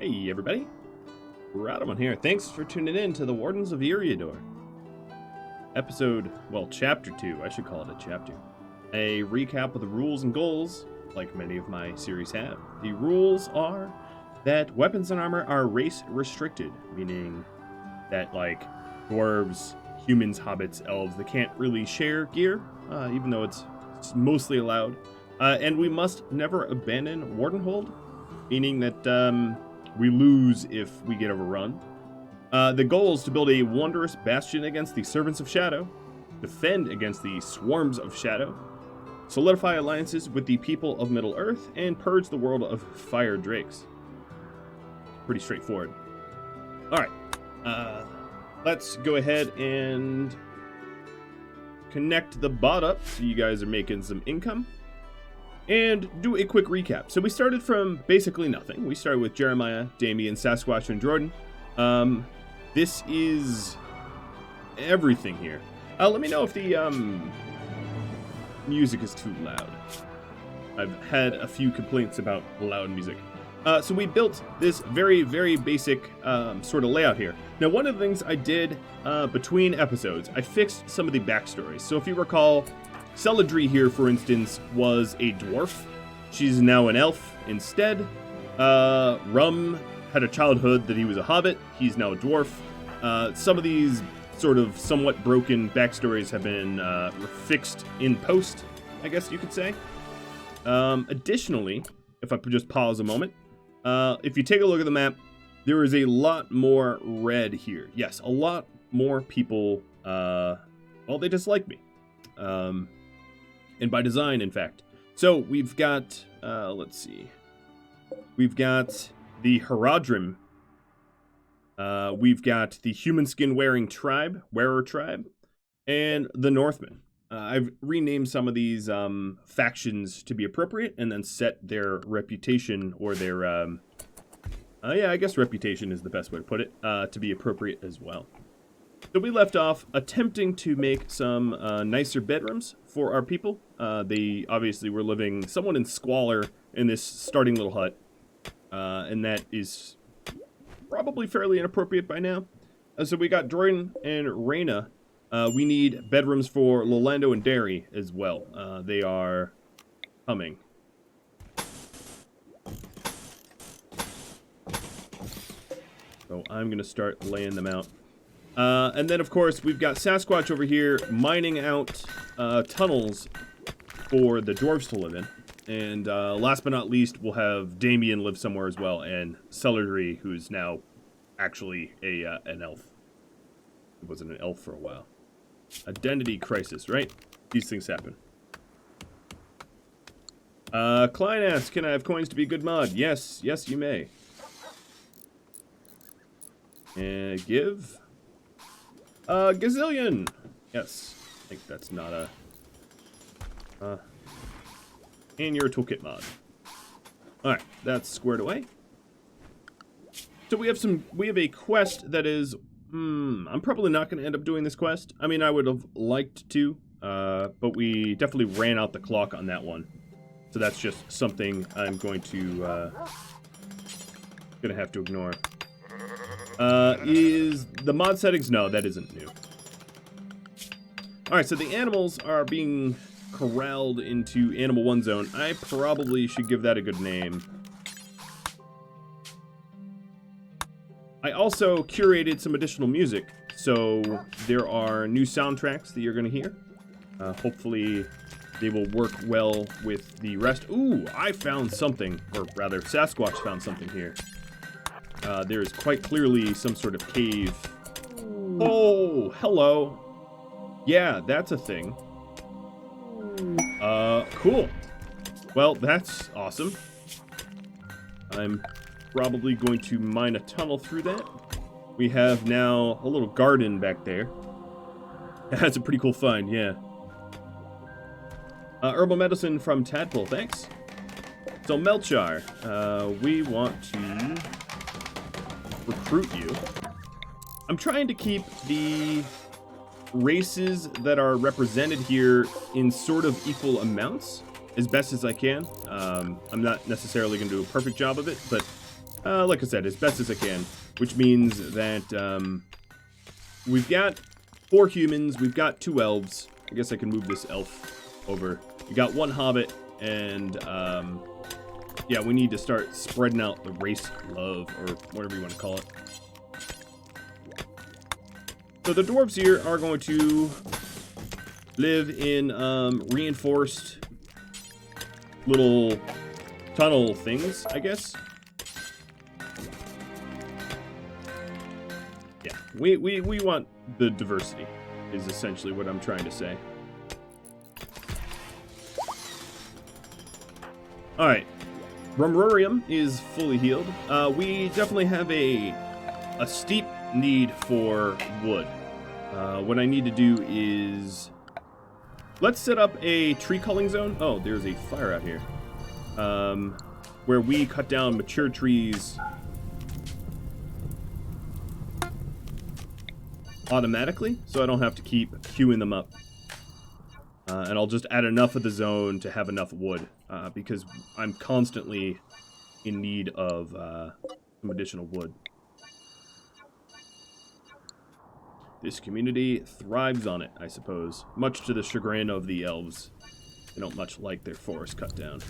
Hey everybody, Rhadamant here. Thanks for tuning in to the Wardens of Eriador. Chapter 2, I should call it a chapter. A recap of the rules and goals, like many of my series have. The rules are that weapons and armor are race restricted, meaning that like dwarves, humans, hobbits, elves, they can't really share gear, even though it's mostly allowed. And we must never abandon Wardenhold, meaning that we lose if we get overrun. The goal is to build a wondrous bastion against the servants of shadow, defend against the swarms of shadow, solidify alliances with the people of Middle Earth, and purge the world of fire drakes. Pretty straightforward. Alright, let's go ahead and connect the bot up so you guys are making some income. And do a quick recap. So we started from basically nothing. We started with Jeremiah, Damien, Sasquatch, and Jordan. This is everything here. Let me know if the music is too loud. I've had a few complaints about loud music. So we built this very, very basic sort of layout here. Now, one of the things I did between episodes, I fixed some of the backstories. So if you recall, Celadri here, for instance, was a dwarf. She's now an elf instead. Rum had a childhood that he was a hobbit. He's now a dwarf. Some of these sort of somewhat broken backstories have been fixed in post, I guess you could say. Additionally, if I could just pause a moment, if you take a look at the map, there is a lot more red here. Yes, a lot more people, well, they dislike me. And by design, in fact. So we've got, let's see. We've got the Haradrim. We've got the human skin wearing wearer tribe, and the Northmen. I've renamed some of these factions to be appropriate, and then set their reputation or their, I guess reputation is the best way to put it, to be appropriate as well. So we left off attempting to make some nicer bedrooms for our people. They obviously were living somewhat in squalor in this starting little hut. And that is probably fairly inappropriate by now. So we got Jordan and Reyna. We need bedrooms for Lolando and Derry as well. They are coming. So I'm going to start laying them out. And then, of course, we've got Sasquatch over here mining out tunnels for the dwarves to live in. And last but not least, we'll have Damien live somewhere as well, and Celadri, who's now actually an elf. He wasn't an elf for a while. Identity crisis, right? These things happen. Klein asks, can I have coins to be a good mod? Yes, you may. And give... gazillion! Yes. I think that's not a... and you're a toolkit mod. Alright, that's squared away. So we have a quest that is... I'm probably not going to end up doing this quest. I mean, I would have liked to, but we definitely ran out the clock on that one. So that's just something I'm going to have to ignore. Is the mod settings? No, that isn't new. Alright, so the animals are being corralled into Animal 1 zone. I probably should give that a good name. I also curated some additional music, so there are new soundtracks that you're going to hear. Hopefully they will work well with the rest. Ooh, I found something, or rather Sasquatch found something here. There is quite clearly some sort of cave. Oh, hello. Yeah, that's a thing. Cool. Well, that's awesome. I'm probably going to mine a tunnel through that. We have now a little garden back there. That's a pretty cool find, yeah. Herbal medicine from Tadpole, thanks. So, Melchar, we want to recruit you. I'm trying to keep the races that are represented here in sort of equal amounts as best as I can. I'm not necessarily going to do a perfect job of it, but like I said, as best as I can, which means that we've got 4 humans, we've got 2 elves. I guess I can move this elf over. We got 1 hobbit, and yeah, we need to start spreading out the race love, or whatever you want to call it. So the dwarves here are going to live in reinforced little tunnel things, I guess. Yeah, we want the diversity, is essentially what I'm trying to say. Alright, RimWorld is fully healed. We definitely have a steep need for wood. What I need to do is... let's set up a tree culling zone. Oh, there's a fire out here. Where we cut down mature trees automatically, so I don't have to keep queuing them up. And I'll just add enough of the zone to have enough wood, because I'm constantly in need of some additional wood. This community thrives on it, I suppose, much to the chagrin of the elves. They don't much like their forest cut down,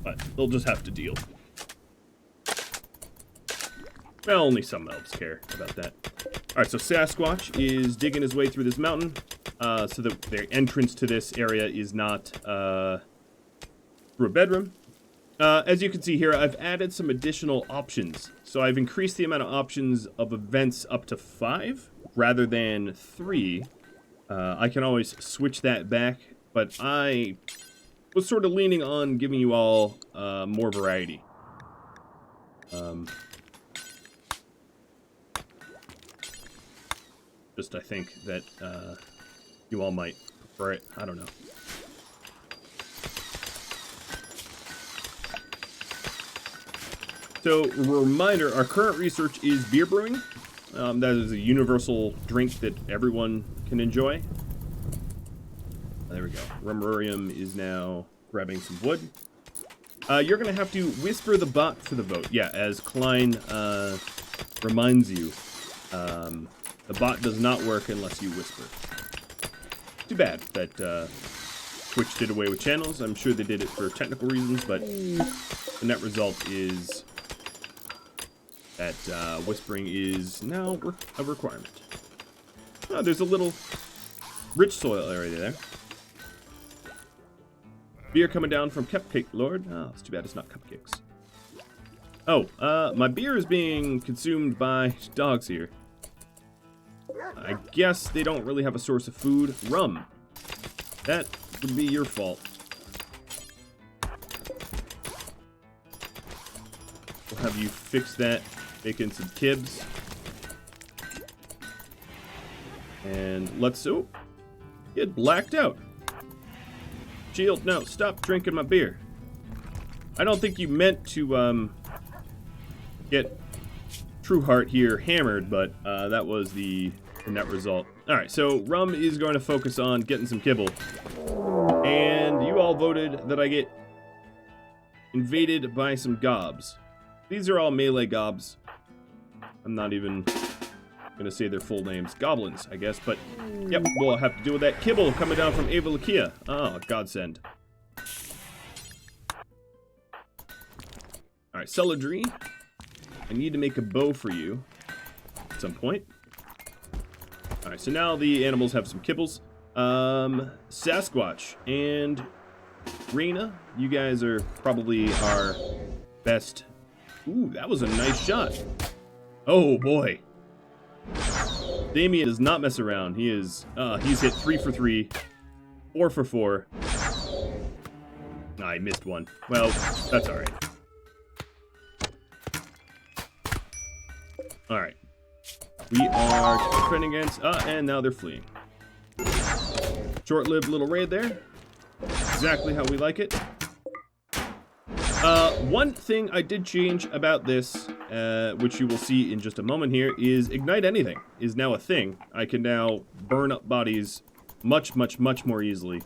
but they'll just have to deal. Well, only some elves care about that. Alright, so Sasquatch is digging his way through this mountain, so that their entrance to this area is not through a bedroom. As you can see here, I've added some additional options. So I've increased the amount of options of events up to 5, rather than 3. I can always switch that back, but I was sort of leaning on giving you all more variety. Just I think that you all might prefer it. I don't know. So, reminder, our current research is beer brewing. That is a universal drink that everyone can enjoy. There we go. RimWorld is now grabbing some wood. You're going to have to whisper the bot for the vote. Yeah, as Klein reminds you, the bot does not work unless you whisper. Too bad that Twitch did away with channels. I'm sure they did it for technical reasons, but the net result is that whispering is now a requirement. Oh, there's a little rich soil area there. Beer coming down from Cupcake Lord. Oh, it's too bad it's not cupcakes. Oh, my beer is being consumed by dogs here. I guess they don't really have a source of food. Rum. That would be your fault. We'll have you fix that. Making some kibs. And let's... oh, get blacked out. Shield, no, stop drinking my beer. I don't think you meant to get Trueheart here hammered, but that was the net result. Alright, so Rum is going to focus on getting some kibble. And you all voted that I get invaded by some gobs. These are all melee gobs. I'm not even going to say their full names. Goblins, I guess, but yep, we'll have to deal with that kibble coming down from Avalakia. Oh, godsend. Alright, Celadry. I need to make a bow for you at some point. Alright, so now the animals have some kibbles. Sasquatch and Rena, you guys are probably our best. Ooh, that was a nice shot. Oh boy. Damien does not mess around. He is he's hit 3 for 3, 4 for 4. I missed one. Well, that's alright. Alright. We are defending against and now they're fleeing. Short-lived little raid there. Exactly how we like it. One thing I did change about this, which you will see in just a moment here, is Ignite Anything is now a thing. I can now burn up bodies much, much, much more easily,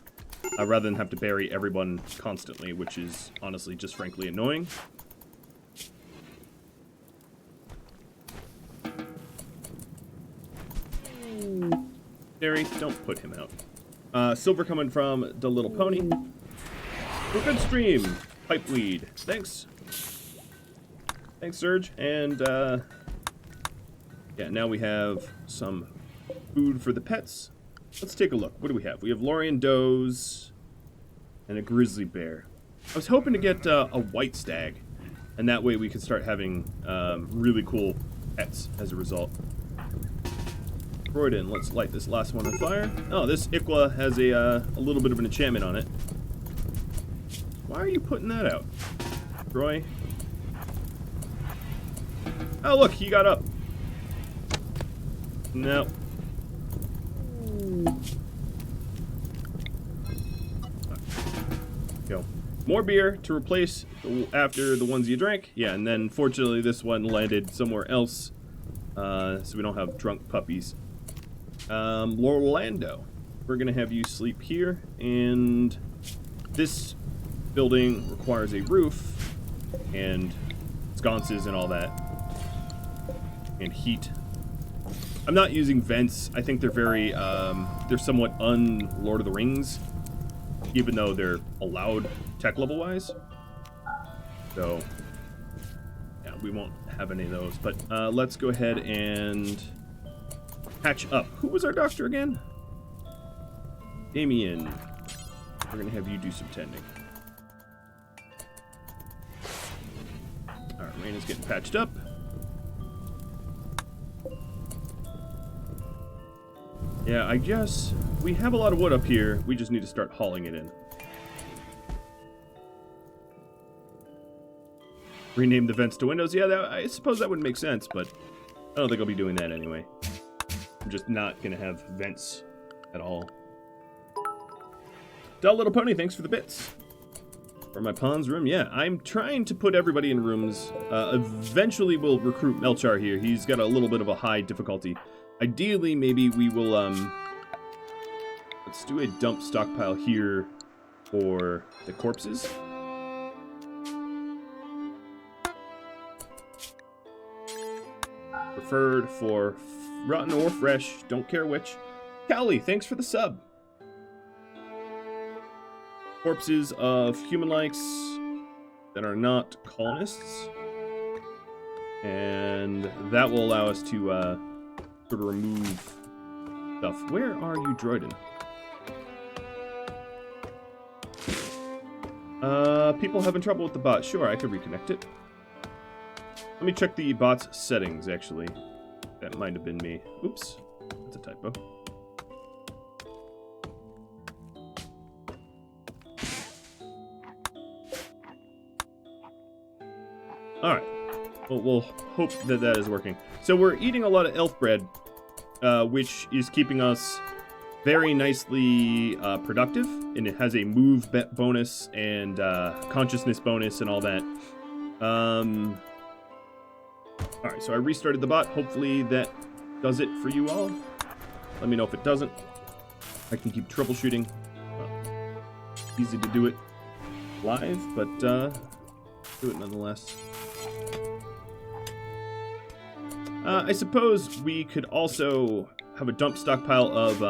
rather than have to bury everyone constantly, which is honestly just frankly annoying. Barry, don't put him out. Silver coming from the little pony. For good stream. Pipeweed. Thanks. Thanks, Serge. And, yeah, now we have some food for the pets. Let's take a look. What do we have? We have Lorien does and a grizzly bear. I was hoping to get a white stag, and that way we could start having really cool pets as a result. Croydon, let's light this last one on fire. Oh, this Ikwa has a little bit of an enchantment on it. Why are you putting that out, Troy? Oh, look, he got up. No. Go. More beer to replace after the ones you drank. Yeah, and then fortunately this one landed somewhere else, so we don't have drunk puppies. Orlando, we're gonna have you sleep here, and this building requires a roof and sconces and all that, and heat. I'm not using vents. I think they're very, they're somewhat un-Lord of the Rings, even though they're allowed tech level-wise. So, yeah, we won't have any of those. But let's go ahead and patch up. Who was our doctor again? Damien. We're going to have you do some tending. Alright, Raina's getting patched up. Yeah, I guess we have a lot of wood up here. We just need to start hauling it in. Rename the vents to windows. Yeah, I suppose that would make sense, but I don't think I'll be doing that anyway. I'm just not going to have vents at all. Dull Little Pony, thanks for the bits. For my pawns room, yeah, I'm trying to put everybody in rooms. Eventually we'll recruit Melchar here. He's got a little bit of a high difficulty. Ideally, maybe we will, let's do a dump stockpile here for the corpses. Preferred for rotten or fresh, don't care which. Cowley, thanks for the sub. Corpses of human-likes that are not colonists. And that will allow us to, sort of remove stuff. Where are you, Droiden? People having trouble with the bot. Sure, I could reconnect it. Let me check the bot's settings, actually. That might have been me. Oops. That's a typo. Alright. Well, we'll hope that that is working. So we're eating a lot of elf bread, which is keeping us very nicely productive, and it has a move bonus and consciousness bonus and all that. Alright, so I restarted the bot. Hopefully that does it for you all. Let me know if it doesn't. I can keep troubleshooting. Easy to do it live, but do it nonetheless. I suppose we could also have a dump stockpile of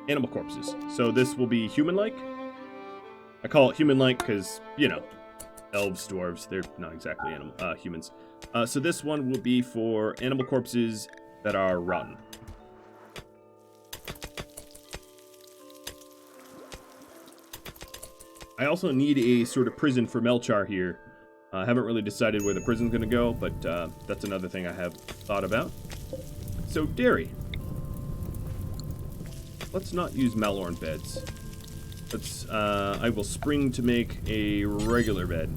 animal corpses. So this will be human-like. I call it human-like because, you know, elves, dwarves, they're not exactly humans. So this one will be for animal corpses that are rotten. I also need a sort of prison for Melchar here. I haven't really decided where the prison's going to go, but that's another thing I have thought about. So, dairy. Let's not use Malorn beds. Let's, I will spring to make a regular bed.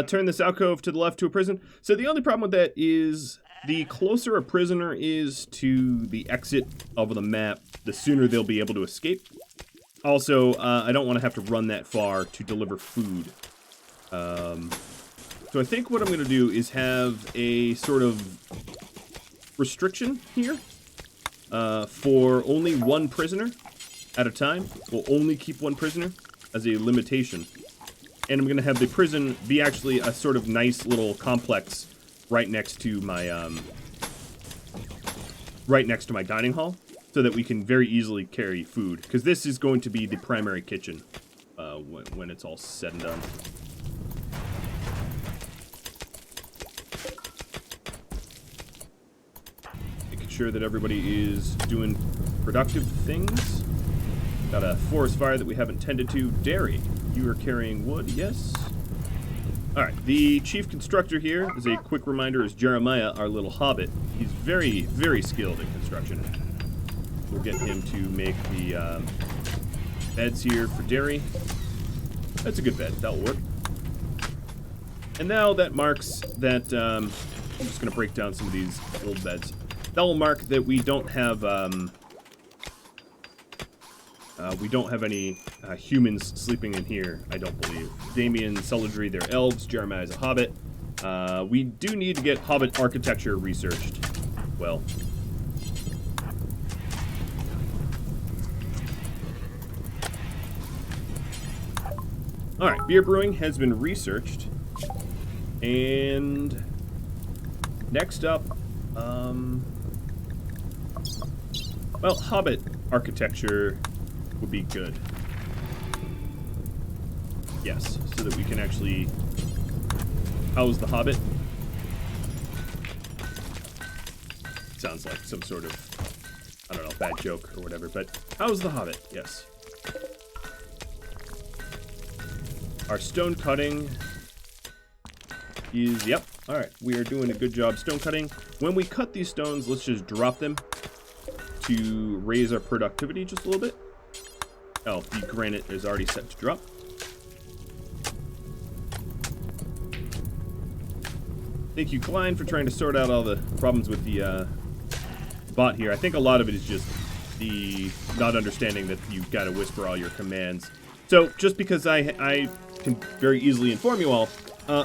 Turn this alcove to the left to a prison. So the only problem with that is the closer a prisoner is to the exit of the map, the sooner they'll be able to escape. Also, I don't want to have to run that far to deliver food. So I think what I'm going to do is have a sort of restriction here for only one prisoner at a time. We'll only keep one prisoner as a limitation. And I'm going to have the prison be actually a sort of nice little complex right next to my dining hall, so that we can very easily carry food. Because this is going to be the primary kitchen when it's all said and done. Making sure that everybody is doing productive things. Got a forest fire that we haven't tended to. Dairy, you are carrying wood, yes? Alright, the chief constructor here, as a quick reminder, is Jeremiah, our little hobbit. He's very, very skilled in construction. We'll get him to make the beds here for dairy. That's a good bed, that'll work. And now that marks that, I'm just going to break down some of these old beds. That will mark that we don't have any humans sleeping in here, I don't believe. Damien, Sullidry, they're elves. Jeremiah's a hobbit. We do need to get hobbit architecture researched. Well. Alright, beer brewing has been researched. And next up, well, hobbit architecture would be good. Yes, so that we can actually house the hobbit. Sounds like some sort of, I don't know, bad joke or whatever, but house the hobbit, yes. Our stone cutting is, yep, alright, we are doing a good job stone cutting. When we cut these stones, let's just drop them to raise our productivity just a little bit. Oh, the granite is already set to drop. Thank you, Klein, for trying to sort out all the problems with the bot here. I think a lot of it is just the not understanding that you've got to whisper all your commands. So, just because I can very easily inform you all,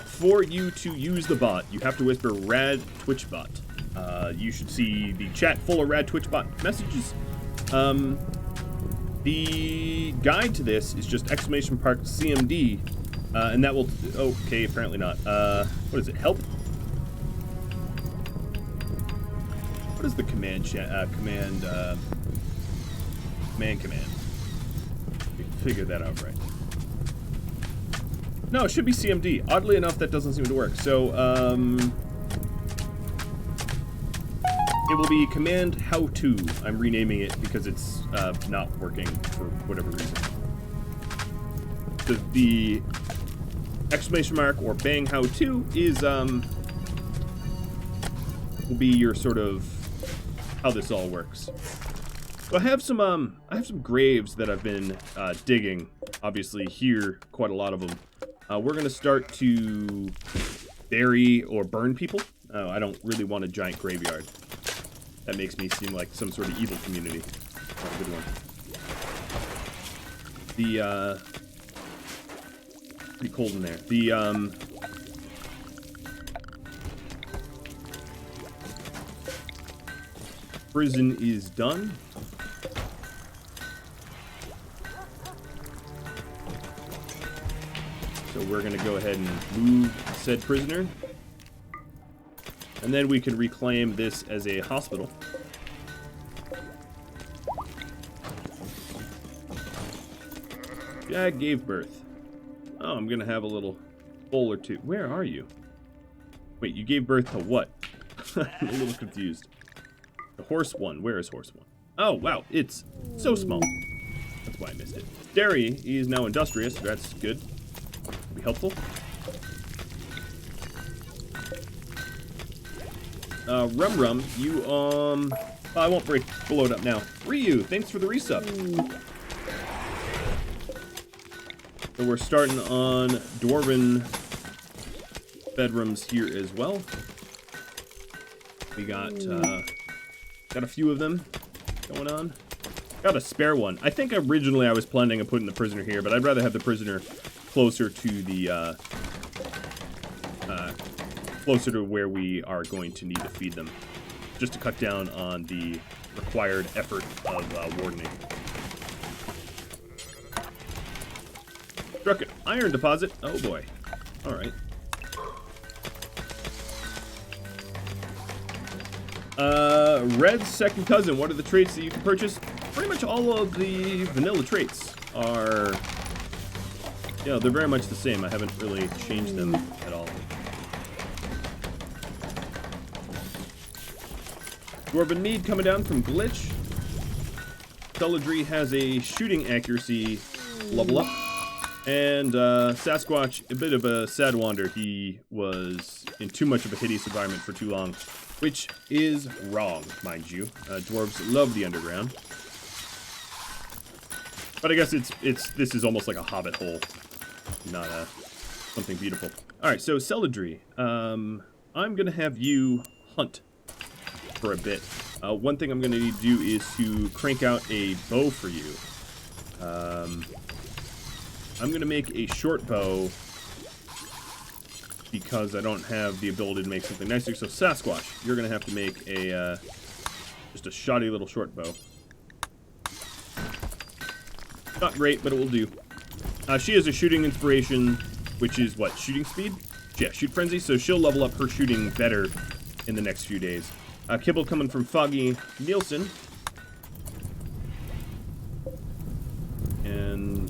for you to use the bot, you have to whisper Rad TwitchBot. You should see the chat full of Rad TwitchBot messages. The guide to this is just !CMD, and that will, okay, apparently not. What is it, help? What is the command command? Figure that out right. No, it should be CMD. Oddly enough, that doesn't seem to work. So, it will be command how to. I'm renaming it because it's not working for whatever reason. The !! or bang how to is will be your sort of how this all works. So I have some graves that I've been digging. Obviously here, quite a lot of them. We're gonna start to bury or burn people. I don't really want a giant graveyard. That makes me seem like some sort of evil community. Oh, good one. The pretty cold in there. The prison is done. So we're going to go ahead and move said prisoner. And then we can reclaim this as a hospital. Jag gave birth. Oh, I'm going to have a little bowl or two. Where are you? Wait, you gave birth to what? I'm a little confused. The horse one. Where is horse one? Oh, wow. It's so small. That's why I missed it. Dairy is now industrious. That's good. Be helpful. Rum, you, I won't blow it up now. Ryu, thanks for the resub. So we're starting on Dwarven bedrooms here as well. We got a few of them going on. Got a spare one. I think originally I was planning on putting the prisoner here, but I'd rather have the prisoner closer to the, closer to where we are going to need to feed them, just to cut down on the required effort of wardening. Struck an iron deposit. Oh boy. Alright. Red's second cousin. What are the traits that you can purchase? Pretty much all of the vanilla traits are... Yeah, they're very much the same. I haven't really changed them at all. Dwarven Mead coming down from Glitch. Celadry has a shooting accuracy level up. And Sasquatch, a bit of a sad wander. He was in too much of a hideous environment for too long, which is wrong, mind you. Dwarves love the underground. But I guess this is almost like a hobbit hole, not something beautiful. All right, so Celadry, I'm gonna have you hunt for a bit. One thing I'm gonna need to do is to crank out a bow for you. I'm gonna make a short bow because I don't have the ability to make something nicer. So Sasquatch, you're gonna have to make a just a shoddy little short bow. Not great, but it will do. She has a shooting inspiration, which is what? Shooting speed? Yeah, shoot frenzy. So she'll level up her shooting better in the next few days. Kibble coming from Foggy Nielsen. And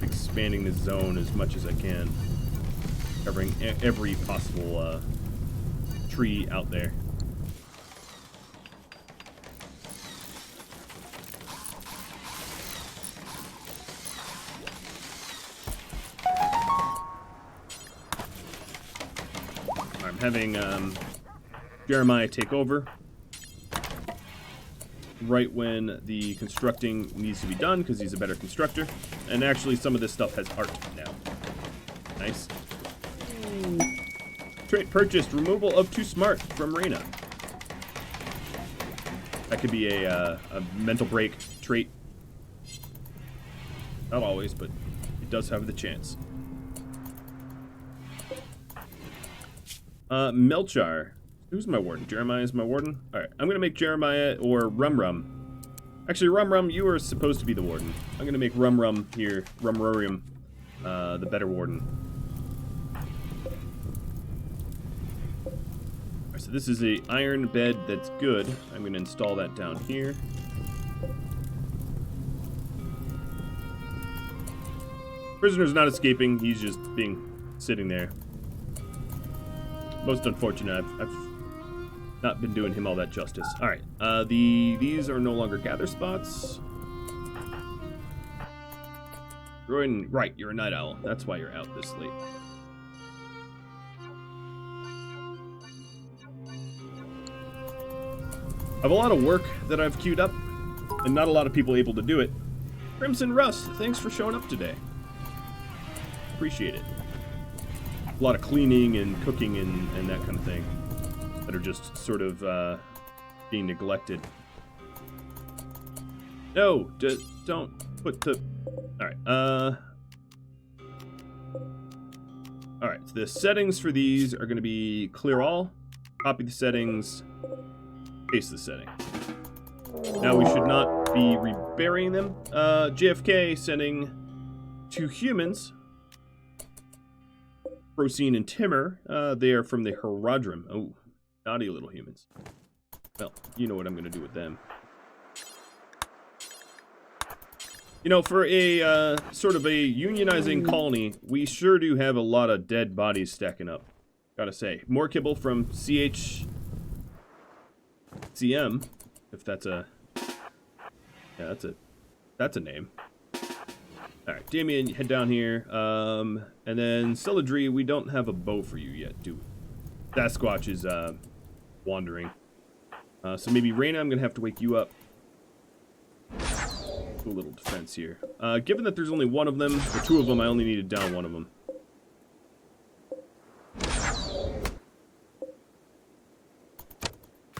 expanding the zone as much as I can. Covering every possible tree out there. I'm having Jeremiah take over right when the constructing needs to be done because he's a better constructor. And actually some of this stuff has art now. Nice. Trait purchased. Removal of Too Smart from Reyna. That could be a mental break trait. Not always, but it does have the chance. Melchar. Who's my warden? Jeremiah is my warden? Alright, I'm gonna make Jeremiah or Rum. Actually, Rum, you are supposed to be the warden. I'm gonna make Rum here, Rumrorium, the better warden. Alright, so this is a iron bed that's good. I'm gonna install that down here. Prisoner's not escaping, he's just sitting there. Most unfortunate. I've not been doing him all that justice. All right, these are no longer gather spots. Right, you're a night owl. That's why you're out this late. I have a lot of work that I've queued up, and not a lot of people able to do it. Crimson Rust, thanks for showing up today. Appreciate it. A lot of cleaning and cooking and that kind of thing that are just sort of being neglected. No, don't put the... Alright, Alright, so the settings for these are going to be clear all, copy the settings, paste the setting. Now we should not be reburying them. JFK sending 2 humans, Procene and Timur. They are from the Herodrim. Oh, naughty little humans. Well, you know what I'm going to do with them. You know, for a sort of a unionizing colony, we sure do have a lot of dead bodies stacking up. Gotta say. More kibble from CHCM, if that's a... Yeah, that's a name. Alright, Damien, head down here. And then Celadry, we don't have a bow for you yet, do we? Sasquatch is wandering. So maybe Reyna, I'm gonna have to wake you up. Do a little defense here. Given that there's only one of them, or 2 of them, I only need to down one of them.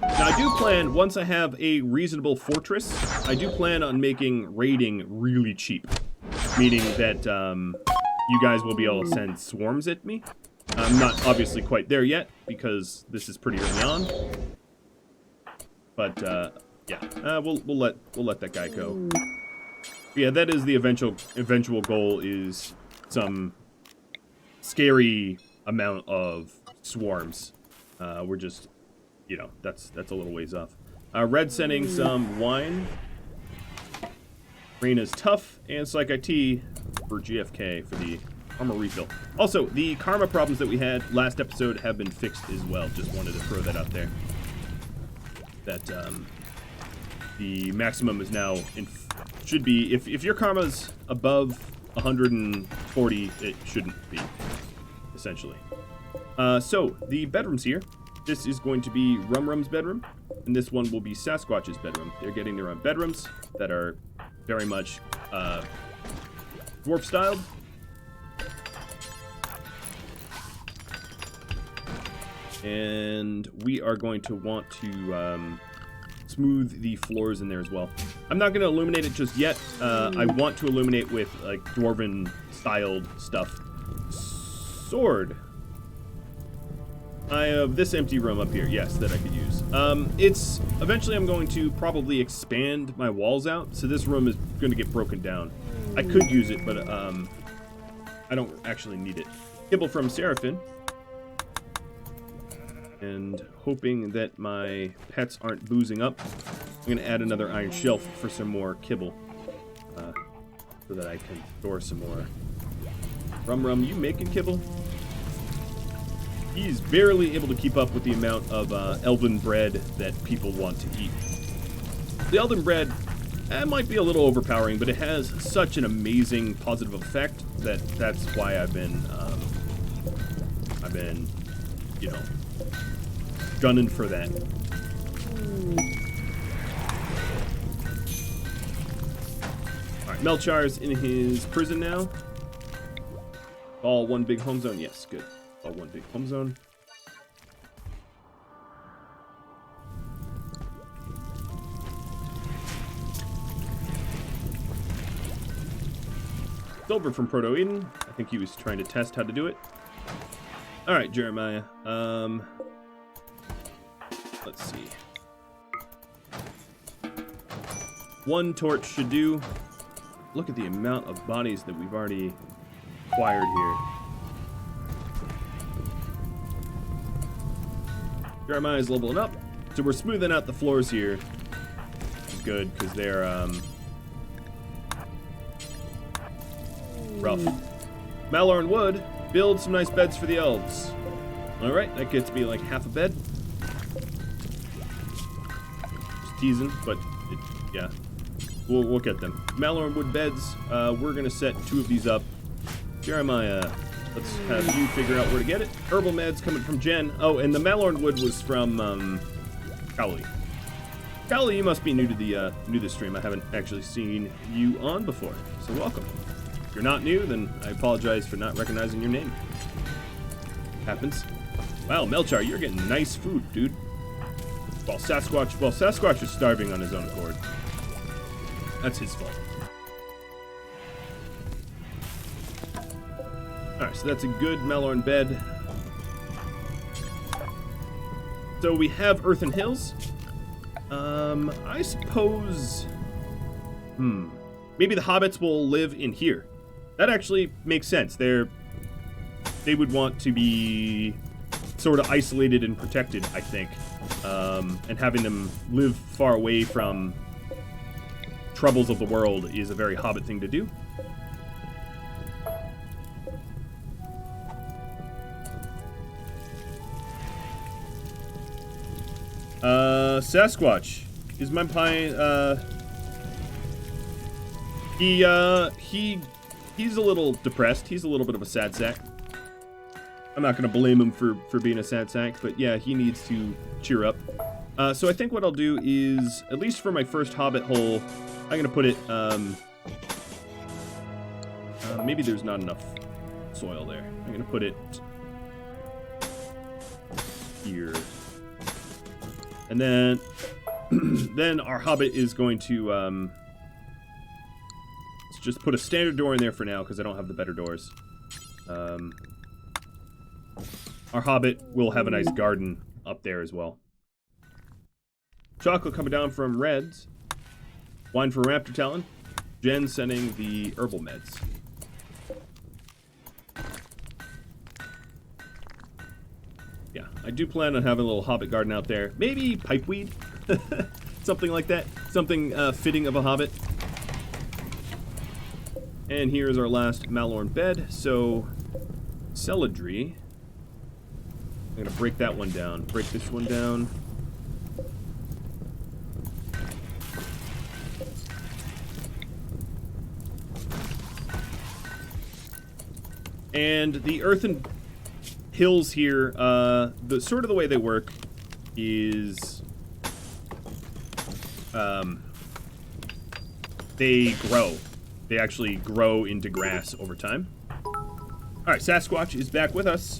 Now, I do plan, once I have a reasonable fortress, I do plan on making raiding really cheap. Meaning that you guys will be able to send swarms at me. I'm not obviously quite there yet, because this is pretty early on. But, yeah, we'll let that guy go. Yeah, that is the eventual goal, is some scary amount of swarms. We're just, you know, that's a little ways off. Red sending some wine. Green is tough, and Psych IT for GFK for the armor refill. Also, the karma problems that we had last episode have been fixed as well. Just wanted to throw that out there. That the maximum is now should be, if your karma's above 140, it shouldn't be, essentially. So the bedrooms here. This is going to be Rum's bedroom, and this one will be Sasquatch's bedroom. They're getting their own bedrooms that are very much dwarf styled. And we are going to want to smooth the floors in there as well. I'm not going to illuminate it just yet. I want to illuminate with like dwarven styled stuff. Sword. I have this empty room up here, yes, that I could use. It's eventually I'm going to probably expand my walls out, so this room is going to get broken down. I could use it, but I don't actually need it. Kibble from Seraphin. And hoping that my pets aren't boozing up, I'm going to add another iron shelf for some more kibble, so that I can store some more. Rum, you making kibble? He's barely able to keep up with the amount of elven bread that people want to eat. The elven bread might be a little overpowering, but it has such an amazing positive effect that's why I've been, you know, gunning for that. Alright, Melchar's in his prison now. All one big home zone? Yes, good. All one big home zone. Silver from Proto Eden. I think he was trying to test how to do it. Alright, Jeremiah. Let's see. One torch should do. Look at the amount of bodies that we've already acquired here. Jeremiah's leveling up. So we're smoothing out the floors here. Which is good, because they're rough. Malorn wood. Build some nice beds for the elves. Alright, that gets me like half a bed. Just teasing, but yeah. We'll get them. Malorn wood beds. We're going to set 2 of these up. Jeremiah, let's have you figure out where to get it. Herbal meds coming from Jen. Oh, and the Malorn wood was from Cowley. Cowley, you must be new to the stream. I haven't actually seen you on before, so welcome. If you're not new, then I apologize for not recognizing your name. Happens. Wow, Melchar, you're getting nice food, dude. While Sasquatch is starving on his own accord. That's his fault. Alright, so that's a good Malorn bed. So we have Earthen Hills. I suppose... maybe the hobbits will live in here. That actually makes sense. They would want to be sort of isolated and protected, I think. And having them live far away from troubles of the world is a very hobbit thing to do. Sasquatch is my pie. He's a little depressed. He's a little bit of a sad sack. I'm not gonna blame him for being a sad sack, but yeah, he needs to cheer up. So I think what I'll do is, at least for my first hobbit hole, I'm gonna put it, maybe there's not enough soil there. I'm gonna put it here. And then, then our hobbit is going to, let's just put a standard door in there for now, because I don't have the better doors. Our hobbit will have a nice garden up there as well. Chocolate coming down from Reds. Wine from Raptor Talon. Jen sending the herbal meds. Yeah, I do plan on having a little hobbit garden out there. Maybe pipeweed? Something like that. Something fitting of a hobbit. And here's our last Malorn bed. So, celadry. I'm going to break that one down. Break this one down. And the earthen hills here, the sort of the way they work is they grow. They actually grow into grass over time. Alright, Sasquatch is back with us.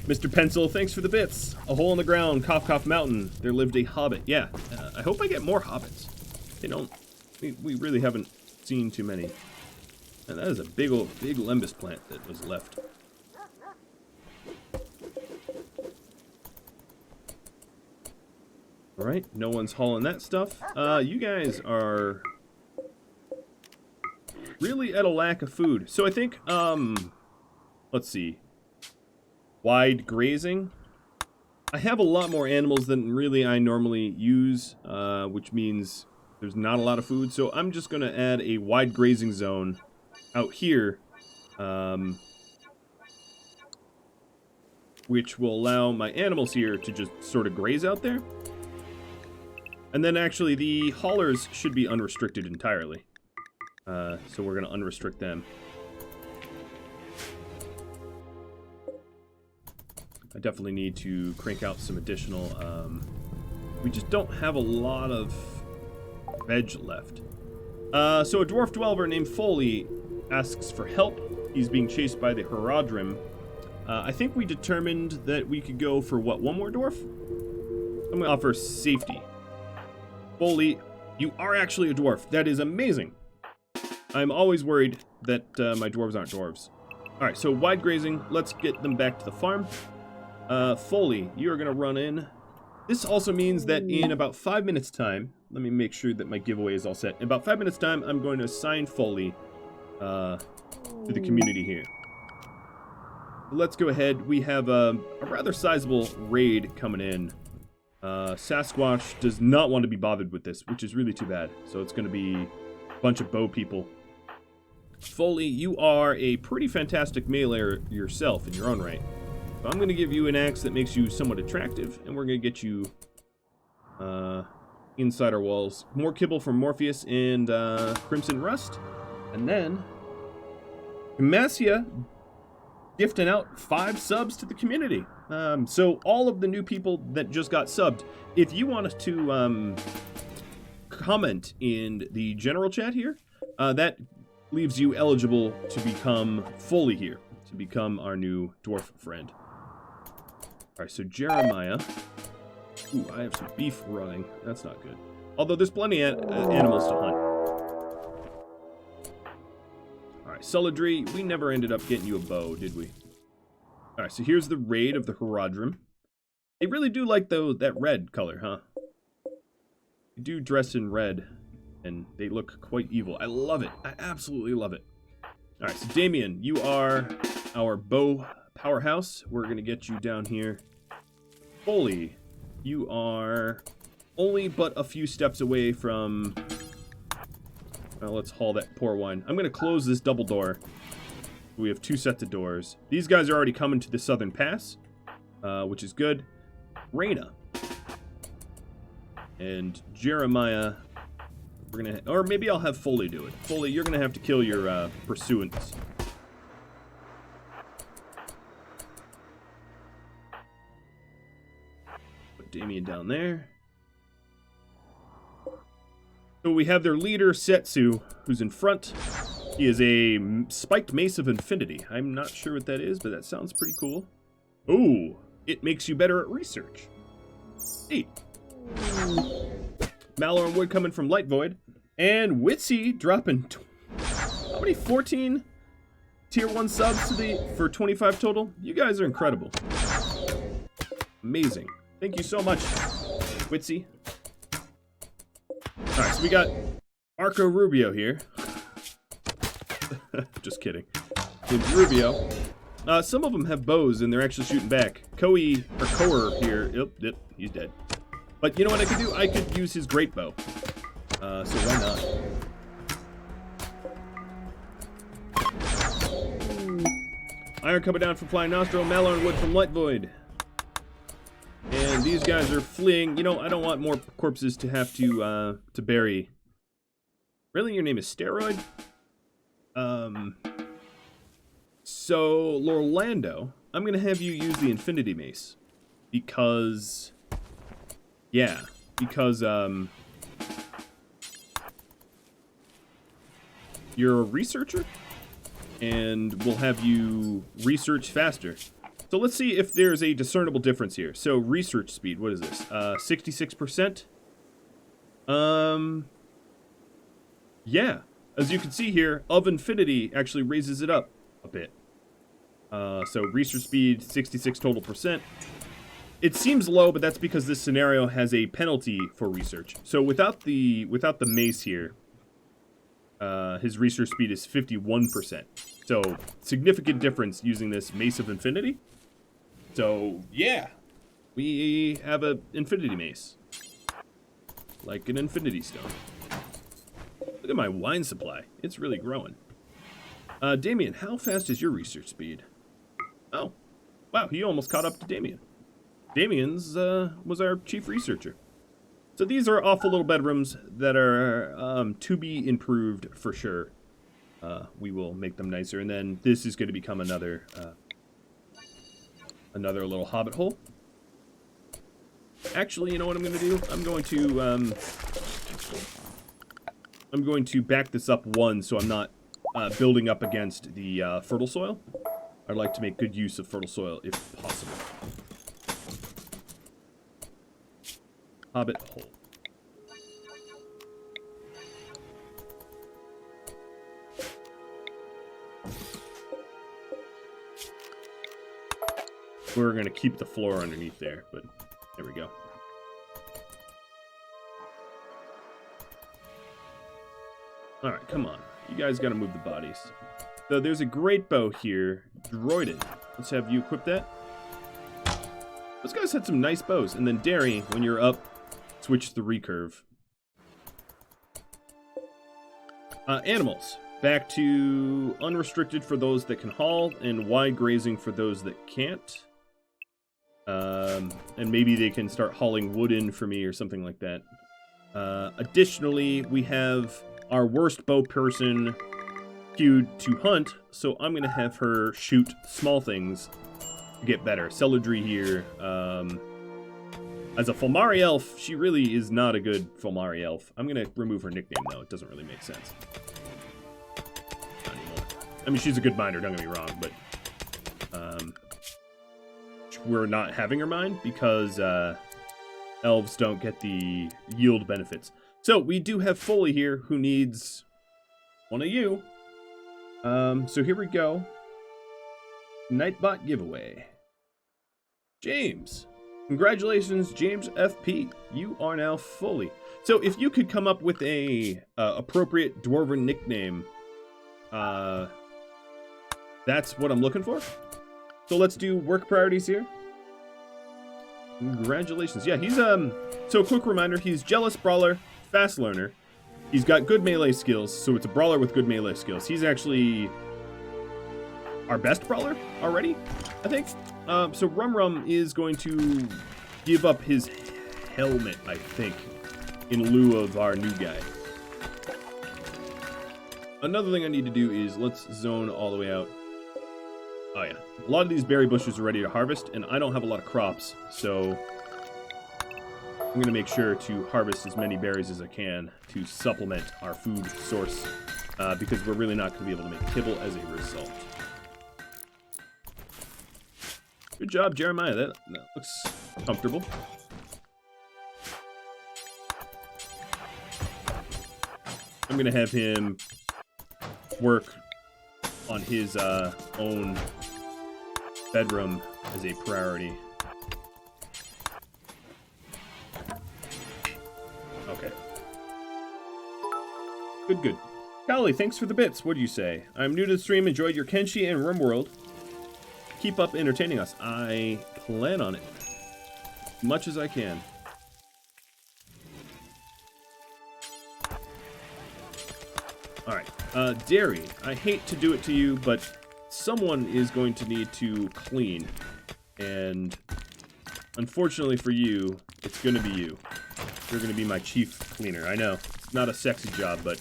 Mr. Pencil, thanks for the bits. A hole in the ground, Cough Cough Mountain. There lived a hobbit. Yeah, I hope I get more hobbits. They don't... We really haven't seen too many. And that is a big lembas plant that was left. Alright, no one's hauling that stuff. You guys are really at a lack of food. So I think, let's see. Wide grazing. I have a lot more animals than really I normally use, which means there's not a lot of food. So I'm just going to add a wide grazing zone out here, which will allow my animals here to just sort of graze out there. And then actually the haulers should be unrestricted entirely. So we're going to unrestrict them. I definitely need to crank out some additional... we just don't have a lot of veg left. So a dwarf dweller named Foley asks for help. He's being chased by the Herodrim. I think we determined that we could go for, what, one more dwarf? I'm going to offer safety. Foley, you are actually a dwarf. That is amazing. I'm always worried that my dwarves aren't dwarves. Alright, so wide grazing. Let's get them back to the farm. Foley, you are going to run in. This also means that in about 5 minutes' time, let me make sure that my giveaway is all set. In about 5 minutes' time, I'm going to assign Foley to the community here. Let's go ahead. We have a rather sizable raid coming in. Sasquatch does not want to be bothered with this, which is really too bad. So it's going to be a bunch of bow people. Foley, you are a pretty fantastic meleeer yourself in your own right. So I'm going to give you an axe that makes you somewhat attractive, and we're going to get you inside our walls. More kibble from Morpheus and Crimson Rust. And then Demacia gifting out 5 subs to the community. So all of the new people that just got subbed, if you want us to comment in the general chat here, that leaves you eligible to become Foley here, to become our new dwarf friend. Alright, so Jeremiah. Ooh, I have some beef running. That's not good. Although there's plenty of animals to hunt. Alright, Celadry, we never ended up getting you a bow, did we? Alright, so here's the raid of the Herodrim. They really do like that red color, huh? They do dress in red, and they look quite evil. I love it. I absolutely love it. Alright, so Damien, you are our bow powerhouse. We're going to get you down here. Foley, you are only but a few steps away from... Well, let's haul that poor wine. I'm going to close this double door. We have 2 sets of doors. These guys are already coming to the southern pass, which is good. Raina. And Jeremiah, we're going to... Or maybe I'll have Foley do it. Foley, you're going to have to kill your pursuants. Put Damien down there. So we have their leader, Setsu, who's in front. He is a spiked mace of infinity. I'm not sure what that is, but that sounds pretty cool. Ooh, it makes you better at research. Neat. Malorn Wood coming from Light Void. And Witsy dropping... How many? 14 tier 1 subs for 25 total? You guys are incredible. Amazing. Thank you so much, Witsy. Alright, so we got Marco Rubio here. Just kidding. It's Rubio. Some of them have bows and they're actually shooting back. Koer here. Yep, he's dead. But you know what I could do? I could use his great bow. So why not? Iron coming down from Flying Nostril, Malorn Wood from Light Void. And these guys are fleeing. You know, I don't want more corpses to have to bury. Really? Your name is Steroid? So, Lorlando, I'm going to have you use the Infinity Mace. Because... Yeah. Because, you're a researcher? And we'll have you research faster. So let's see if there's a discernible difference here. So research speed, what is this? 66%? Yeah. As you can see here, of Infinity actually raises it up a bit. So research speed, 66 total percent. It seems low, but that's because this scenario has a penalty for research. So without the mace here, his research speed is 51%. So significant difference using this Mace of Infinity. So yeah, we have an Infinity Mace, like an Infinity Stone. Look at my wine supply; it's really growing. Damien, how fast is your research speed? Oh, wow, he almost caught up to Damien. Damien's was our chief researcher. So these are awful little bedrooms that are to be improved for sure. We will make them nicer, and then this is going to become another little hobbit hole. Actually, you know what I'm going to do? I'm going to back this up one, so I'm not building up against the fertile soil. I'd like to make good use of fertile soil if possible. Hobbit hole. We're going to keep the floor underneath there, but there we go. Alright, come on. You guys got to move the bodies. So there's a great bow here. Droided. Let's have you equip that. Those guys had some nice bows. And then Derry, when you're up, switch the recurve. Animals. Back to unrestricted for those that can haul, and wide grazing for those that can't. And maybe they can start hauling wood in for me or something like that. Additionally, we have our worst bow person queued to hunt, so I'm going to have her shoot small things to get better. Celadry here. As a Fulmari elf, she really is not a good Fulmari elf. I'm going to remove her nickname, though. It doesn't really make sense. Not anymore. I mean, she's a good miner, don't get me wrong, but we're not having her mine because elves don't get the yield benefits. So we do have Foley here who needs one of you. So here we go. Nightbot giveaway. James. Congratulations, James FP. You are now Foley. So if you could come up with a appropriate dwarven nickname, that's what I'm looking for. So let's do work priorities here. Congratulations. Yeah, he's so quick reminder, he's jealous brawler, fast learner. He's got good melee skills, so it's a brawler with good melee skills. He's actually our best brawler already, I think. So Rum is going to give up his helmet, I think, in lieu of our new guy. Another thing I need to do is let's zone all the way out. Oh yeah, a lot of these berry bushes are ready to harvest, and I don't have a lot of crops, so I'm going to make sure to harvest as many berries as I can to supplement our food source, because we're really not going to be able to make kibble as a result. Good job, Jeremiah. That looks comfortable. I'm going to have him work on his own bedroom as a priority. Okay. Good, good. Golly, thanks for the bits. What'd you say? I'm new to the stream. Enjoyed your Kenshi and RimWorld. Keep up entertaining us. I plan on it. As much as I can. Alright. Dairy. I hate to do it to you, but someone is going to need to clean. And unfortunately for you, it's going to be you. You're going to be my chief cleaner. I know. It's not a sexy job, but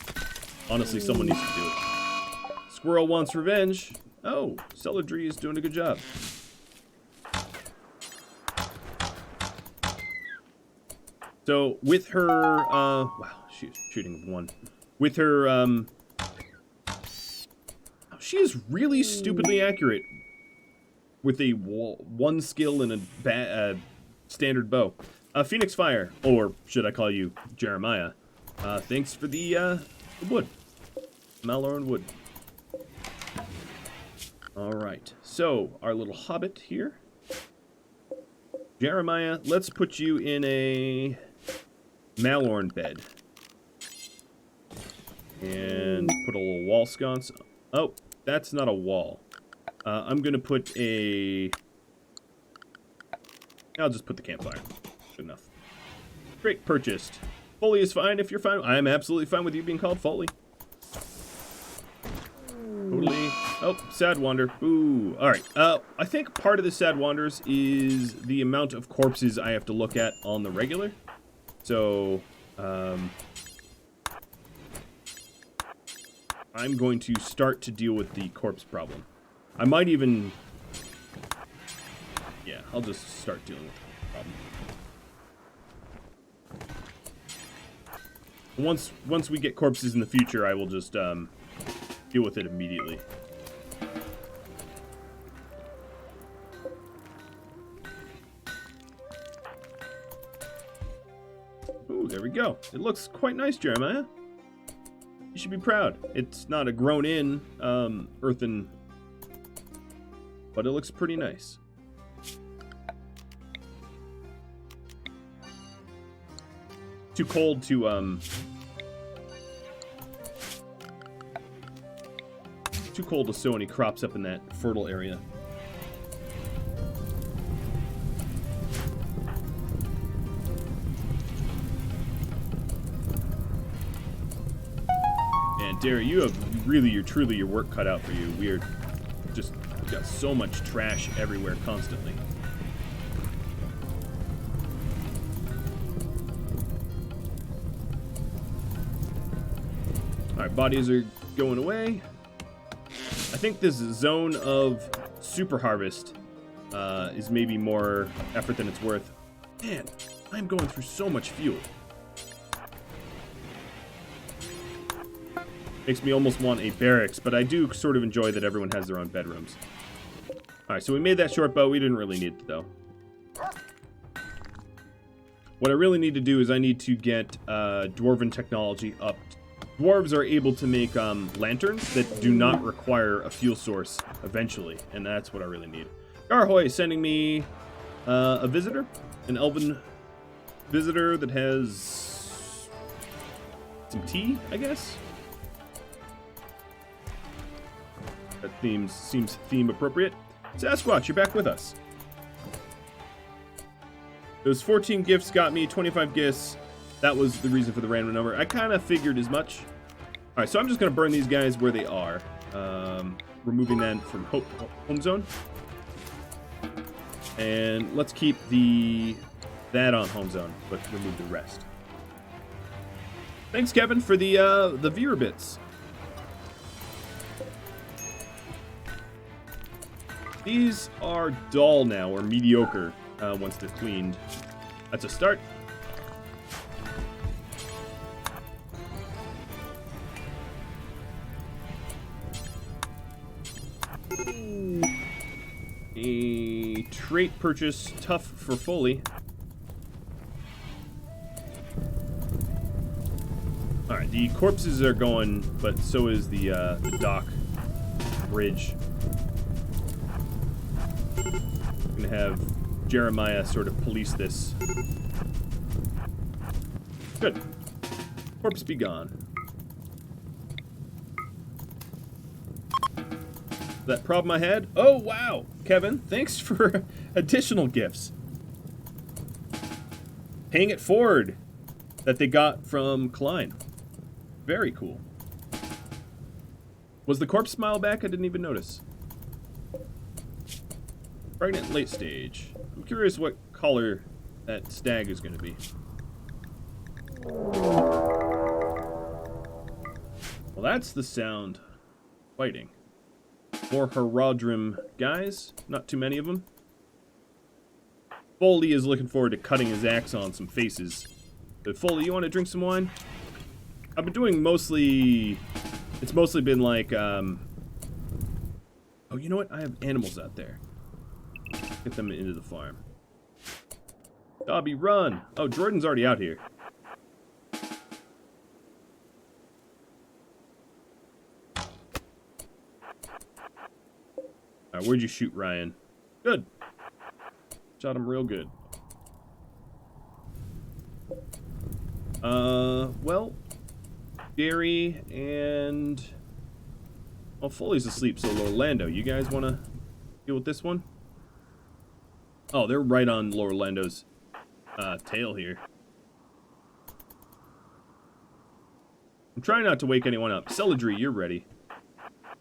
honestly, someone needs to do it. Squirrel wants revenge. Oh, Celadry is doing a good job. So, with her, wow, she's shooting with one. With her, she is really stupidly accurate with a one skill and a standard bow. Phoenix Fire, or should I call you Jeremiah? Thanks for the wood. Malorn wood. Alright, so our little hobbit here. Jeremiah, let's put you in a Malorn bed. And put a little wall sconce. Oh, that's not a wall. I'm gonna put a... I'll just put the campfire. Good enough. Great, purchased. Foley is fine if you're fine. I am absolutely fine with you being called Foley. Totally. Oh, Sad Wander. Ooh. Alright. I think part of the Sad Wanders is the amount of corpses I have to look at on the regular. So, I'm going to start to deal with the corpse problem. I might even... Yeah, I'll just start dealing with the problem. Once we get corpses in the future, I will just, deal with it immediately. Ooh, there we go. It looks quite nice, Jeremiah. You should be proud. It's not a grown-in, earthen... But it looks pretty nice. Too cold to, too cold to sow any crops up in that fertile area. And Derry, you have really, truly your work cut out for you. We're just got so much trash everywhere constantly. Alright, bodies are going away. I think this zone of super harvest is maybe more effort than it's worth. Man, I'm going through so much fuel. Makes me almost want a barracks, but I do sort of enjoy that everyone has their own bedrooms. Alright, so we made that short bow. We didn't really need it, though. What I really need to do is I need to get dwarven technology up. Dwarves are able to make lanterns that do not require a fuel source eventually, and that's what I really need. Garhoy is sending me a visitor, an elven visitor that has some tea, I guess. That seems theme appropriate. Sasquatch, you're back with us. Those 14 gifts got me 25 gifts. That was the reason for the random number. I kind of figured as much. Alright, so I'm just going to burn these guys where they are. Removing them from home zone. And let's keep that on home zone, but remove the rest. Thanks, Kevin, for the viewer bits. These are dull now, or mediocre, once they're cleaned. That's a start. A trait purchase, tough for Foley. Alright, the corpses are going, but so is the dock bridge. I'm gonna have Jeremiah sort of police this. Good. Corpse be gone. That problem I had? Oh, wow. Kevin, thanks for additional gifts. Paying it forward that they got from Klein. Very cool. Was the corpse smile back? I didn't even notice. Pregnant late stage. I'm curious what color that stag is going to be. Well, that's the sound. Fighting. More Herodrim guys. Not too many of them. Foley is looking forward to cutting his axe on some faces. But Foley, you want to drink some wine? I've been doing mostly... It's mostly been like, Oh, you know what? I have animals out there. Get them into the farm. Dobby, run! Oh, Jordan's already out here. Alright, where'd you shoot, Ryan? Good. Shot him real good. Well... Gary and... Oh, Foley's asleep, so Orlando. You guys want to deal with this one? Oh, they're right on Orlando's tail here. I'm trying not to wake anyone up. Celadry, you're ready.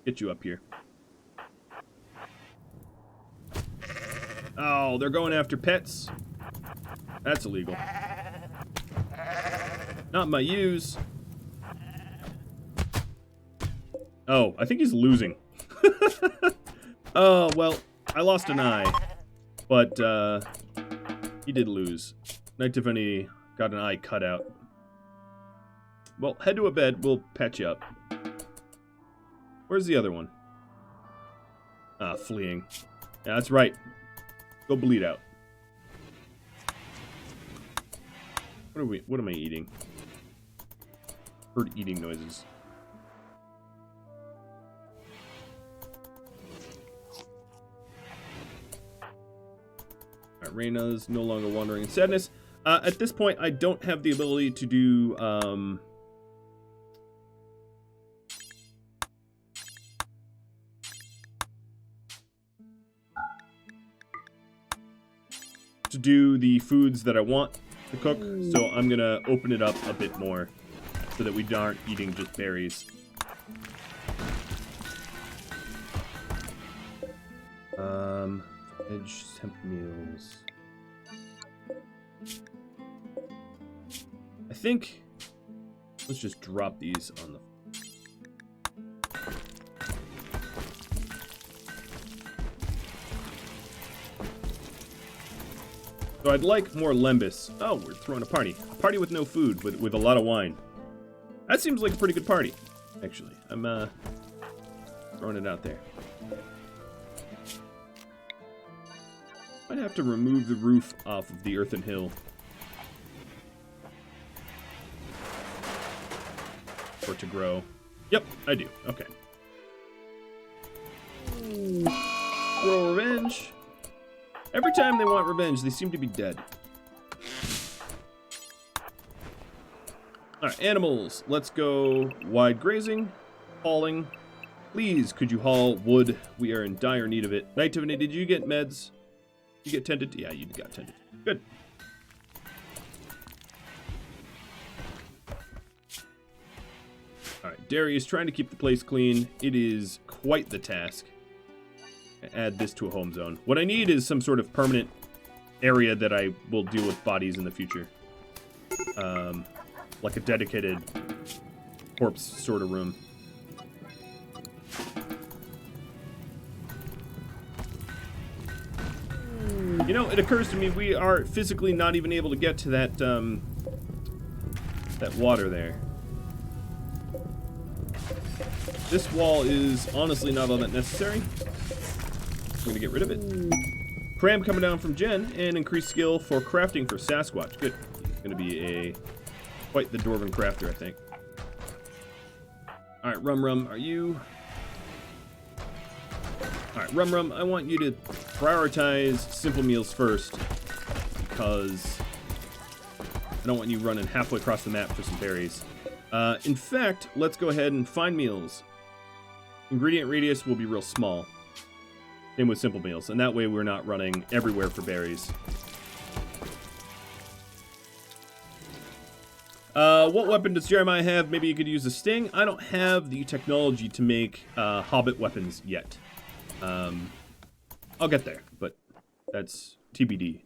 Get you up here. Oh, they're going after pets. That's illegal. Not my use. Oh, I think he's losing. Oh, well, I lost an eye. But, he did lose. Knight Divinity got an eye cut out. Well, head to a bed. We'll patch you up. Where's the other one? Ah, fleeing. Yeah, that's right. Go bleed out. What am I eating? Heard eating noises. Alright, Reyna's no longer wandering in sadness. At this point, I don't have the ability to do, the foods that I want to cook, so I'm gonna open it up a bit more so that we aren't eating just berries. Edge temp meals. I think let's just drop these on the... So I'd like more lembas. Oh, we're throwing a party. A party with no food, with a lot of wine. That seems like a pretty good party, actually. I'm throwing it out there. Might have to remove the roof off of the earthen hill. For it to grow. Yep, I do. Okay. Roll revenge. Every time they want revenge, they seem to be dead. Alright, animals. Let's go wide grazing. Hauling. Please, could you haul wood? We are in dire need of it. Knight Tiffany, did you get meds? You get tended? Yeah, you got tended. Good. Alright, Derry is trying to keep the place clean. It is quite the task. Add this to a home zone. What I need is some sort of permanent area that I will deal with bodies in the future. Like a dedicated corpse sort of room. You know, it occurs to me we are physically not even able to get to that, that water there. This wall is honestly not all that necessary. I'm gonna get rid of it. Cram coming down from Jen, and increased skill for crafting for Sasquatch. Good. Gonna be quite the dwarven crafter, I think. Alright, Rum, are you... Alright, Rum, I want you to prioritize simple meals first, because I don't want you running halfway across the map for some berries. In fact, let's go ahead and find meals. ingredient radius will be real small. Same with simple meals, and that way we're not running everywhere for berries. What weapon does Jeremiah have? Maybe you could use a sting. I don't have the technology to make hobbit weapons yet. I'll get there, but that's TBD.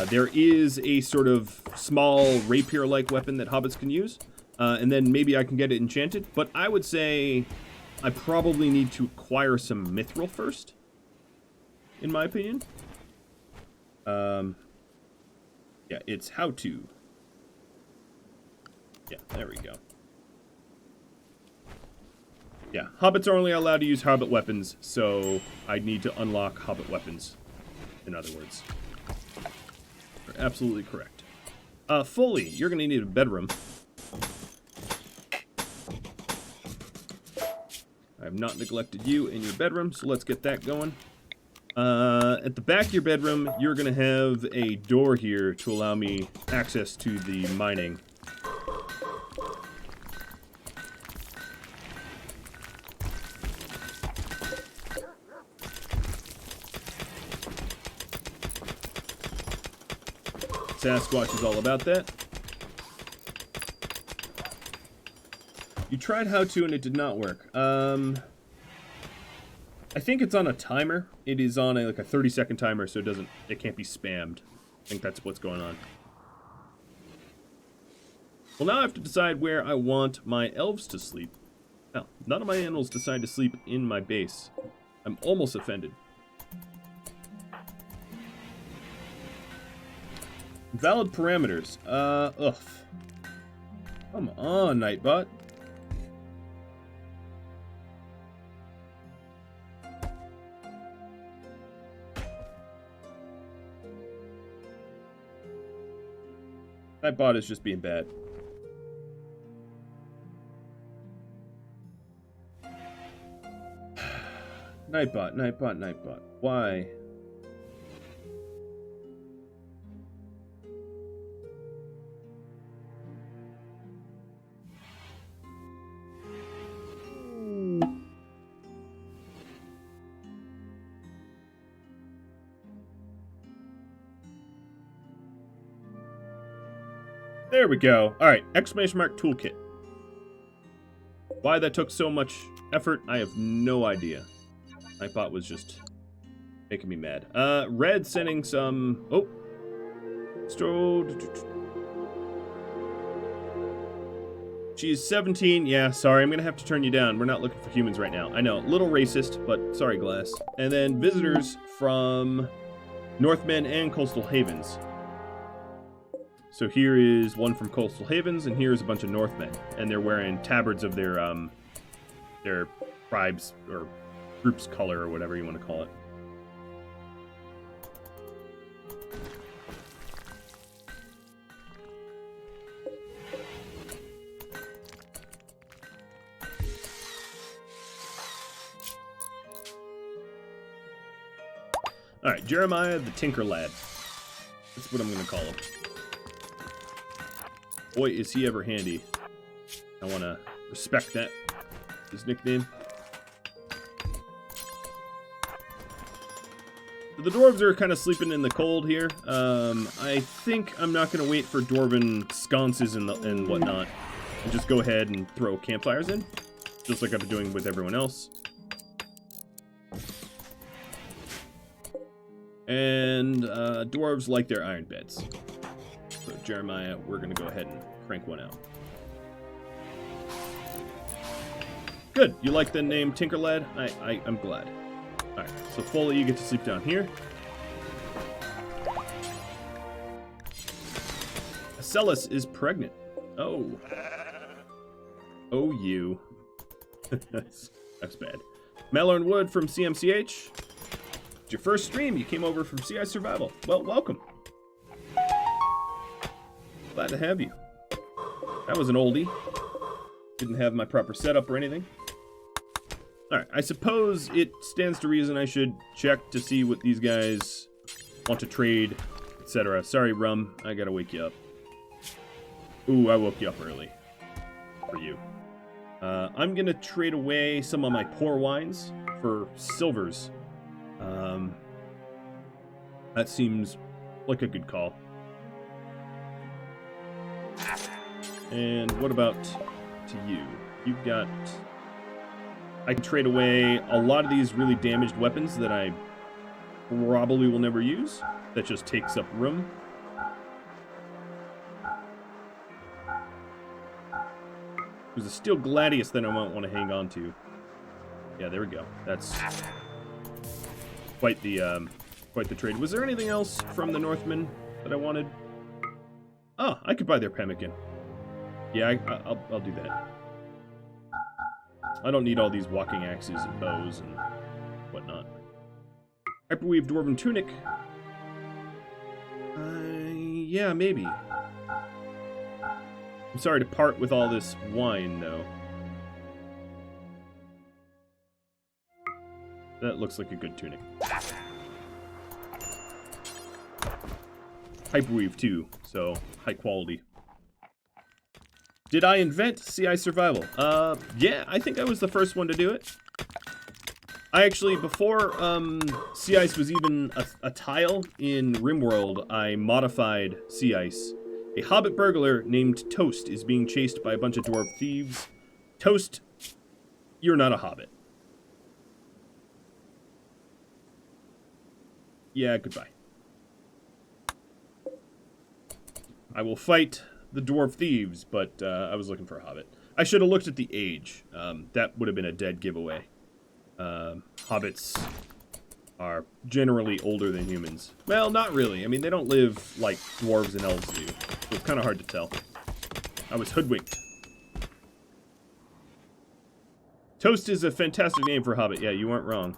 There is a sort of small rapier-like weapon that hobbits can use, and then maybe I can get it enchanted, but I would say I probably need to acquire some mithril first, in my opinion. Yeah, it's how to. Yeah, there we go. Yeah, hobbits are only allowed to use hobbit weapons, so I need to unlock hobbit weapons, in other words. You're absolutely correct. Foley, you're going to need a bedroom. I have not neglected you in your bedroom, so let's get that going. At the back of your bedroom, you're going to have a door here to allow me access to the mining. Sasquatch is all about that. You tried how to and it did not work. I think it's on a timer. It is on like a 30-second timer, so it can't be spammed. I think that's what's going on. Well, now I have to decide where I want my elves to sleep. Now, none of my animals decide to sleep in my base. I'm almost offended. Valid parameters. Ugh. Come on, Nightbot. Nightbot is just being bad. Nightbot. Why? There we go. Alright, exclamation mark toolkit. Why that took so much effort, I have no idea. Nightbot was just making me mad. Red sending some... Oh. She's 17. Yeah, sorry, I'm gonna have to turn you down. We're not looking for humans right now. I know, a little racist, but sorry, Glass. And then visitors from Northmen and Coastal Havens. So here is one from Coastal Havens, and here's a bunch of Northmen, and they're wearing tabards of their tribes or group's color or whatever you want to call it. All right, Jeremiah the Tinker Lad. That's what I'm going to call him. Boy, is he ever handy. I want to respect that. His nickname. So the dwarves are kind of sleeping in the cold here. I think I'm not going to wait for dwarven sconces and whatnot. And just go ahead and throw campfires in. Just like I've been doing with everyone else. And dwarves like their iron beds. So Jeremiah, we're going to go ahead and crank one out. Good. You like the name Tinker Lad? I'm glad. Alright, so Foley, you get to sleep down here. Acellus is pregnant. Oh. Oh, you. That's bad. Mallow and Wood from CMCH. It's your first stream. You came over from CI Survival. Well, welcome. Glad to have you. That was an oldie. Didn't have my proper setup or anything. Alright, I suppose it stands to reason I should check to see what these guys want to trade, etc. Sorry, Rum, I gotta wake you up. Ooh, I woke you up early. For you. I'm gonna trade away some of my poor wines for silvers. That seems like a good call. And what about to you? You've got... I can trade away a lot of these really damaged weapons that I probably will never use. That just takes up room. There's a steel gladius that I might want to hang on to. Yeah, there we go. That's quite the trade. Was there anything else from the Northmen that I wanted? Oh, I could buy their pemmican. Yeah, I'll do that. I don't need all these walking axes and bows and whatnot. Hyperweave Dwarven Tunic. Yeah, maybe. I'm sorry to part with all this wine, though. That looks like a good tunic. Hyperweave, too, so high quality. Did I invent CI survival? Yeah, I think I was the first one to do it. I actually, before Sea Ice was even a tile in RimWorld, I modified Sea Ice. A hobbit burglar named Toast is being chased by a bunch of dwarf thieves. Toast, you're not a hobbit. Yeah, goodbye. I will fight the dwarf thieves, but I was looking for a hobbit. I should have looked at the age. That would have been a dead giveaway. Hobbits are generally older than humans. Well, not really. I mean, they don't live like dwarves and elves do. So it's kind of hard to tell. I was hoodwinked. Toast is a fantastic name for a hobbit. Yeah, you weren't wrong.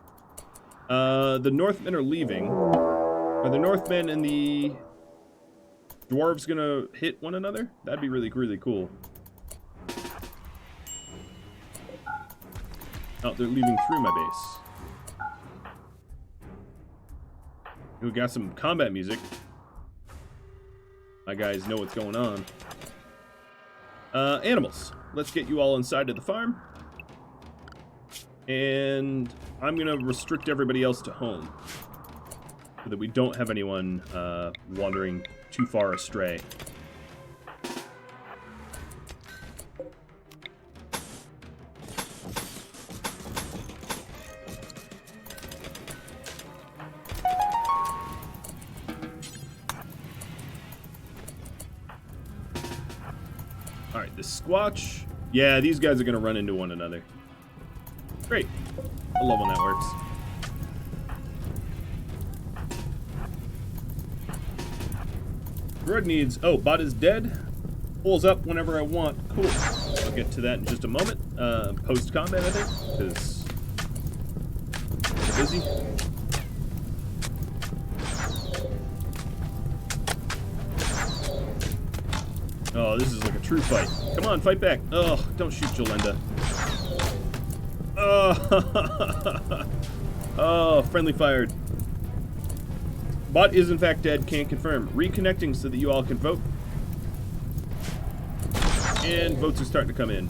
The Northmen are leaving. Are the Northmen and the dwarves gonna hit one another? That'd be really, really cool. Oh, they're leaving through my base. We got some combat music. My guys know what's going on. Animals. Let's get you all inside of the farm. And I'm gonna restrict everybody else to home, so that we don't have anyone wandering too far astray. Alright, the Squatch. Yeah, these guys are gonna run into one another. Great. I love when that works. Druid needs... Oh, bot is dead. Pulls up whenever I want. Cool. I'll get to that in just a moment. Post-combat, I think, because I'm busy. Oh, this is like a true fight. Come on, fight back. Oh, don't shoot Jolenda. Oh, oh, friendly fired. Bot is in fact dead, can't confirm. Reconnecting so that you all can vote. And votes are starting to come in.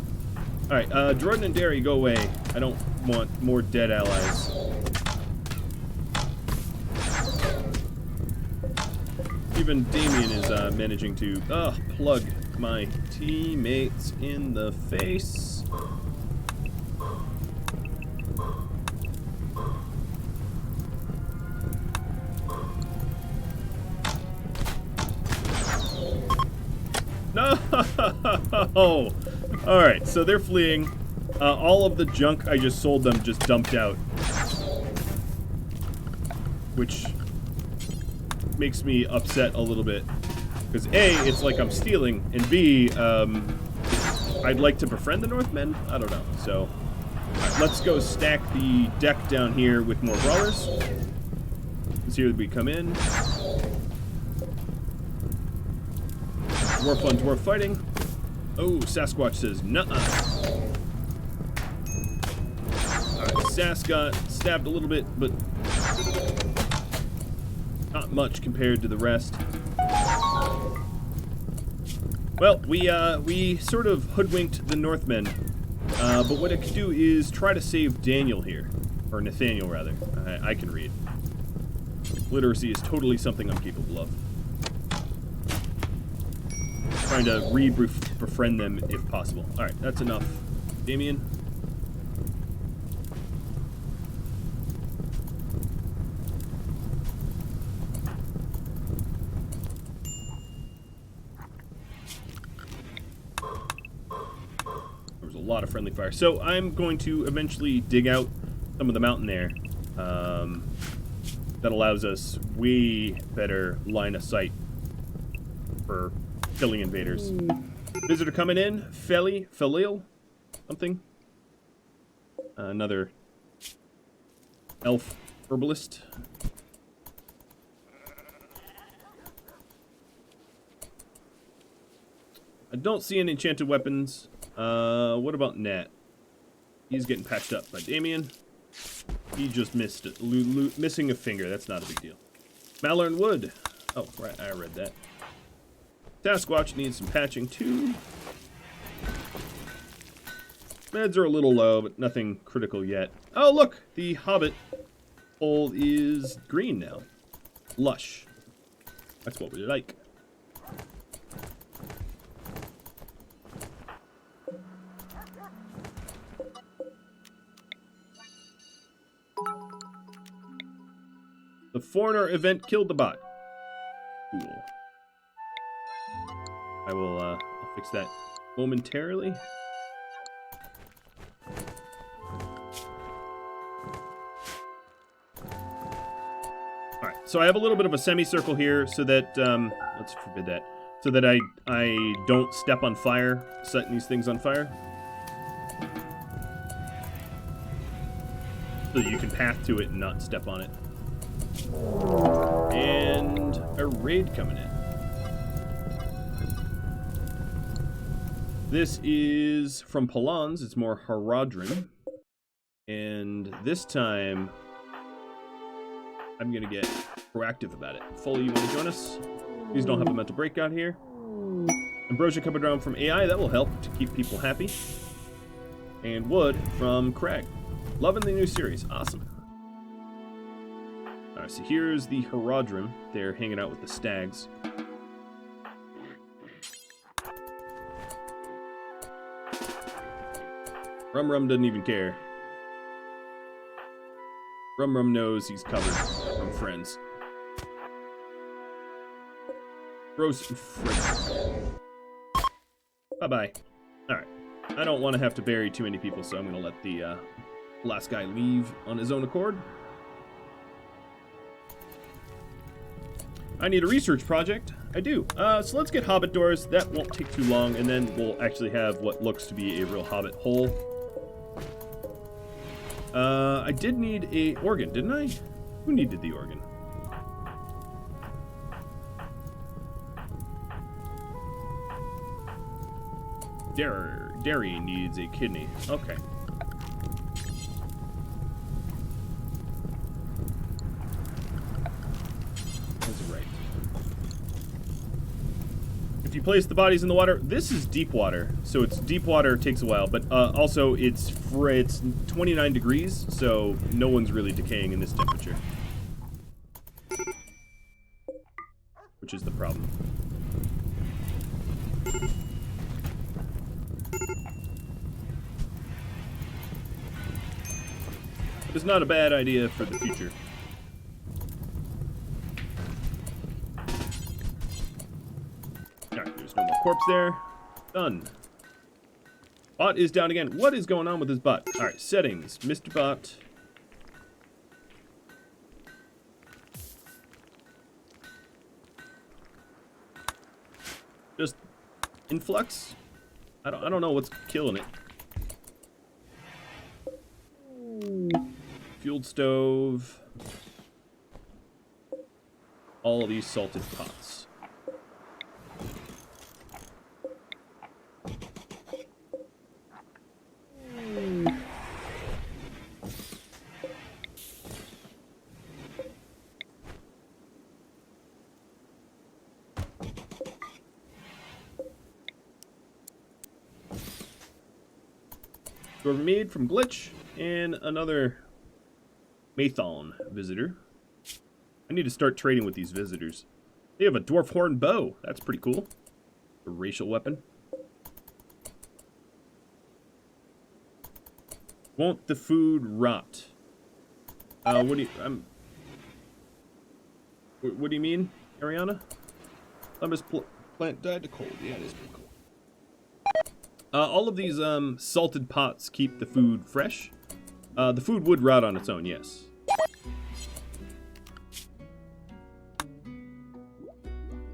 Alright, Jordan and Derry, go away. I don't want more dead allies. Even Damien is managing to plug my teammates in the face. No! Alright, so they're fleeing. All of the junk I just sold them just dumped out. Which makes me upset a little bit. Because A, it's like I'm stealing, and B, I'd like to befriend the Northmen? I don't know, so... Right, let's go stack the deck down here with more brawlers. Let's hear that we come in. Dwarf on dwarf fighting. Oh, Sasquatch says, nuh-uh. Alright, Sas got stabbed a little bit, but not much compared to the rest. Well, we sort of hoodwinked the Northmen But what I could do is try to save Daniel here. Or Nathaniel, rather. I can read. Literacy is totally something I'm capable of. Trying to befriend them if possible. Alright, that's enough. Damien? There was a lot of friendly fire. So I'm going to eventually dig out some of the mountain there. That allows us way better line of sight for killing invaders. Visitor coming in. Felil? Something. Another elf herbalist. I don't see any enchanted weapons. What about Nat? He's getting patched up by Damien. He just missed it. Missing a finger. That's not a big deal. Malern Wood. Oh, right. I read that. Sasquatch needs some patching too. Meds are a little low, but nothing critical yet. Oh, look! The hobbit hole is green now. Lush. That's what we like. The foreigner event killed the bot. Cool. I'll fix that momentarily. Alright, so I have a little bit of a semicircle here so that, let's forbid that, so that I don't step on fire, setting these things on fire. So that you can path to it and not step on it. And a raid coming in. This is from Palans. It's more Haradrim. And this time, I'm going to get proactive about it. Foley, you want to join us? Please don't have a mental breakdown here. Ambrosia coming around from AI. That will help to keep people happy. And Wood from Craig. Loving the new series. Awesome. Alright, so here's the Haradrim. They're hanging out with the stags. Rum doesn't even care. Rum knows he's covered from friends. Gross and friends. Bye-bye. Alright. I don't want to have to bury too many people, so I'm going to let the last guy leave on his own accord. I need a research project. I do. So let's get hobbit doors. That won't take too long, and then we'll actually have what looks to be a real hobbit hole. I did need a organ, didn't I? Who needed the organ? Derry needs a kidney. Okay. That's right. If you place the bodies in the water, this is deep water, so it's deep water takes a while, but also it's 29 degrees, so no one's really decaying in this temperature, which is the problem. It's not a bad idea for the future. Alright, there's no more corpse there. Done. Bot is down again. What is going on with this bot? Alright, settings. Mr. Bot. Just influx? I don't know what's killing it. Fueled stove. All of these salted pots. Dwarf Maid from Glitch, and another Mathon visitor. I need to start trading with these visitors. They have a dwarf horn bow. That's pretty cool. A racial weapon. Won't the food rot? What do you mean, Ariana? Lemmus plant died to cold. Yeah, it is pretty cool. All of these salted pots keep the food fresh. The food would rot on its own, yes.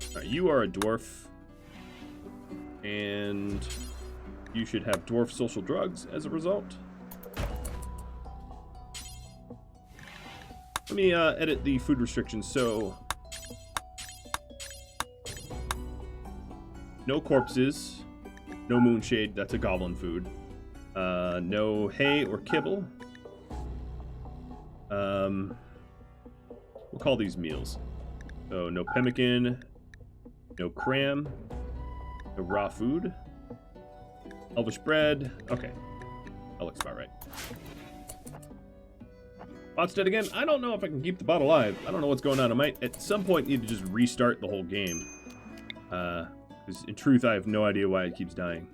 Alright, you are a dwarf. And you should have dwarf social drugs as a result. Let me edit the food restrictions. So, no corpses, no moonshade, that's a goblin food. No hay or kibble. We'll call these meals. So, no pemmican, no cram, no raw food, elvish bread. Okay, that looks about right. Bot's dead again. I don't know if I can keep the bot alive. I don't know what's going on. I might, at some point, need to just restart the whole game. Because in truth, I have no idea why it keeps dying.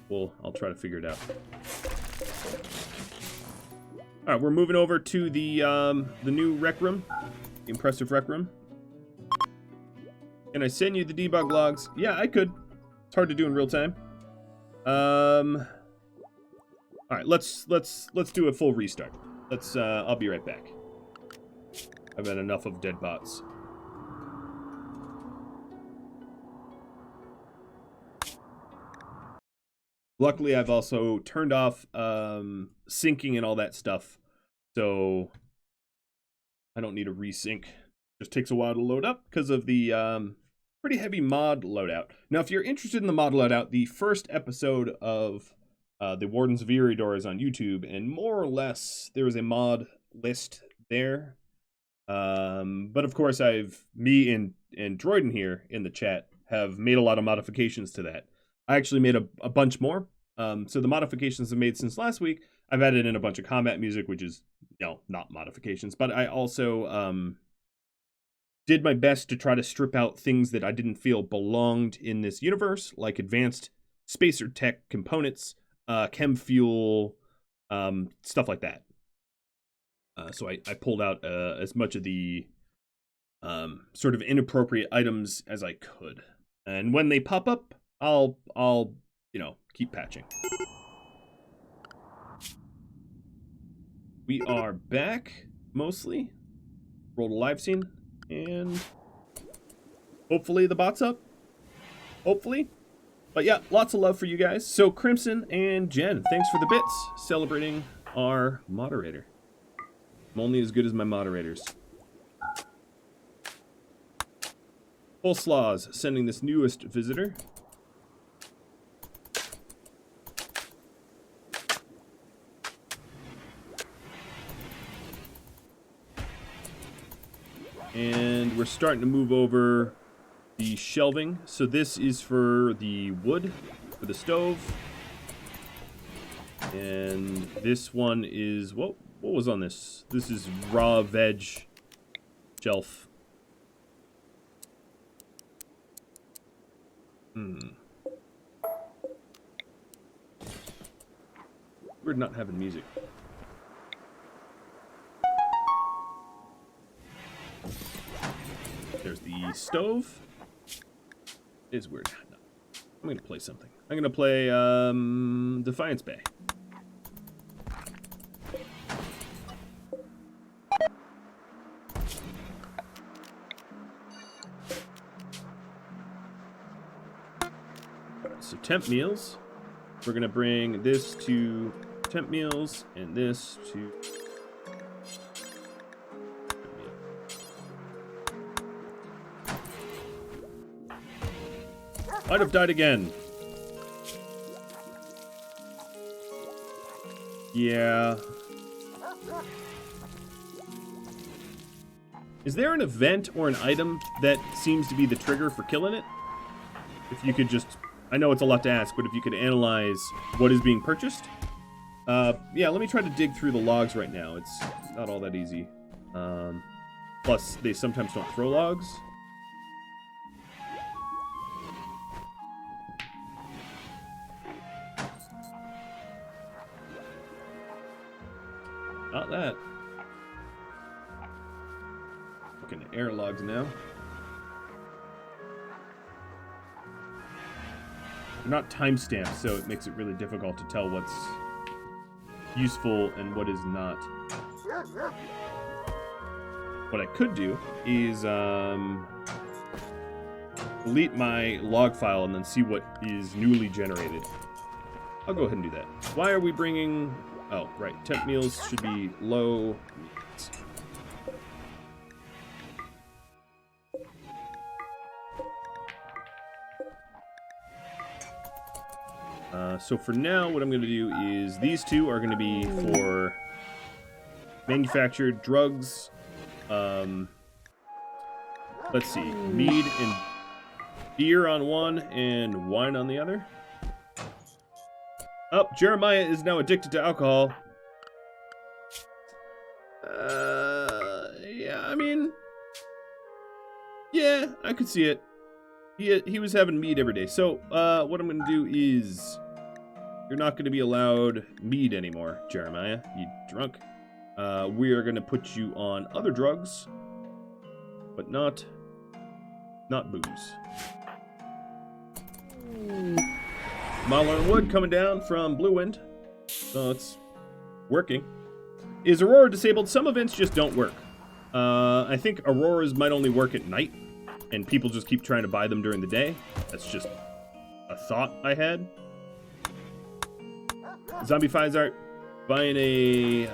Well, I'll try to figure it out. All right, we're moving over to the new rec room, the impressive rec room. Can I send you the debug logs? Yeah, I could. It's hard to do in real time. All right, let's do a full restart. I'll be right back. I've had enough of dead bots. Luckily, I've also turned off syncing and all that stuff, so I don't need a resync. Just takes a while to load up because of the pretty heavy mod loadout. Now, if you're interested in the mod loadout, the first episode of the Wardens of Eriador is on YouTube, and more or less there is a mod list there. But of course, me and Droiden here in the chat have made a lot of modifications to that. I actually made a bunch more. So the modifications I've made since last week, I've added in a bunch of combat music, which is, not modifications, but I also did my best to try to strip out things that I didn't feel belonged in this universe, like advanced spacer tech components, chem fuel, stuff like that. So I pulled out as much of the sort of inappropriate items as I could. And when they pop up, I'll keep patching. We are back, mostly. Rolled a live scene. And hopefully the bot's up. Hopefully. But yeah, lots of love for you guys. So Crimson and Jen, thanks for the bits. Celebrating our moderator. I'm only as good as my moderators. Full Slaws sending this newest visitor. And we're starting to move over the shelving. So this is for the wood, for the stove. And this one is, what was on this? This is raw veg shelf. We're not having music. There's the stove. It is weird. No. I'm gonna play something. I'm gonna play Defiance Bay. So temp meals. We're gonna bring this to temp meals and this to might have died again. Yeah. Is there an event or an item that seems to be the trigger for killing it? If you could just... I know it's a lot to ask, but if you could analyze what is being purchased? Yeah, let me try to dig through the logs right now. It's not all that easy. Plus, they sometimes don't throw logs. Not that. Looking at error logs now. They're not timestamped, so it makes it really difficult to tell what's useful and what is not. What I could do is delete my log file and then see what is newly generated. I'll go ahead and do that. Why are we bringing... Oh, right. Temp meals should be low. So for now, what I'm going to do is these two are going to be for manufactured drugs. Let's see. Mead and beer on one and wine on the other. Oh, Jeremiah is now addicted to alcohol. Yeah, I mean... Yeah, I could see it. He was having mead every day. So, what I'm going to do is... You're not going to be allowed mead anymore, Jeremiah. You drunk. We are going to put you on other drugs, but not booze. Model and wood coming down from Blue Wind. So it's working. Is Aurora disabled? Some events just don't work. I think Auroras might only work at night, and people just keep trying to buy them during the day. That's just a thought I had. Zombie Fizart buying a...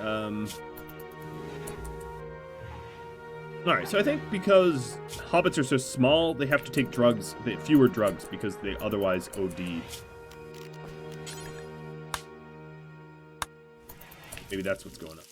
Alright, so I think because hobbits are so small, they have to take drugs, fewer drugs, because they otherwise OD. Maybe that's what's going on.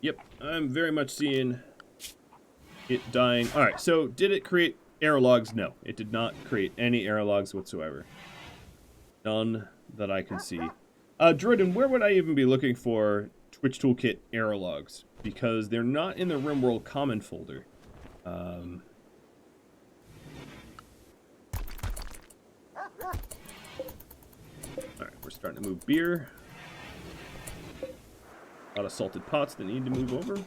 Yep, I'm very much seeing it dying. Alright, so did it create error logs? No, it did not create any error logs whatsoever. None that I can see. Jordan, where would I even be looking for TwitchToolkit error logs? Because they're not in the RimWorld common folder. Alright, we're starting to move beer. A lot of salted pots that need to move over.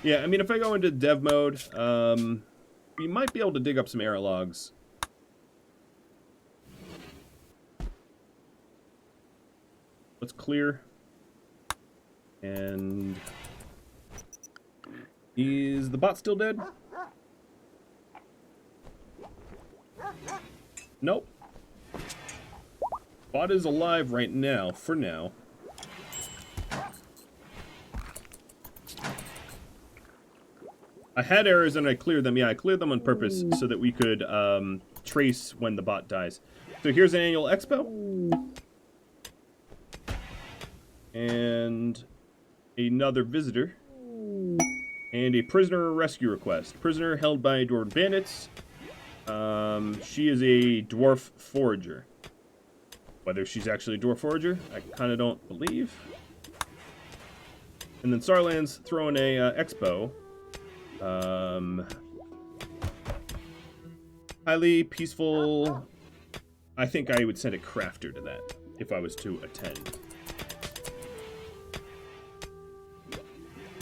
Yeah, I mean, if I go into dev mode, we might be able to dig up some error logs. Let's clear. And... Is the bot still dead? Nope. Bot is alive right now, for now. I had errors and I cleared them. Yeah, I cleared them on purpose so that we could trace when the bot dies. So here's an annual expo. And another visitor. And a prisoner rescue request. Prisoner held by dwarf bandits. She is a dwarf forager. Whether she's actually a dwarf forager, I kind of don't believe. And then Sarland's throwing a expo. Highly peaceful. I think I would send a crafter to that if I was to attend.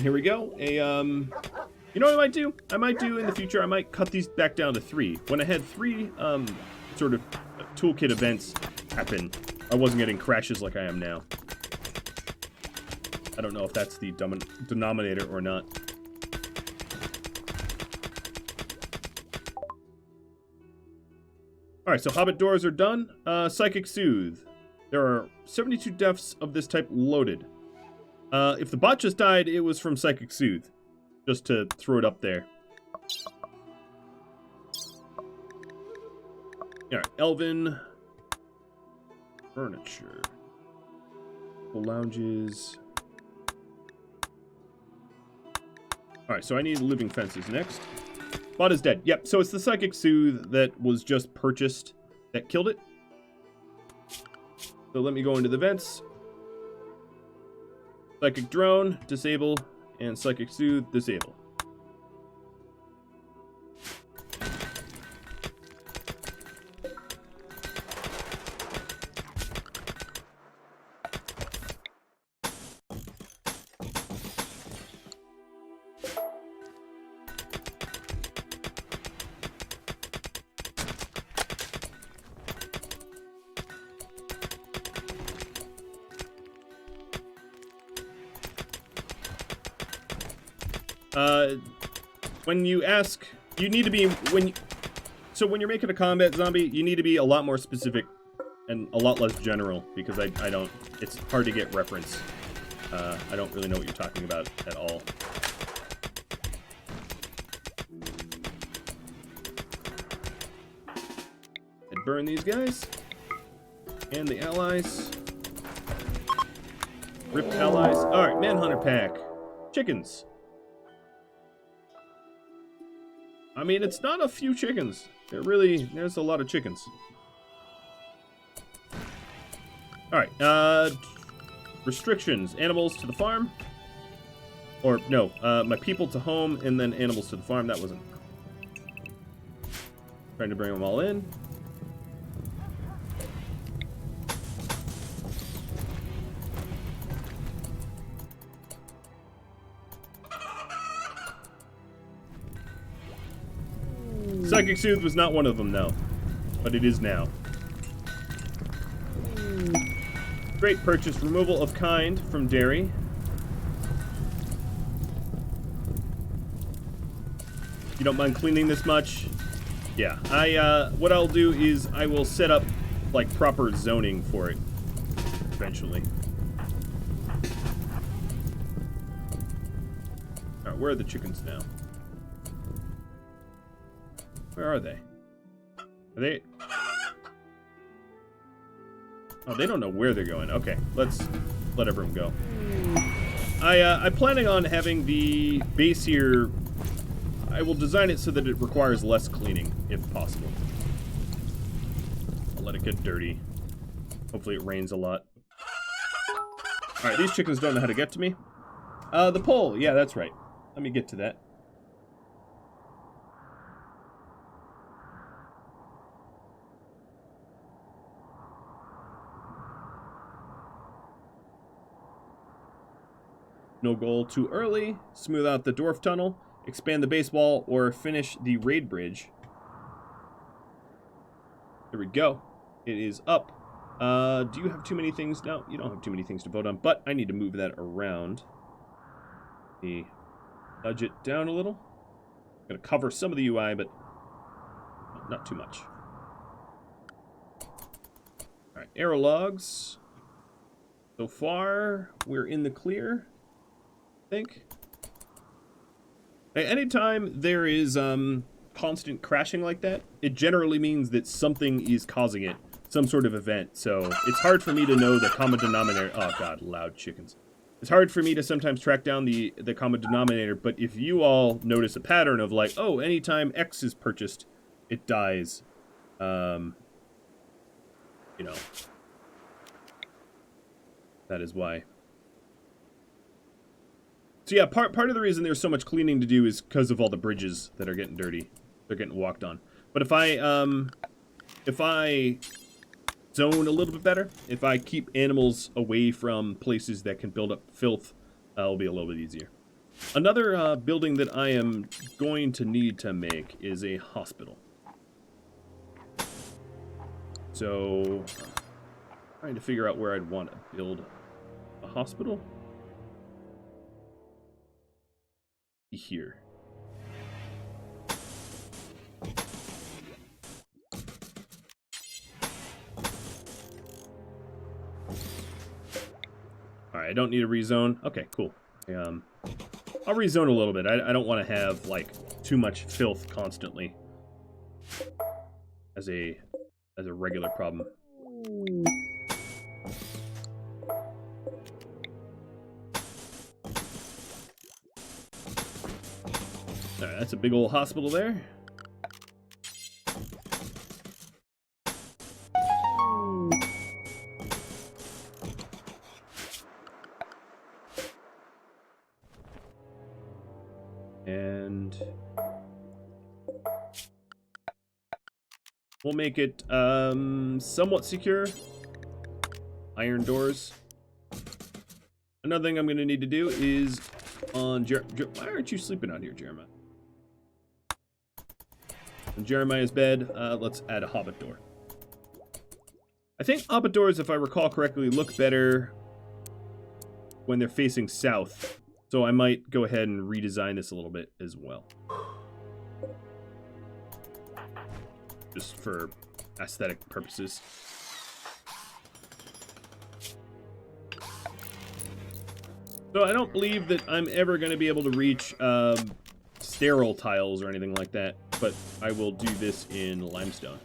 Here we go. You know what I might do? I might do in the future, I might cut these back down to 3. When I had 3 sort of toolkit events happen, I wasn't getting crashes like I am now. I don't know if that's the denominator or not. Alright, so Hobbit doors are done. Psychic Soothe. There are 72 deaths of this type loaded. If the bot just died, it was from Psychic Soothe. Just to throw it up there. Alright, Elven. Furniture. Lounges. Alright, so I need living fences next. Bot is dead. Yep, so it's the Psychic Soothe that was just purchased that killed it. So let me go into the vents. Psychic Drone, disable, and Psychic Soothe, disable. When you ask, you need to be, so when you're making a combat zombie, you need to be a lot more specific and a lot less general, because I don't, it's hard to get reference. I don't really know what you're talking about at all. I'd burn these guys. And the allies. Ripped allies. Alright, Manhunter Pack. Chickens. I mean, it's not a few chickens. There's a lot of chickens. Alright, restrictions. Animals to the farm. Or, no, my people to home, and then animals to the farm. That wasn't... Trying to bring them all in. Psychic Soothe was not one of them, no. But it is now. Great purchase. Removal of kind from dairy. You don't mind cleaning this much? Yeah. What I'll do is I will set up, like, proper zoning for it. Eventually. Alright, where are the chickens now? Where are they? Are they... Oh, they don't know where they're going. Okay, let's let everyone go. I'm planning on having the base here... I will design it so that it requires less cleaning, if possible. I'll let it get dirty. Hopefully it rains a lot. Alright, these chickens don't know how to get to me. The pole. Yeah, that's right. Let me get to that. No goal too early. Smooth out the dwarf tunnel. Expand the base wall or finish the raid bridge. There we go. It is up. Do you have too many things? No, you don't have too many things to vote on, but I need to move that around. The nudge it down a little. I'm going to cover some of the UI, but not too much. Alright, arrow logs. So far, we're in the clear. Think. Anytime there is constant crashing like that, it generally means that something is causing it, some sort of event. So it's hard for me to know the common denominator. Oh god, loud chickens. It's hard for me to sometimes track down the common denominator, but if you all notice a pattern of like, oh, anytime X is purchased, it dies. You know, that is why. So yeah, part of the reason there's so much cleaning to do is because of all the bridges that are getting dirty. They're getting walked on. But if I zone a little bit better, if I keep animals away from places that can build up filth, it'll be a little bit easier. Another building that I am going to need to make is a hospital. So, trying to figure out where I'd want to build a hospital. Here. I don't need a rezone. Okay, cool. I'll rezone a little bit. I don't want to have, like, too much filth constantly as a regular problem. Alright, that's a big old hospital there. And we'll make it somewhat secure. Iron doors. Another thing I'm going to need to do is on why aren't you sleeping out here, Jeremiah? On Jeremiah's bed, let's add a hobbit door. I think hobbit doors, if I recall correctly, look better when they're facing south. So I might go ahead and redesign this a little bit as well. Just for aesthetic purposes. So I don't believe that I'm ever going to be able to reach sterile tiles or anything like that, but I will do this in limestone.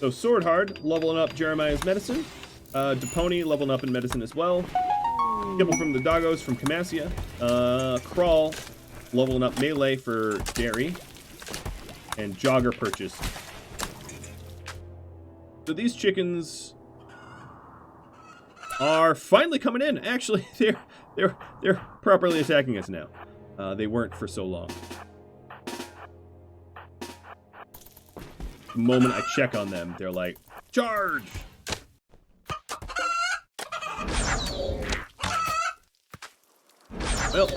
So Sword Hard, leveling up Jeremiah's medicine. Deponi, leveling up in medicine as well. Kibble from the Doggos from Camasia. Crawl, leveling up melee for Dairy. And Jogger purchase. So these chickens are finally coming in. Actually, they're properly attacking us now. They weren't for so long. The moment I check on them, they're like, charge! Well,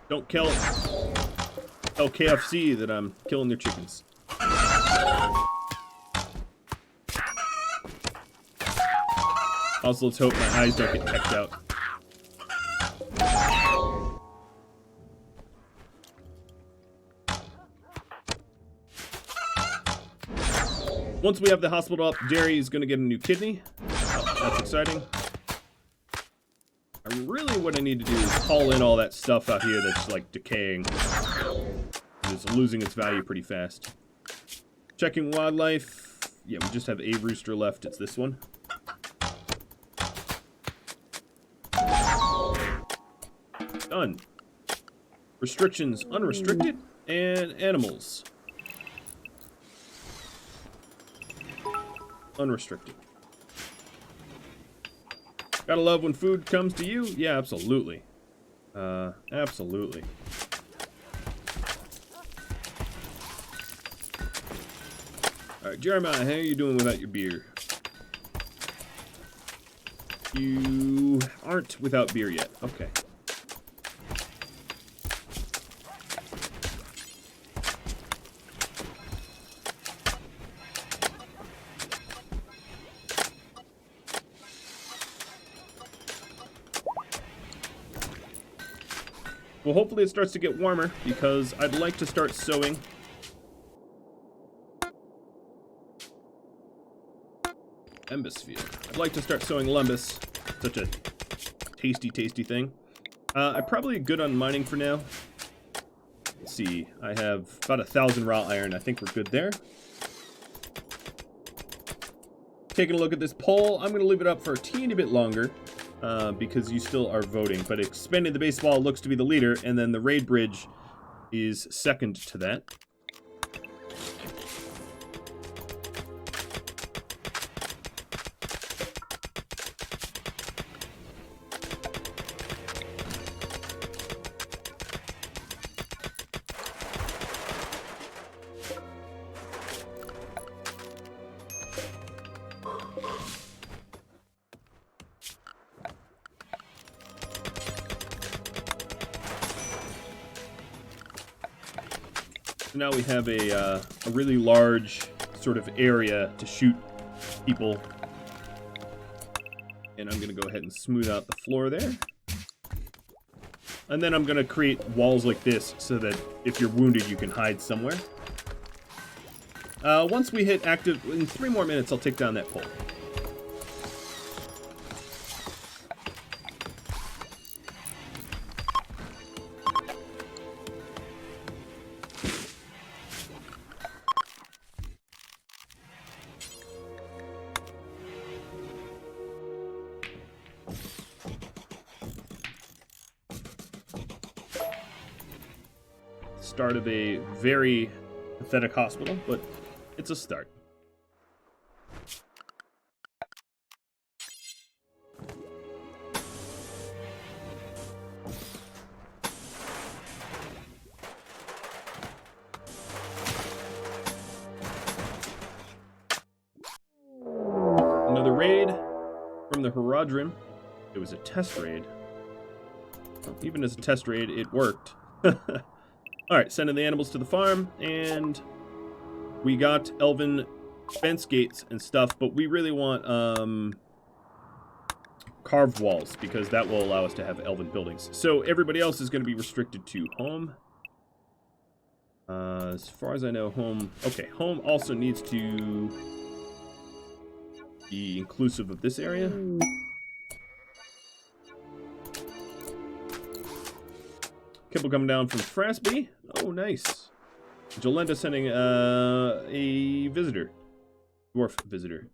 don't tell KFC that I'm killing their chickens. Also, let's hope my eyes don't get teched out. Once we have the hospital up, Jerry is going to get a new kidney. Oh, that's exciting. Really what I need to do is haul in all that stuff out here that's like decaying. It's losing its value pretty fast. Checking wildlife. Yeah, we just have a rooster left. It's this one. Done. Restrictions unrestricted and animals. Unrestricted. Gotta love when food comes to you. Yeah, absolutely. Absolutely. Alright, Jeremiah, how are you doing without your beer? You aren't without beer yet. Okay. Well, hopefully it starts to get warmer, because I'd like to start sowing. Embus field. I'd like to start sowing lembus. Such a tasty, tasty thing. I'm probably good on mining for now. Let's see. I have about 1,000 raw iron. I think we're good there. Taking a look at this poll. I'm going to leave it up for a teeny bit longer. Because you still are voting, but expanding the base wall looks to be the leader, and then the raid bridge is second to that. Now we have a really large sort of area to shoot people. And I'm going to go ahead and smooth out the floor there. And then I'm going to create walls like this so that if you're wounded, you can hide somewhere. Once we hit active, in 3 more minutes, I'll take down that pole. Start of a very pathetic hospital, but it's a start. Another raid from the Herodrim. It was a test raid. Even as a test raid, it worked. Alright, sending the animals to the farm, and we got elven fence gates and stuff, but we really want carved walls, because that will allow us to have elven buildings. So everybody else is going to be restricted to home. As far as I know, home... Okay, home also needs to be inclusive of this area. Kibble coming down from Frasby. Oh, nice. Jolenda sending a visitor. Dwarf visitor.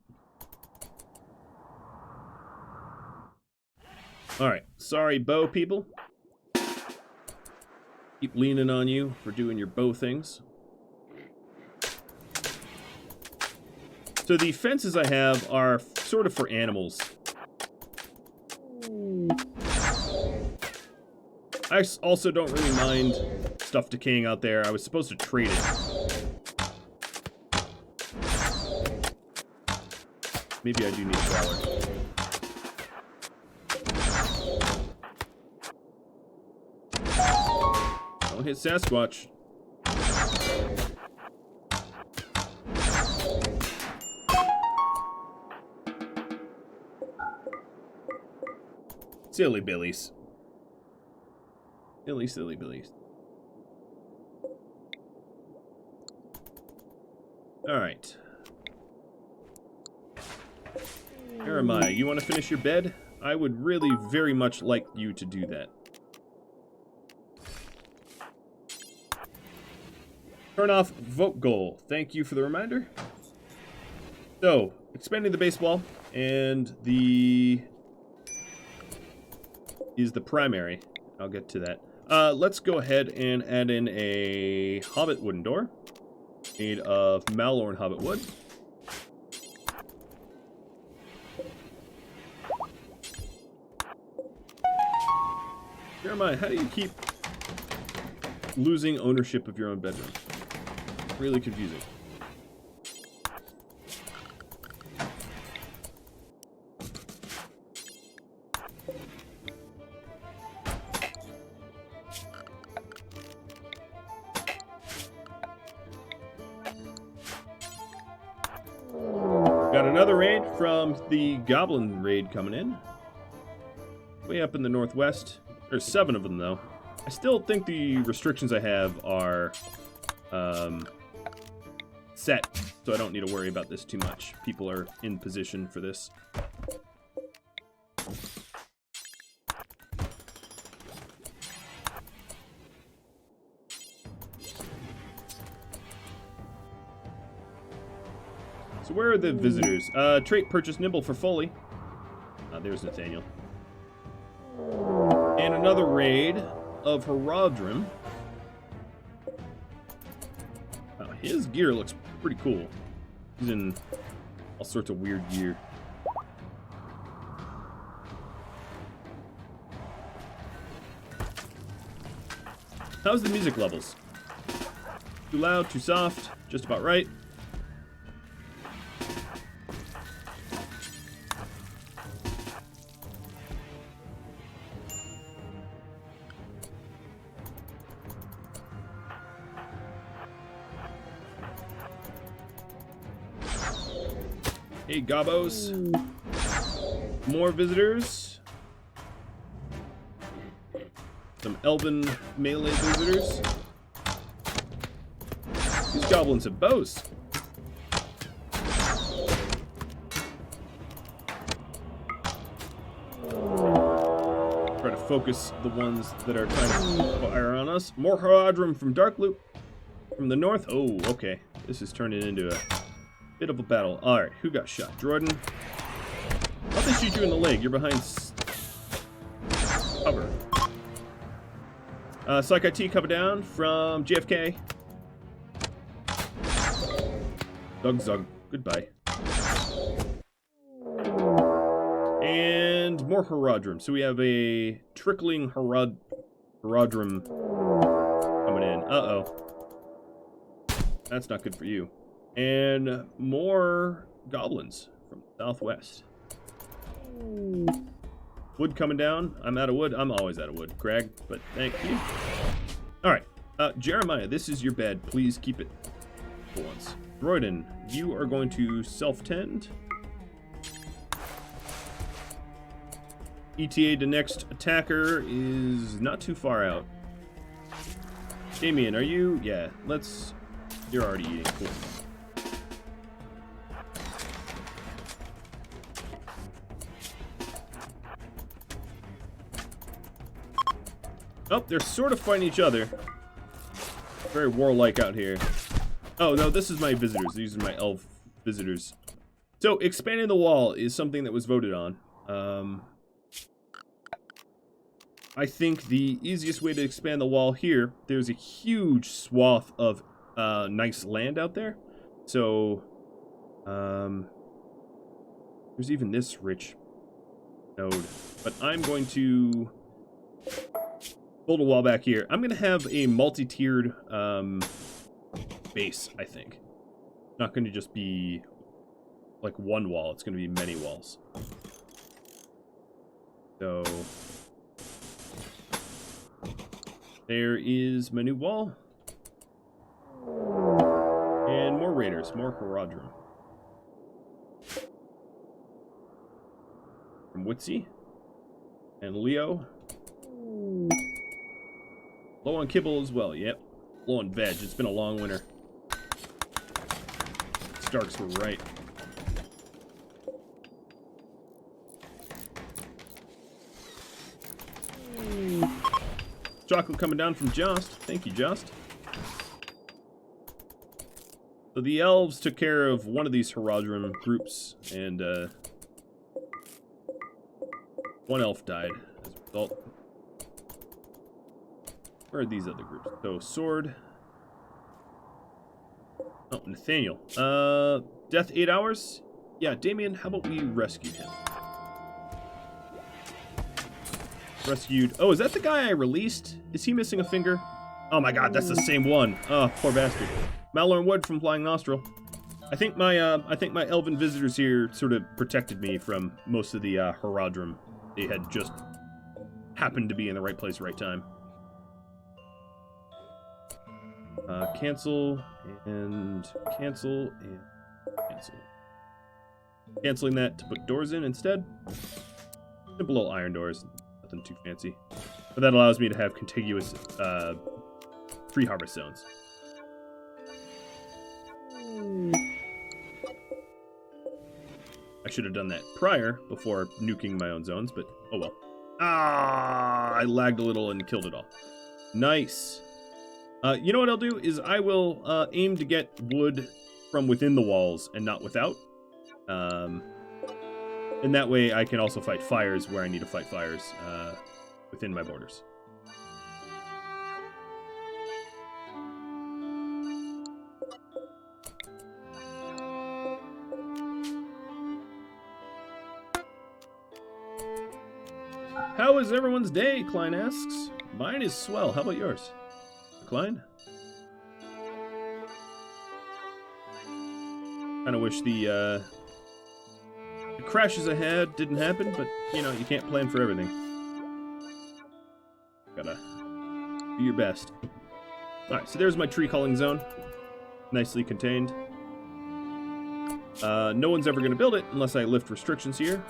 Alright. Sorry, bow people. Keep leaning on you for doing your bow things. So the fences I have are sort of for animals. I also don't really mind stuff decaying out there. I was supposed to trade it. Maybe I do need a flower. Don't hit Sasquatch. Silly billies. Silly billies. Alright. Jeremiah, you want to finish your bed? I would really very much like you to do that. Turn off vote goal. Thank you for the reminder. So, expanding the baseball, and the... is the primary. I'll get to that. Let's go ahead and add in a hobbit wooden door made of Malorn hobbit wood. Jeremiah, how do you keep losing ownership of your own bedroom? Really confusing. Got another raid from the Goblin raid coming in. Way up in the northwest. There's 7 of them, though. I still think the restrictions I have are set, so I don't need to worry about this too much. People are in position for this. So where are the visitors? Trait purchase Nibble for Foley. There's Nathaniel. And another raid of Herodrim. His gear looks pretty cool. He's in all sorts of weird gear. How's the music levels? Too loud, too soft, just about right. Hey, Gobos. More visitors. Some elven melee visitors. These goblins have bows. focus the ones that are trying to fire on us. More Haradrim from Darkloop from the north. Oh, okay. This is turning into a bit of a battle. Alright, who got shot? Jordan. How'd they shoot you in the leg? You're behind cover. Psych IT coming down from JFK. Doug Zug. Goodbye. And more Haradrim. So we have a trickling Haradrim coming in. Uh-oh. That's not good for you. And more goblins from the southwest. Wood coming down. I'm out of wood. I'm always out of wood, Greg, but thank you. Alright. Jeremiah, this is your bed. Please keep it for once. Royden, you are going to self-tend. ETA to next attacker is not too far out. Damien, are you? Yeah, let's... You're already eating. Cool. Oh, they're sort of fighting each other. Very warlike out here. Oh, no, this is my visitors. These are my elf visitors. So, expanding the wall is something that was voted on. I think the easiest way to expand the wall here, there's a huge swath of nice land out there. So, there's even this rich node. But I'm going to build a wall back here. I'm going to have a multi-tiered base, I think. Not going to just be like one wall. It's going to be many walls. So... there is my new wall. And more raiders, more Haradrim. From Witsy. And Leo. Low on kibble as well, yep. Low on veg, it's been a long winter. Starks were right. Chocolate coming down from Just. Thank you, Just. So the elves took care of one of these Haradrim groups, and one elf died as a result. Where are these other groups? So, Sword. Oh, Nathaniel. Death 8 hours? Yeah, Damien, how about we rescue him? Rescued. Oh, is that the guy I released? Is he missing a finger? Oh my god, that's the same one. Oh, poor bastard. Malorn Wood from Flying Nostril. I think my elven visitors here sort of protected me from most of the Haradrim. They had just happened to be in the right place, right time. Cancel and cancel and cancel. Canceling that to put doors in instead. Simple little iron doors. Nothing too fancy. But that allows me to have contiguous free harvest zones. I should have done that prior, before nuking my own zones, but oh well. Ah, I lagged a little and killed it all. Nice. You know what I'll do is I will aim to get wood from within the walls and not without. And that way I can also fight fires where I need to fight fires within my borders. How is everyone's day? Klein asks. Mine is swell. How about yours? Klein? Kind of wish the crashes ahead didn't happen, but you know, you can't plan for everything. Gotta do your best. Alright, so there's my tree culling zone. Nicely contained. No one's ever gonna build it unless I lift restrictions here.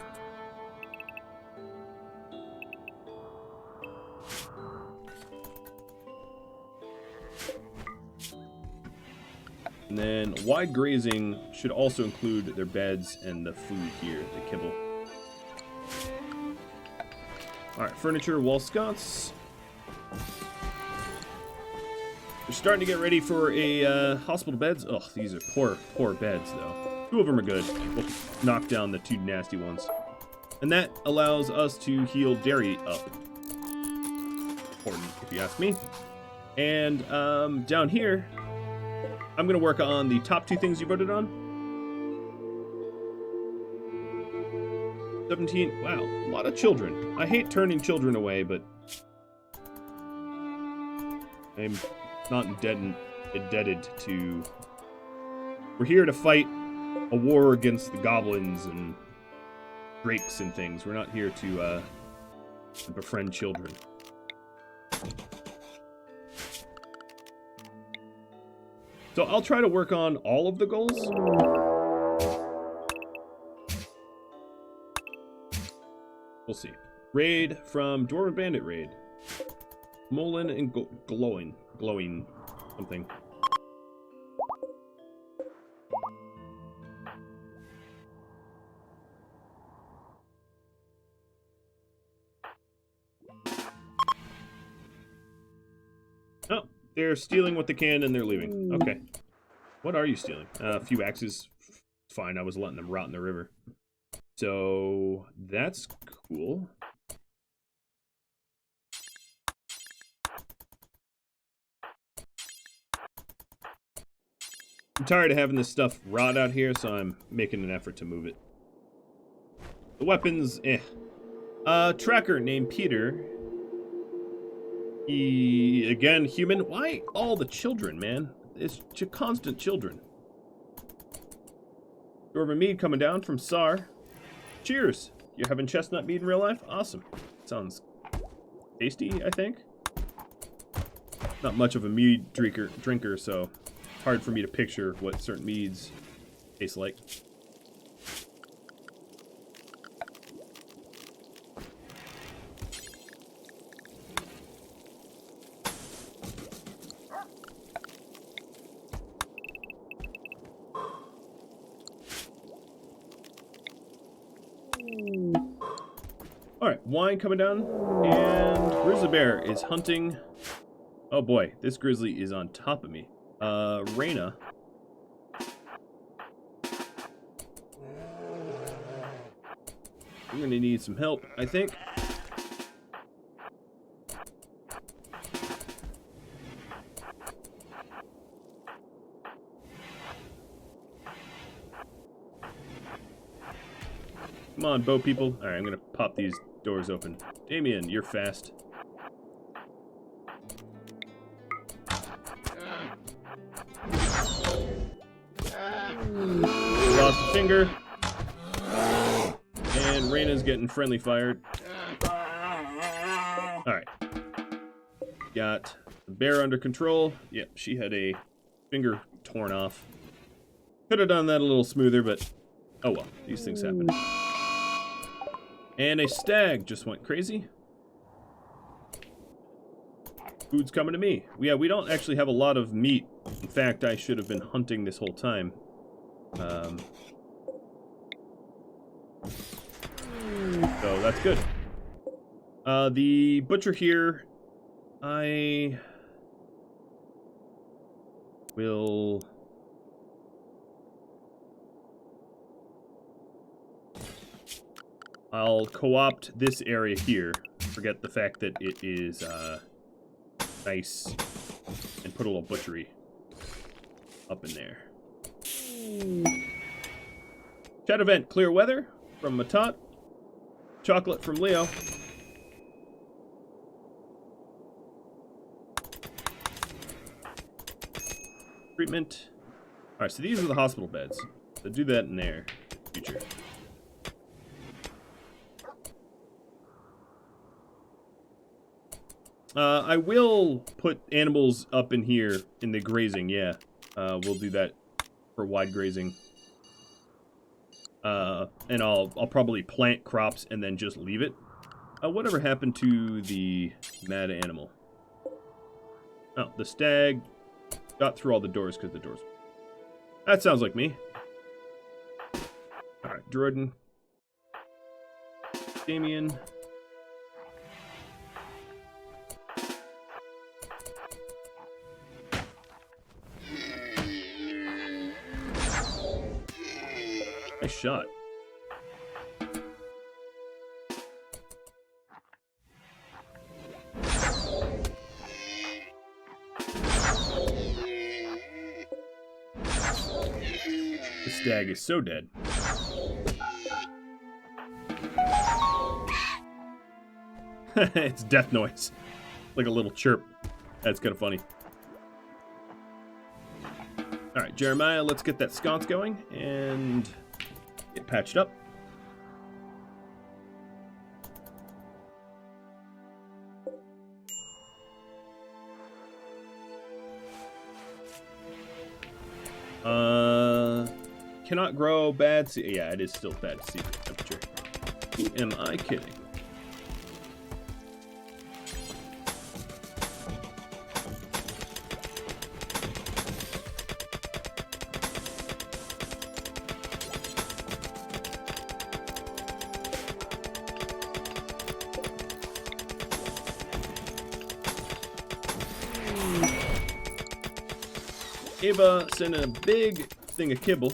And then wide grazing should also include their beds and the food here, the kibble. Alright, furniture, wall sconce. We're starting to get ready for a hospital beds. Oh, these are poor beds, though. 2 of them are good. We'll knock down the 2 nasty ones. And that allows us to heal Derry up. Important, if you ask me. And down here, I'm going to work on the top 2 things you voted on. 17. Wow, a lot of children. I hate turning children away, but I'm not indebted to... We're here to fight a war against the goblins and drakes and things. We're not here to befriend children. So I'll try to work on all of the goals. We'll see. Raid from Dwarven Bandit Raid. Molin and glowing something. Oh, they're stealing what they can and they're leaving. Okay. What are you stealing? A few axes. Fine, I was letting them rot in the river. So, that's cool. I'm tired of having this stuff rot out here, so I'm making an effort to move it. The weapons, tracker named Peter. He, again, human. Why all the children, man? It's constant children. Dwarven mead coming down from Sar. Cheers. You're having chestnut mead in real life? Awesome. Sounds tasty, I think. Not much of a mead drinker, so hard for me to picture what certain meads taste like. Alright, wine coming down, and Grizzly Bear is hunting. Oh boy, this grizzly is on top of me. Reyna. We're gonna need some help, I think. Come on, boat people. Alright, I'm gonna pop these doors open. Damien, you're fast. Lost a finger. And Reyna's getting friendly fired. Alright. Got the bear under control. Yep, she had a finger torn off. Could have done that a little smoother, but oh well, these things happen. And a stag just went crazy. Food's coming to me. Yeah, we don't actually have a lot of meat. In fact, I should have been hunting this whole time. So that's good. The butcher here, I will... I'll co-opt this area here. Forget the fact that it is nice, and put a little butchery up in there. Chat event, clear weather from Matat. Chocolate from Leo. Treatment. Alright, so these are the hospital beds. So do that in there. Future. I will put animals up in here in the grazing, yeah. We'll do that for wide grazing. And I'll probably plant crops and then just leave it. Whatever happened to the mad animal? Oh, the stag got through all the doors because the doors... That sounds like me. Alright, Jordan. Damien. Nice shot. The stag is so dead. It's death noise. Like a little chirp. That's kind of funny. Alright, Jeremiah, let's get that sconce going and get patched up. Cannot grow bad sea. Yeah, it is still bad sea temperature. Who am I kidding? Ava sent a big thing of kibble.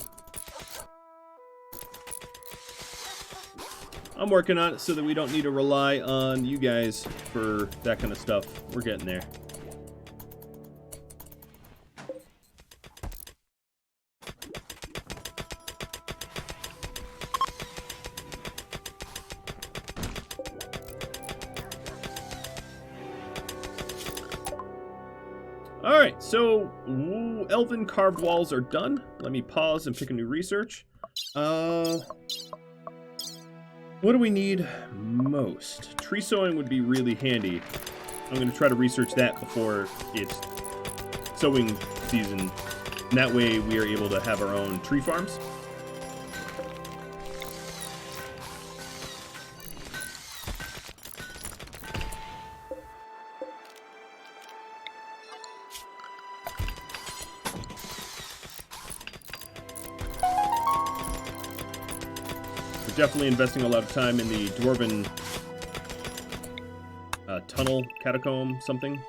I'm working on it so that we don't need to rely on you guys for that kind of stuff. We're getting there. Alright, so elven carved walls are done. Let me pause and pick a new research. What do we need most? Tree sowing would be really handy. I'm going to try to research that before it's sowing season. And that way we are able to have our own tree farms. Definitely investing a lot of time in the dwarven tunnel, catacomb, something.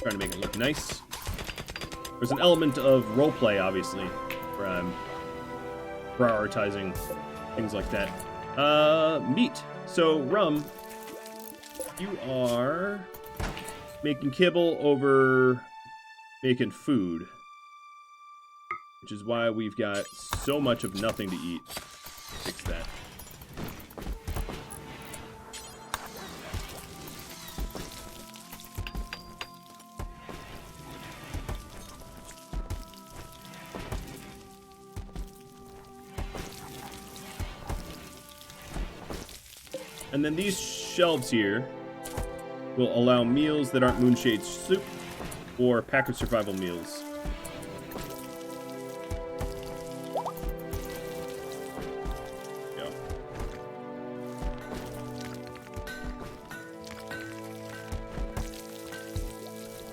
Trying to make it look nice. There's an element of roleplay, obviously, where I'm prioritizing things like that. Meat. So, Rum, you are making kibble over making food. Which is why we've got so much of nothing to eat. Fix that. And then these shelves here will allow meals that aren't Moonshade soup or packaged survival meals.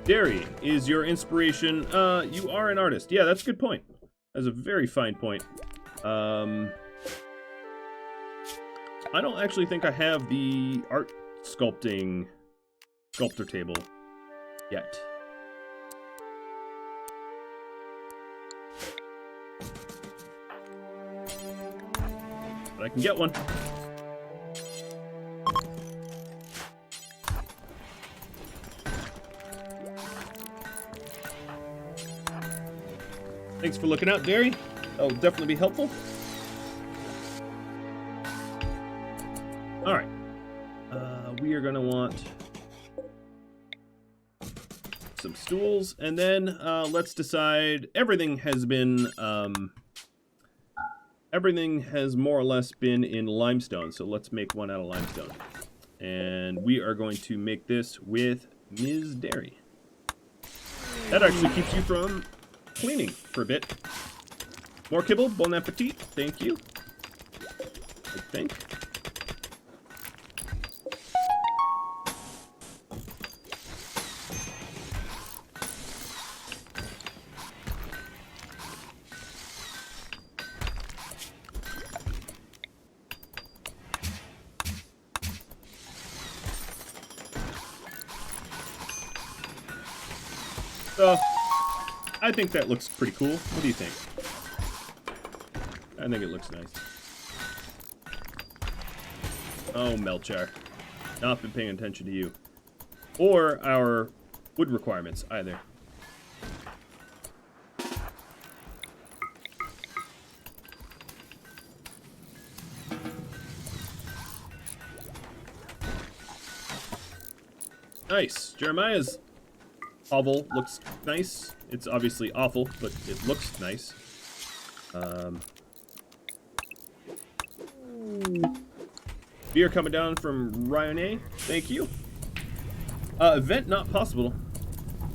Dairy is your inspiration. You are an artist. Yeah, that's a good point. That's a very fine point. I don't actually think I have the art sculptor table yet. But I can get one. Thanks for looking out, Derry. That'll definitely be helpful. Alright. We are going to want some stools. And then let's decide. Everything has more or less been in limestone. So let's make one out of limestone. And we are going to make this with Ms. Derry. That actually keeps you from cleaning for a bit. More kibble, bon appetit, thank you. I think. So, I think that looks pretty cool. What do you think? I think it looks nice. Oh, Melchar. Not been paying attention to you. Or our wood requirements, either. Nice. Jeremiah's hovel looks nice. It's obviously awful, but it looks nice. Beer coming down from Ryane. Thank you. Event not possible.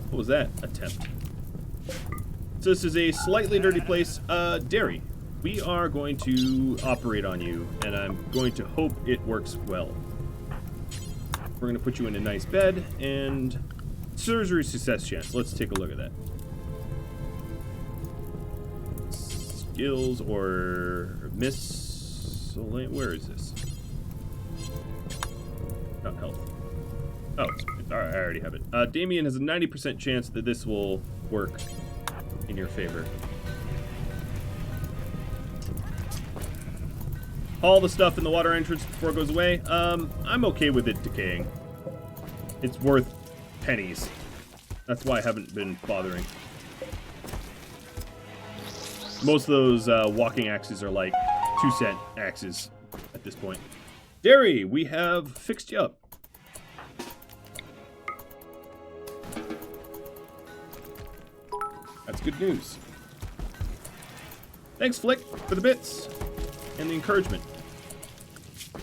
What was that? Attempt. So this is a slightly dirty place. Dairy. We are going to operate on you, and I'm going to hope it works well. We're going to put you in a nice bed, and surgery success chance. Let's take a look at that. Skills or miscellaneous. Where is this? Not health. Oh, I already have it. Damien has a 90% chance that this will work in your favor. Haul the stuff in the water entrance before it goes away. I'm okay with it decaying. It's worth pennies. That's why I haven't been bothering. Most of those walking axes are like 2-cent axes at this point. Derry, we have fixed you up. That's good news. Thanks, Flick, for the bits and the encouragement.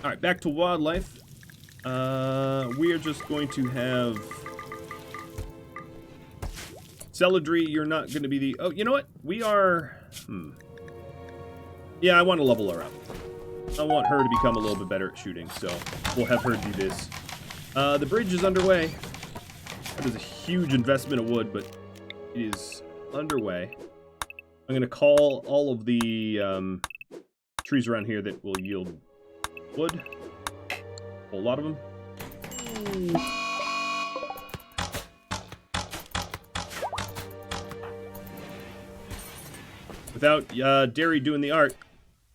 All right, back to wildlife. We are just going to have Celadry. You're not going to be the... Oh, you know what? We are... Yeah, I want to level her up. I want her to become a little bit better at shooting, so we'll have her do this. The bridge is underway. That is a huge investment of wood, but it is underway. I'm going to call all of the trees around here that will yield wood. A whole lot of them. Without Derry doing the art,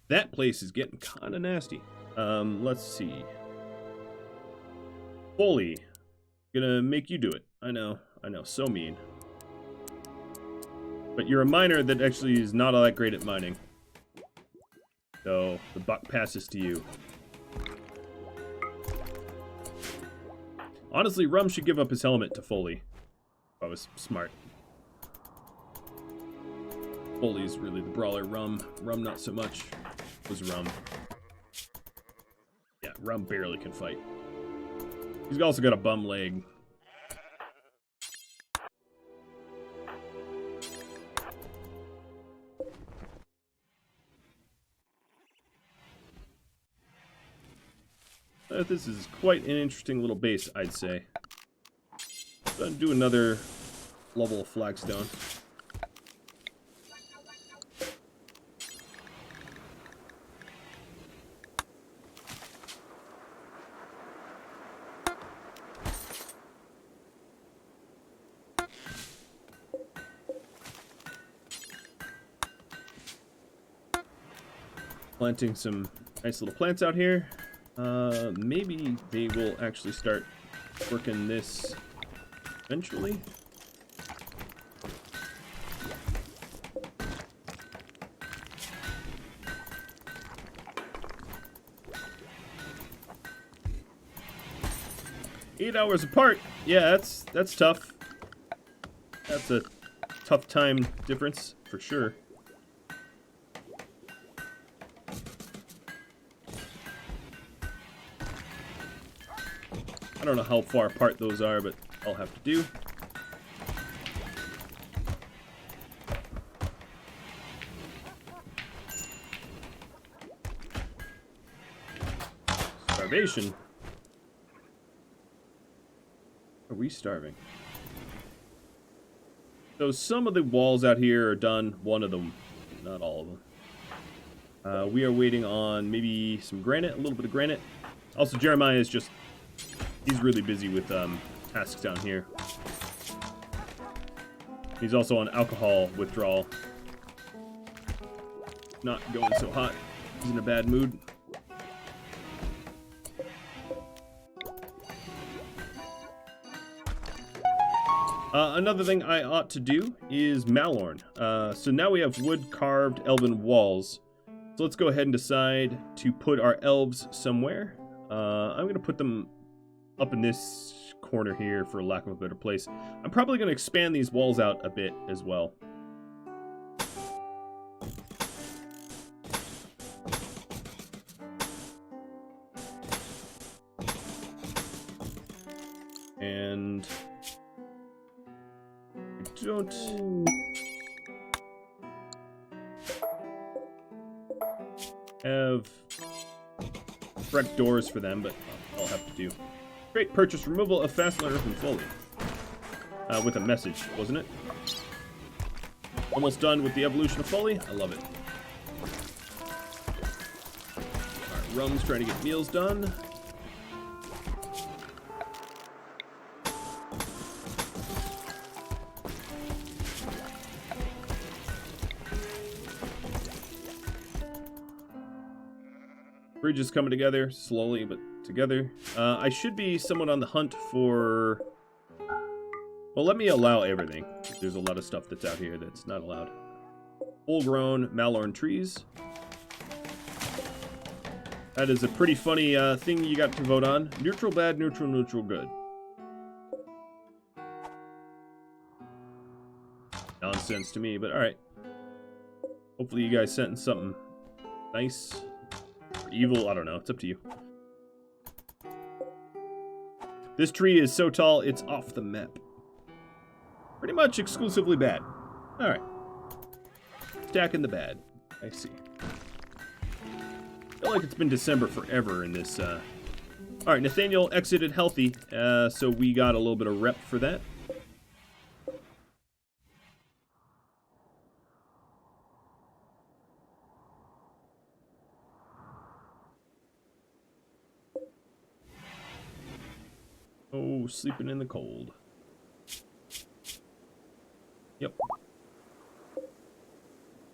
that place is getting kind of nasty. Let's see. Foley, gonna make you do it. I know, so mean. But you're a miner that actually is not all that great at mining. So the buck passes to you. Honestly, Rum should give up his helmet to Foley. If I was smart. Foley's really the brawler. Rum not so much. Was Rum. Yeah, Rum barely can fight. He's also got a bum leg. This is quite an interesting little base, I'd say. So I'll do another level of flagstone. Planting some nice little plants out here. Maybe they will actually start working this eventually. Eight hours apart. Yeah, that's tough. That's a tough time difference for sure. I don't know how far apart those are, but I'll have to do. Starvation. Are we starving? So some of the walls out here are done. One of them, not all of them. We are waiting on maybe some granite, a little bit of granite. Also, Jeremiah is just... He's really busy with tasks down here. He's also on alcohol withdrawal. Not going so hot. He's in a bad mood. Another thing I ought to do is Malorn. So now we have wood-carved elven walls. So let's go ahead and decide to put our elves somewhere. I'm going to put them up in this corner here, for lack of a better place. I'm probably going to expand these walls out a bit as well. And I don't have correct doors for them, but I'll have to do. Great, purchase removal of fastener from Foley. With a message, wasn't it? Almost done with the evolution of Foley. I love it. Alright, Rum's trying to get meals done. Bridge is coming together, slowly, but together. I should be somewhat on the hunt for... Well, let me allow everything. There's a lot of stuff that's out here that's not allowed. Full-grown Malorn trees. That is a pretty funny thing you got to vote on. Neutral bad, neutral, neutral good. Nonsense to me, but alright. Hopefully you guys sent in something nice. Evil, I don't know, it's up to you. This tree is so tall, it's off the map. Pretty much exclusively bad. Alright. Stacking the bad. I see. I feel like it's been December forever in this, Alright, Nathaniel exited healthy, so we got a little bit of rep for that. Oh, sleeping in the cold. Yep.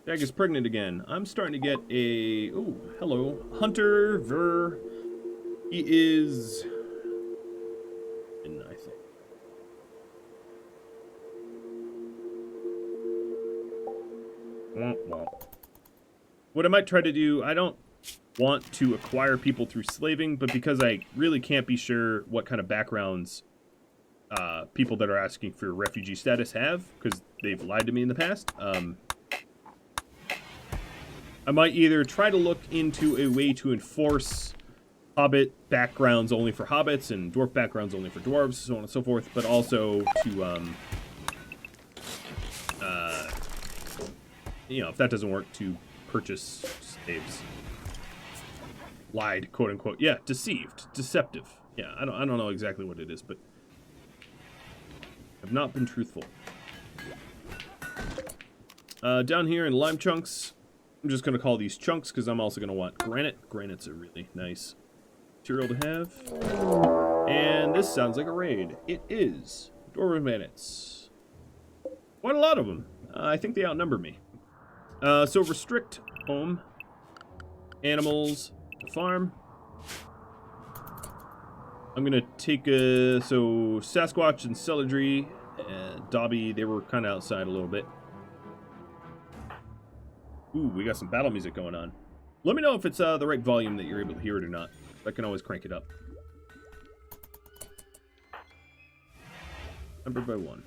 Jag is pregnant again. I'm starting to get a... Oh, hello. Hunter Ver... He is... I think. What I might try to do... I don't want to acquire people through slaving, but because I really can't be sure what kind of backgrounds people that are asking for refugee status have, because they've lied to me in the past, I might either try to look into a way to enforce hobbit backgrounds only for hobbits and dwarf backgrounds only for dwarves, so on and so forth, but also to, you know, if that doesn't work, to purchase slaves. Lied, quote unquote. Yeah, deceived, deceptive. Yeah, I don't know exactly what it is, but I've not been truthful. Down here in lime chunks, I'm just gonna call these chunks because I'm also gonna want granite. Granite's a really nice material to have. And this sounds like a raid. It is. Dwarven bandits. Quite a lot of them. I think they outnumber me. So restrict home, animals, farm. I'm gonna take a... So Sasquatch and Celadry and Dobby, they were kind of outside a little bit. Ooh, we got some battle music going on. Let me know if it's the right volume that you're able to hear it or not. I can always crank it up. Numbered by 1.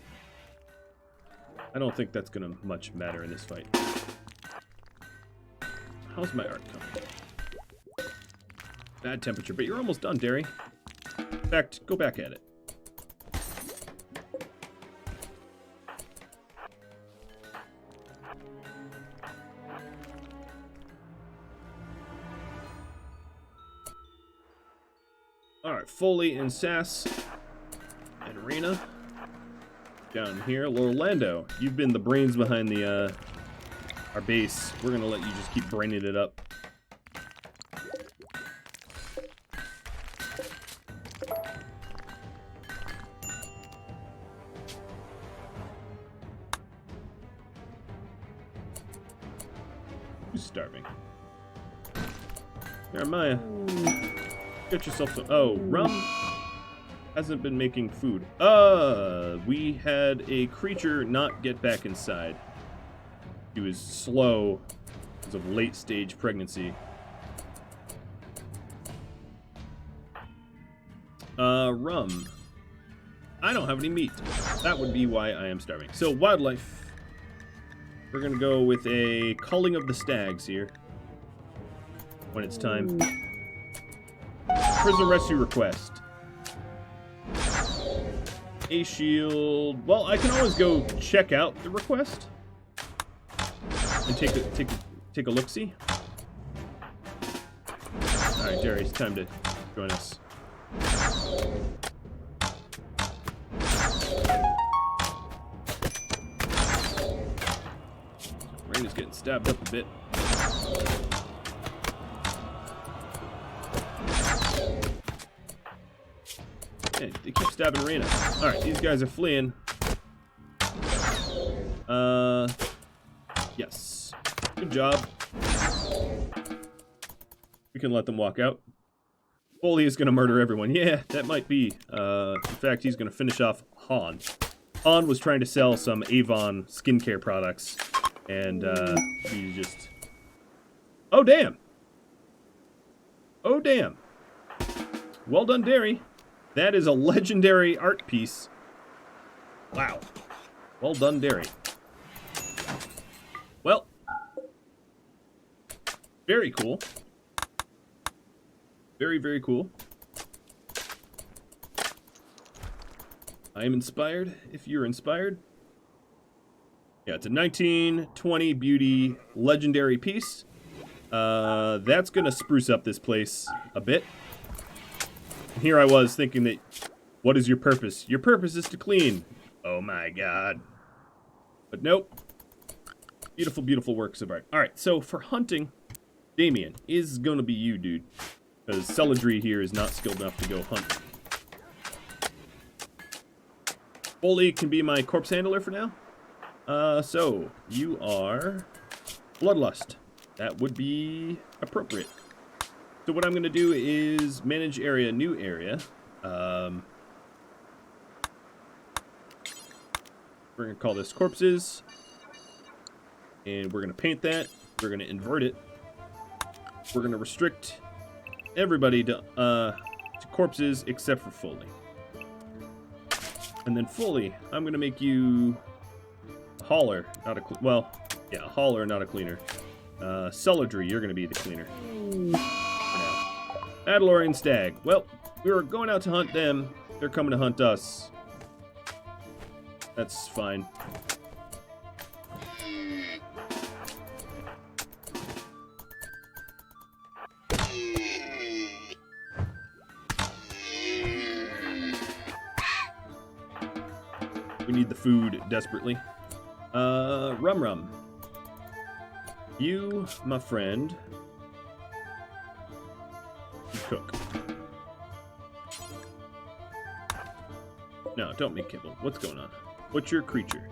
I don't think that's gonna much matter in this fight. How's my art coming? Bad temperature, but you're almost done, Derry. In fact, go back at it. Alright, Foley and Sass and Rena. Down here, Orlando, you've been the brains behind the our base. We're gonna let you just keep braining it up. Who's starving? Jeremiah, get yourself some. Oh, Rum hasn't been making food. We had a creature not get back inside. He was slow because of late stage pregnancy. Rum. I don't have any meat. That would be why I am starving. So, wildlife. We're gonna go with a culling of the stags here. When it's time. Prison rescue request. A shield. Well, I can always go check out the request. And take a look-see. Alright, Jerry, it's time to join us. Rain is getting stabbed up a bit. Yeah, they keep stabbing Raina. Alright, these guys are fleeing. Yes. Good job. We can let them walk out. Foley is going to murder everyone. Yeah, that might be. In fact, he's going to finish off Han. Han was trying to sell some Avon skincare products, and he just... Oh, damn! Oh, damn. Well done, Derry. That is a legendary art piece. Wow. Well done, Derry. Well. Very cool. Very, very cool. I am inspired, if you're inspired. Yeah, it's a 1920 beauty legendary piece. That's going to spruce up this place a bit. And here I was thinking that, what is your purpose? Your purpose is to clean. Oh my god. But nope. Beautiful, beautiful works of art. Alright, so for hunting, Damien is going to be you, dude. Because Celadry here is not skilled enough to go hunt. Foley can be my corpse handler for now. So, you are Bloodlust. That would be appropriate. So what I'm going to do is manage area, new area. We're going to call this corpses. And we're going to paint that. We're going to invert it. We're going to restrict everybody to corpses except for Foley. And then Foley, I'm going to make you a hauler, not a... Well, yeah, a hauler, not a cleaner. Celadry, you're going to be the cleaner. Adalorian Stag. Well, we were going out to hunt them. They're coming to hunt us. That's fine. We need the food desperately. Rum. You, my friend... cook. No, don't make kibble. What's going on? What's your creature?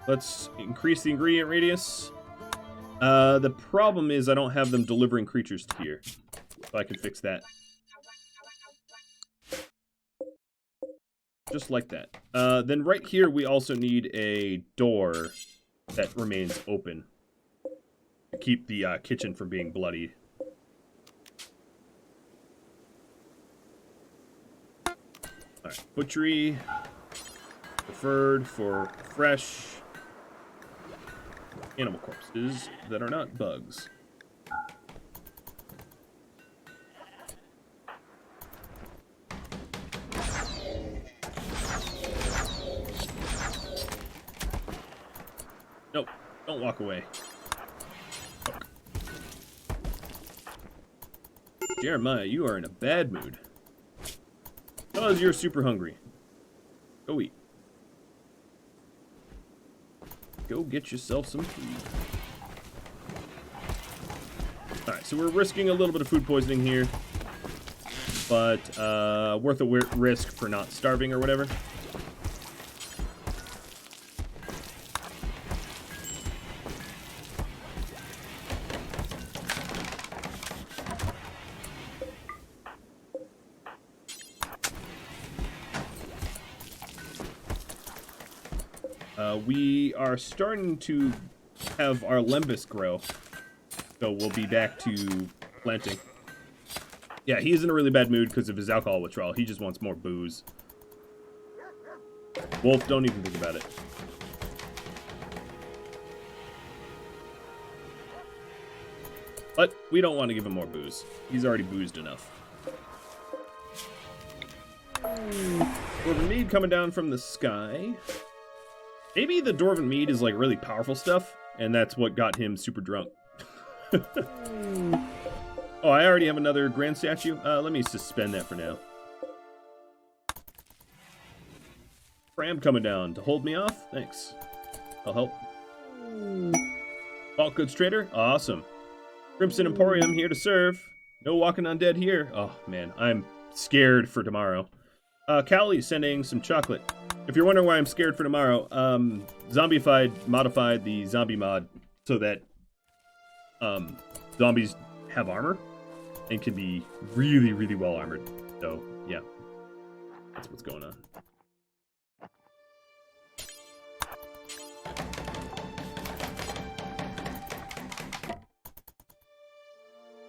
Let's increase the ingredient radius. The problem is I don't have them delivering creatures to here. So I can fix that. Just like that. Then right here we also need a door that remains open. To keep the kitchen from being bloodied. Alright, butchery. Preferred for fresh animal corpses that are not bugs. Nope, don't walk away. Jeremiah, you are in a bad mood. Because you're super hungry. Go eat. Go get yourself some food. Alright, so we're risking a little bit of food poisoning here. But, worth a risk for not starving or whatever. We are starting to have our lembas grow, so we'll be back to planting. Yeah, he's in a really bad mood because of his alcohol withdrawal. He just wants more booze. Wolf, don't even think about it. But we don't want to give him more booze. He's already boozed enough. Dwarven mead coming down from the sky. Maybe the dwarven mead is like really powerful stuff, and that's what got him super drunk. Oh, I already have another grand statue. Let me suspend that for now. Pram coming down to hold me off. Thanks. I'll help. Bulk goods trader. Awesome. Crimson Emporium here to serve. No walking on dead here. Oh, man. I'm scared for tomorrow. Callie sending some chocolate. If you're wondering why I'm scared for tomorrow, Zombified modified the zombie mod so that zombies have armor and can be really, really well armored. So, yeah. That's what's going on.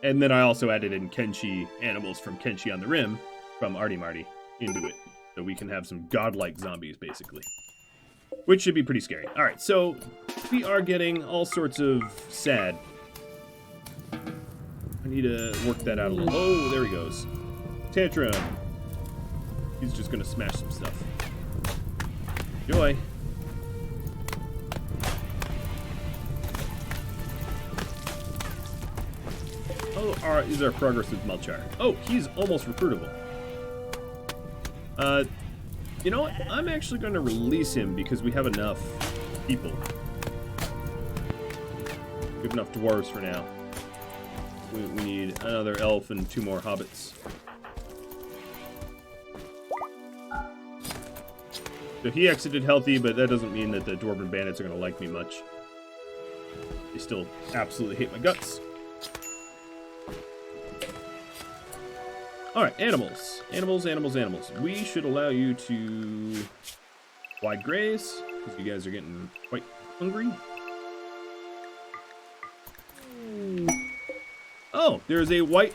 And then I also added in Kenshi animals from Kenshi on the Rim from Artie Marty into it. So we can have some godlike zombies, basically. Which should be pretty scary. Alright, so we are getting all sorts of sad. I need to work that out a little. Oh, there he goes. Tantrum. He's just going to smash some stuff. Joy. Oh, is our progress with Melchar? Oh, he's almost recruitable. You know what? I'm actually going to release him because we have enough people. We have enough dwarves for now. We need another elf and 2 more hobbits. So he exited healthy, but that doesn't mean that the dwarven bandits are going to like me much. They still absolutely hate my guts. Alright, animals. Animals, animals, animals. We should allow you to wide graze, because you guys are getting quite hungry. Oh, there's a white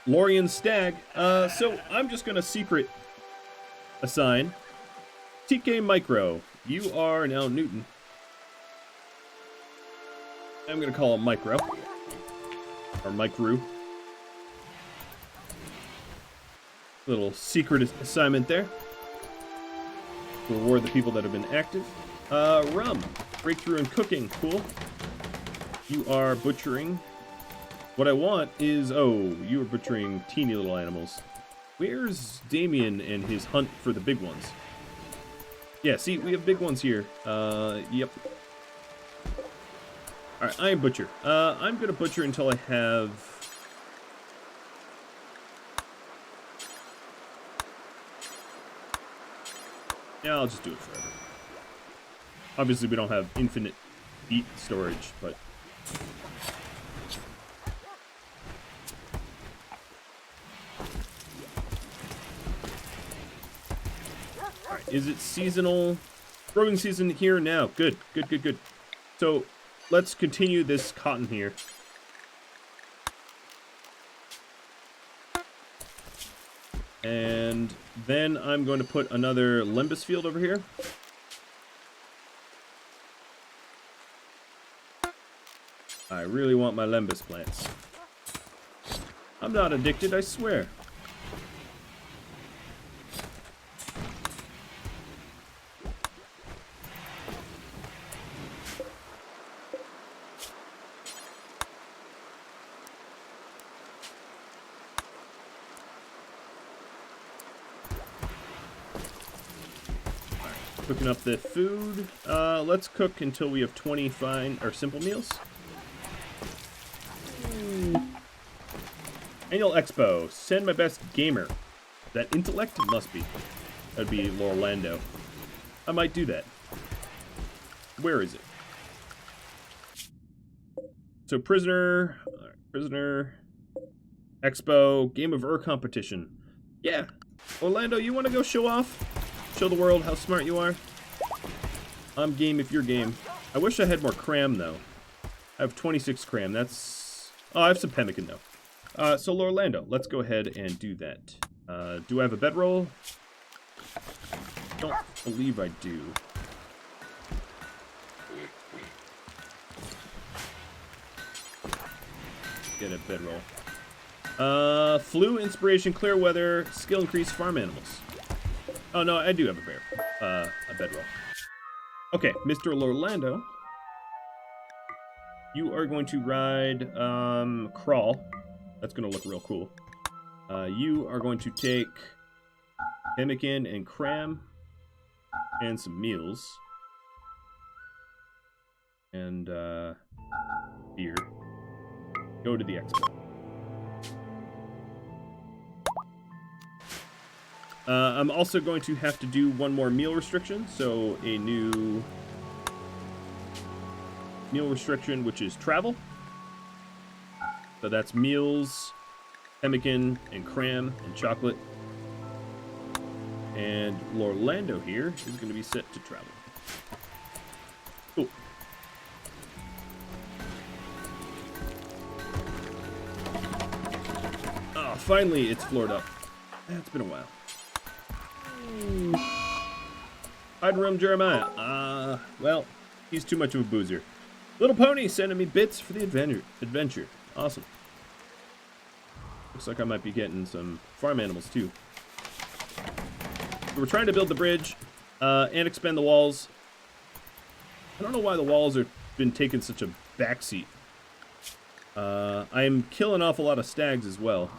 Lorien stag. So I'm just going to secret assign TK Micro. You are now Newton. I'm going to call him Micro. Or Micro. Little secret assignment there. To reward the people that have been active. Rum. Breakthrough in cooking. Cool. You are butchering. What I want is... Oh, you are butchering teeny little animals. Where's Damien and his hunt for the big ones? Yeah, see, we have big ones here. Yep. Alright, I am butcher. I'm gonna butcher until I have... Yeah, I'll just do it forever. Obviously, we don't have infinite meat storage, but... Alright, is it seasonal? Growing season here now. Good, good, good, good. So, let's continue this cotton here. And then I'm going to put another Limbus field over here. I really want my Limbus plants. I'm not addicted, I swear. Cooking up the food. Let's cook until we have 20 fine or simple meals. Annual Expo. Send my best gamer. That intellect must be. That'd be Lorlando. I might do that. Where is it? So prisoner, prisoner, Expo, Game of competition. Yeah, Orlando, you want to go show off? Show the world how smart you are? I'm game if you're game. I wish I had more cram, though. I have 26 cram. That's... Oh, I have some pemmican, though. So, Lorlando, let's go ahead and do that. Do I have a bedroll? Don't believe I do. Get a bedroll. Flu, inspiration, clear weather, skill increase, farm animals. Oh, no, I do have a bedroll. Okay, Mr. Lorlando. You are going to ride, Crawl. That's going to look real cool. You are going to take pemmican and cram and some meals. And, beer. Go to the expo. I'm also going to have to do one more meal restriction, so a new meal restriction, which is travel. So that's meals, pemmican, and cram, and chocolate. And Lorlando here is going to be set to travel. Cool. Oh, finally it's floored up. It's been a while. Hide room Jeremiah. Well, he's too much of a boozer. Little Pony sending me bits for the adventure. Awesome. Looks like I might be getting some farm animals too. We're trying to build the bridge and expand the walls. I don't know why the walls have been taking such a backseat. I'm killing off a lot of stags as well.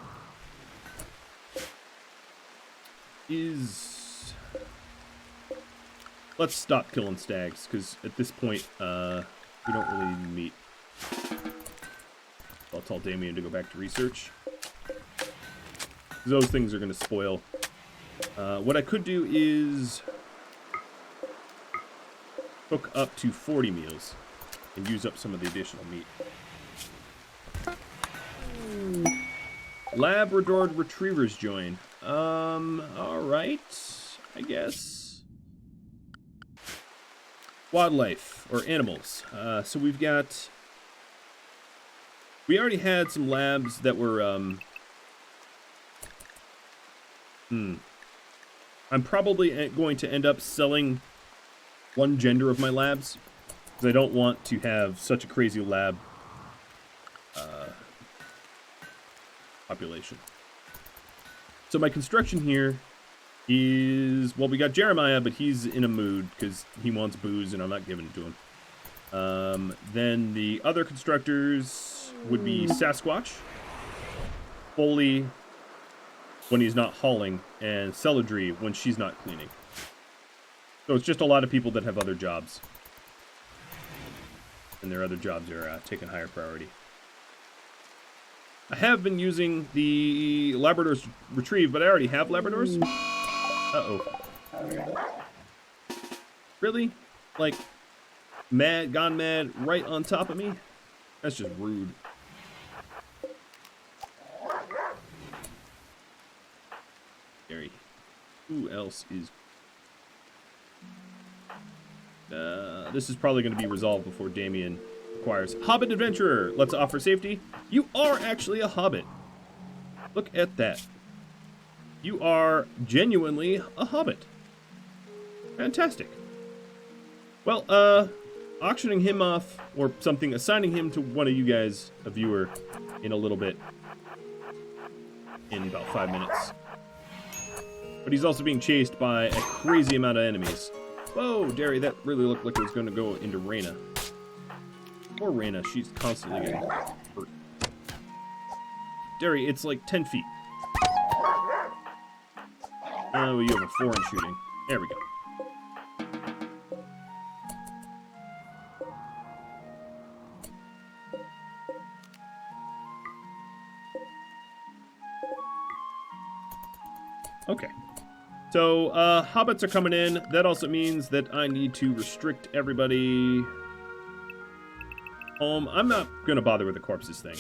Let's stop killing stags, because at this point, we don't really need meat. I'll tell Damien to go back to research. Those things are going to spoil. What I could do is cook up to 40 meals and use up some of the additional meat. Labrador retrievers join. Alright, I guess. Wildlife, or animals. So we've got... We already had some labs that were, I'm probably going to end up selling one gender of my labs, because I don't want to have such a crazy lab population. So my construction here is, well, we got Jeremiah, but he's in a mood because he wants booze and I'm not giving it to him. Then the other constructors would be Sasquatch, Foley when he's not hauling, and Celadry when she's not cleaning. So it's just a lot of people that have other jobs. And their other jobs are taking higher priority. I have been using the Labrador's Retrieve, but I already have Labradors. Uh-oh. Really? Like, mad, gone mad, right on top of me? That's just rude. Gary. Who else is... this is probably going to be resolved before Damien acquires. Hobbit Adventurer! Let's offer safety. You are actually a hobbit. Look at that. You are genuinely a hobbit. Fantastic. Well, auctioning him off, or something, assigning him to one of you guys, a viewer, in a little bit. In about 5 minutes. But he's also being chased by a crazy amount of enemies. Whoa, Derry, that really looked like it was going to go into Reyna. Poor Reyna, she's constantly getting hurt. Derry, it's like 10 feet. Oh, you have a 4-inch shooting. There we go. Okay. So, hobbits are coming in. That also means that I need to restrict everybody home. I'm not going to bother with the corpses thing.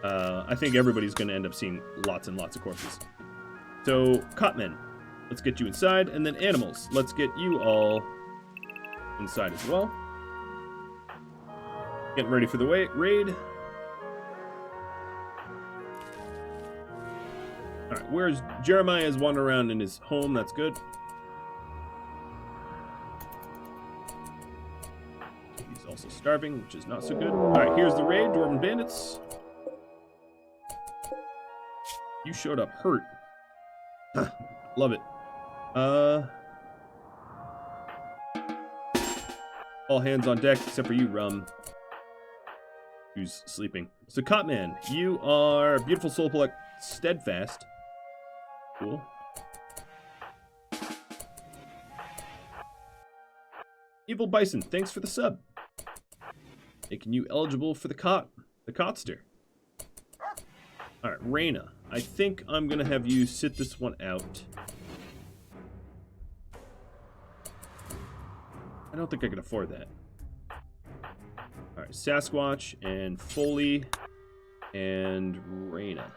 I think everybody's going to end up seeing lots and lots of corpses. So, Cotman, let's get you inside. And then animals, let's get you all inside as well. Getting ready for the raid. Alright, where's Jeremiah is wandering around in his home, that's good. He's also starving, which is not so good. Alright, here's the raid, Dwarven Bandits. You showed up hurt. Huh, love it. All hands on deck, except for you, Rum, who's sleeping. So, Cotman, you are beautiful soul select steadfast. Cool. Evil Bison, thanks for the sub. Making you eligible for the Cotster. Alright, Reyna. I think I'm gonna have you sit this one out. I don't think I can afford that. Alright, Sasquatch and Foley and Reyna.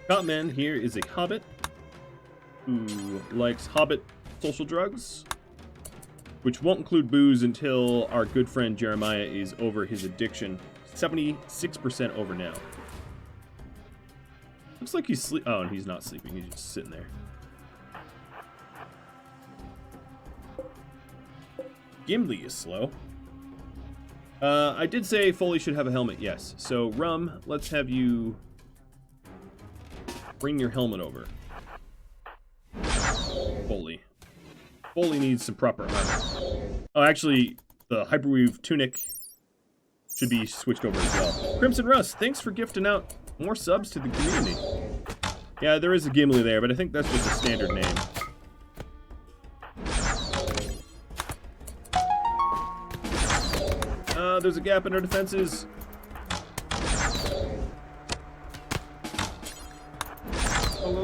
Cotman here is a hobbit who likes hobbit social drugs, which won't include booze until our good friend Jeremiah is over his addiction. 76% over now. Looks like he's sleep. Oh, and he's not sleeping. He's just sitting there. Gimli is slow. I did say Foley should have a helmet, yes. So, Rum, let's have you bring your helmet over. Foley. Foley needs some proper armor. Oh, actually, the Hyperweave tunic should be switched over as well. Crimson Russ, thanks for gifting out more subs to the community. Yeah, there is a Gimli there, but I think that's just a standard name. There's a gap in our defenses.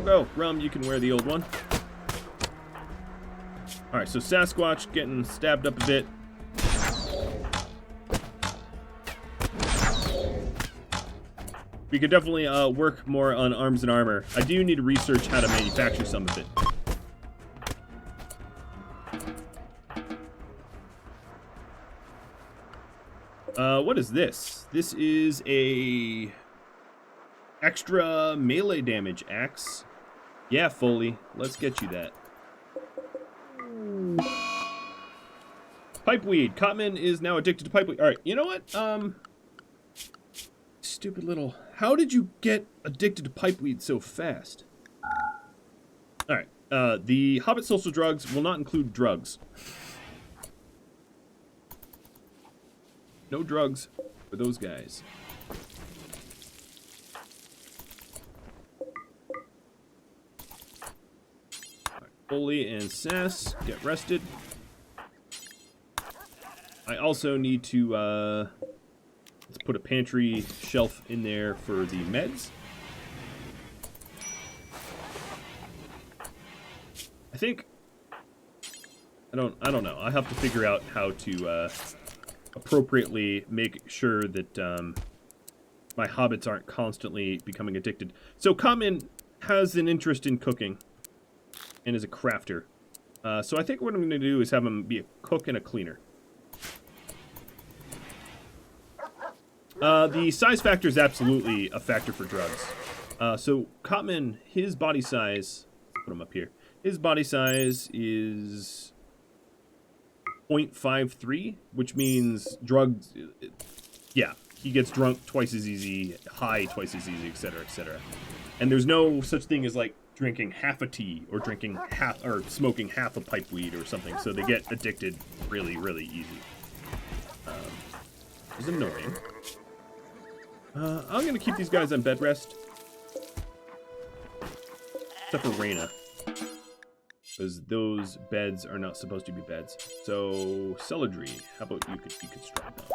Go. Rum, you can wear the old one. Alright, so Sasquatch getting stabbed up a bit. We could definitely work more on arms and armor. I do need to research how to manufacture some of it. What is this? This is a extra melee damage axe. Yeah, Foley, let's get you that. Pipeweed. Cotman is now addicted to pipeweed. Alright, you know what? Stupid little... How did you get addicted to pipeweed so fast? Alright, the Hobbit social drugs will not include drugs. No drugs for those guys. Foley and Sass, get rested. I also need to, let's put a pantry shelf in there for the meds. I think, I don't know. I have to figure out how to, appropriately make sure that, my hobbits aren't constantly becoming addicted. So Common has an interest in cooking and is a crafter. So I think what I'm going to do is have him be a cook and a cleaner. The size factor is absolutely a factor for drugs. So Cotman, his body size, let's put him up here. His body size is 0.53, which means drugs, yeah, he gets drunk twice as easy, high twice as easy, etc., etc. And there's no such thing as like drinking half a tea or drinking half or smoking half a pipe weed or something. So they get addicted really, really easy. It's annoying. I'm gonna keep these guys on bed rest, except for Reyna, because those beds are not supposed to be beds. So Celadry, how about you could deconstruct them?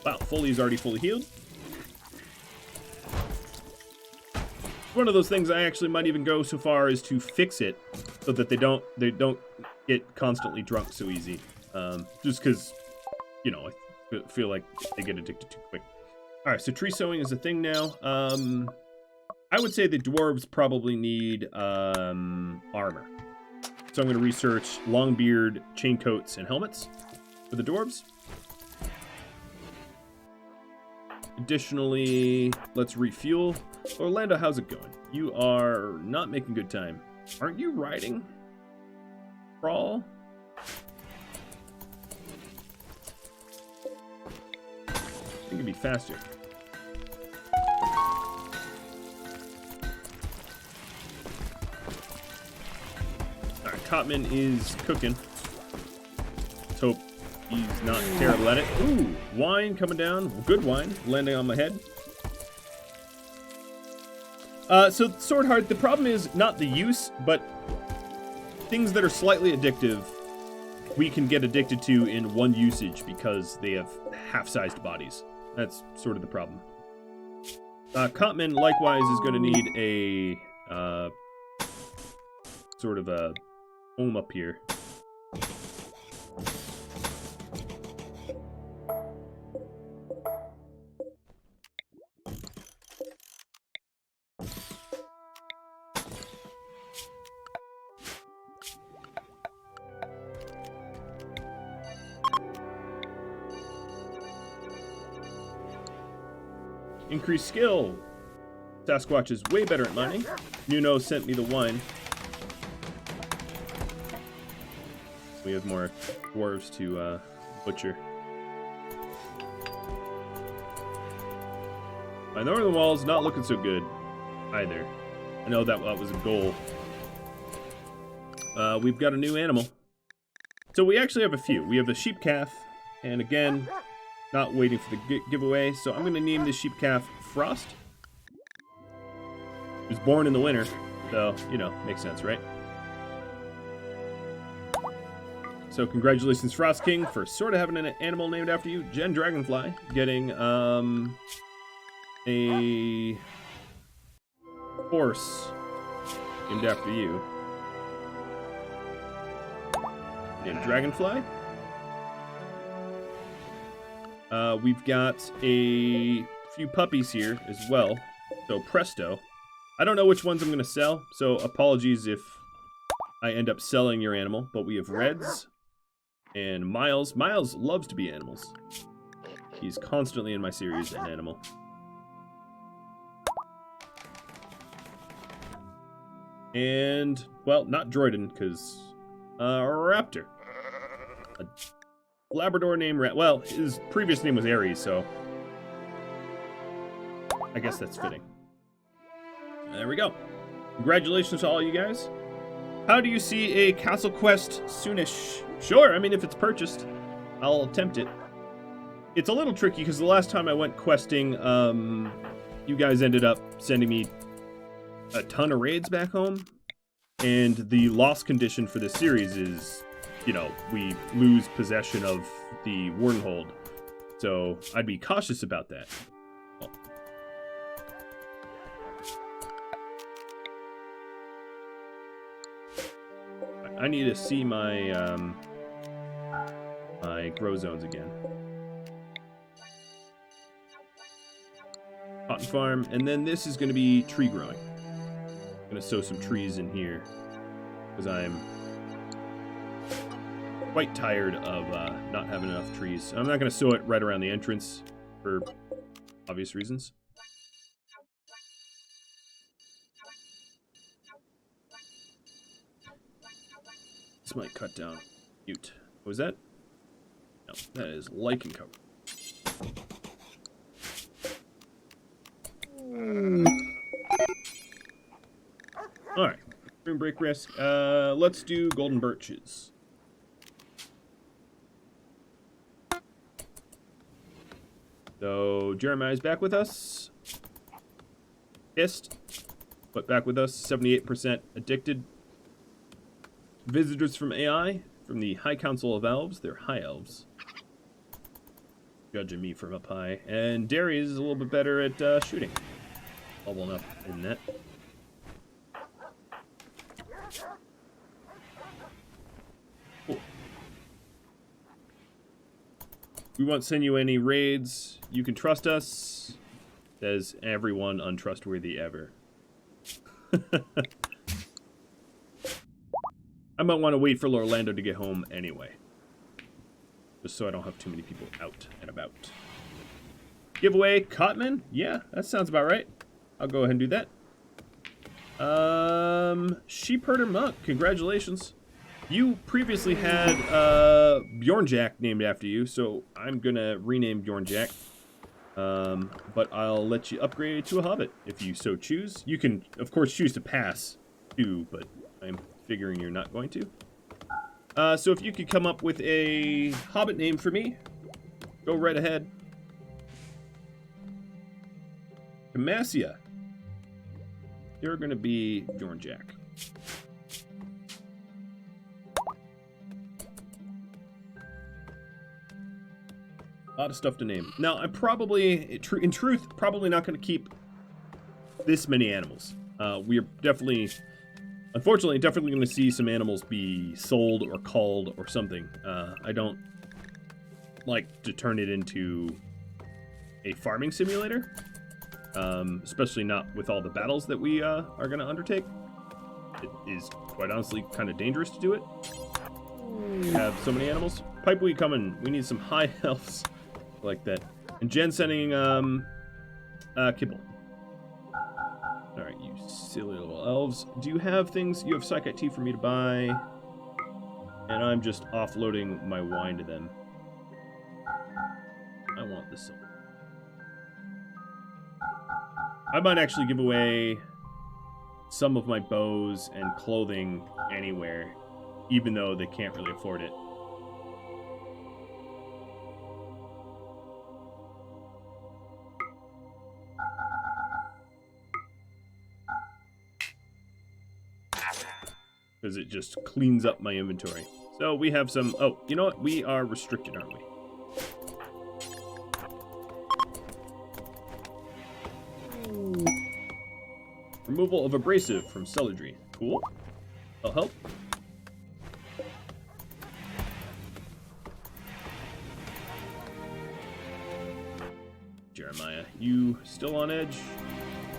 Wow, Foley's already fully healed. One of those things I actually might even go so far as to fix it so that they don't get constantly drunk so easy. Just because, you know, feel like they get addicted too quick. All right, so tree sowing is a thing now. I would say the dwarves probably need armor. So I'm going to research longbeard, chain coats, and helmets for the dwarves. Additionally, let's refuel. Orlando, how's it going? You are not making good time. Aren't you riding? Crawl? I think it'd be faster. Alright, Cotman is cooking. Let's hope he's not terrible at it. Ooh, wine coming down. Good wine. Landing on my head. So Sword Heart, the problem is not the use, but things that are slightly addictive, we can get addicted to in one usage because they have half-sized bodies. That's sort of the problem. Cotman, likewise, is going to need a sort of a home up here. Increased skill. Sasquatch is way better at mining. Nuno sent me the wine. We have more dwarves to butcher. My northern wall's not looking so good either. I know that was a goal. We've got a new animal. So we actually have a few. We have the sheep calf, and again, not waiting for the giveaway, so I'm going to name this sheep calf Frost. He was born in the winter, so, you know, makes sense, right? So congratulations, Frost King, for sort of having an animal named after you. Jen Dragonfly getting a horse named after you. Named Dragonfly. We've got a few puppies here as well. So presto. I don't know which ones I'm going to sell, so apologies if I end up selling your animal. But we have Reds and Miles. Miles loves to be animals. He's constantly in my series an animal. And, well, not Droiden, because Raptor. A Labrador named well, his previous name was Ares, so I guess that's fitting. There we go. Congratulations to all you guys. How do you see a castle quest soonish? Sure, I mean, if it's purchased, I'll attempt it. It's a little tricky because the last time I went questing, you guys ended up sending me a ton of raids back home, and the loss condition for this series is, you know, we lose possession of the Wardenhold. So I'd be cautious about that. Oh. I need to see my my grow zones again. Cotton farm, and then this is going to be tree growing. I'm going to sow some trees in here because I'm quite tired of not having enough trees. I'm not going to sow it right around the entrance for obvious reasons. This might cut down. Mute. What was that? No, that is lichen cover. Alright. Room break risk. Let's do golden birches. So Jeremiah's back with us. Pissed, but back with us. 78% addicted. Visitors from AI, from the High Council of Elves. They're high elves. Judging me from up high. And Darius is a little bit better at shooting. Leveling up in that. Cool. We won't send you any raids. You can trust us. Says everyone untrustworthy ever. I might want to wait for Orlando to get home anyway. Just so I don't have too many people out and about. Giveaway Cotman? Yeah, that sounds about right. I'll go ahead and do that. Sheep Herder Monk, congratulations. You previously had Bjornjack named after you, so I'm gonna rename Bjornjack. But I'll let you upgrade to a hobbit if you so choose. You can, of course, choose to pass too, but I'm figuring you're not going to. So if you could come up with a hobbit name for me, go right ahead. Demacia. You're gonna be Bjornjack. A lot of stuff to name. Now, I'm probably, in truth, probably not going to keep this many animals. We are definitely, unfortunately, definitely going to see some animals be sold or culled or something. I don't like to turn it into a farming simulator, especially not with all the battles that we are going to undertake. It is, quite honestly, kind of dangerous to do it. Have so many animals. Pipeweed coming. We need some high elves. Like that. And Jen sending kibble. Alright, you silly little elves. Do you have things? You have Psychite tea for me to buy. And I'm just offloading my wine to them. I want this. I might actually give away some of my bows and clothing anywhere, even though they can't really afford it. Because it just cleans up my inventory. So we have some... Oh, you know what? We are restricted, aren't we? Removal of abrasive from celadry. Cool. That'll help. Jeremiah, you still on edge?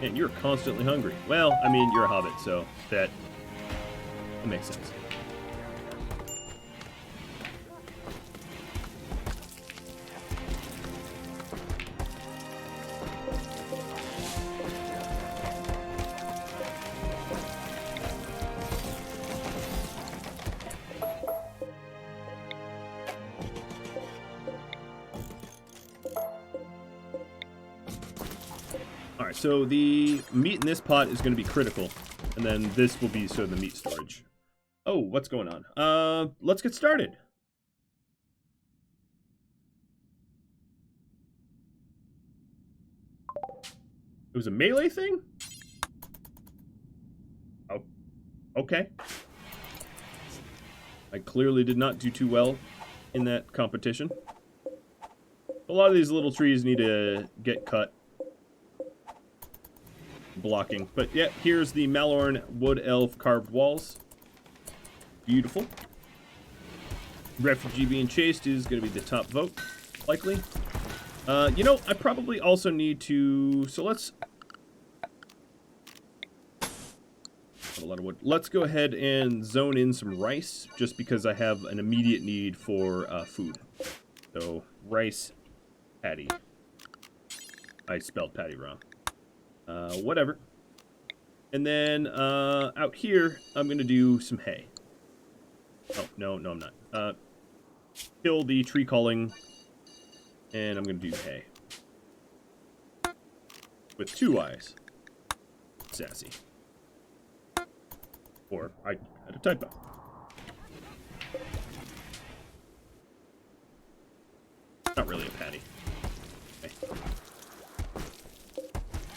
And you're constantly hungry. Well, I mean, you're a hobbit, so that makes sense. Alright, so the meat in this pot is going to be critical, and then this will be sort of the meat storage. Oh, what's going on? Let's get started. It was a melee thing? Oh, okay. I clearly did not do too well in that competition. A lot of these little trees need to get cut. Blocking. But yeah, here's the Malorn Wood Elf carved walls. Beautiful. Refugee being chased is going to be the top vote, likely. You know, I probably also need to... So let's... A lot of wood. Let's go ahead and zone in some rice, just because I have an immediate need for food. So, rice, patty. I spelled patty wrong. Whatever. And then, out here, I'm going to do some hay. Oh, no, I'm not. Kill the tree calling, and I'm going to do hay. With 2 eyes. Sassy. Or, I had a typo. Not really a patty. Okay.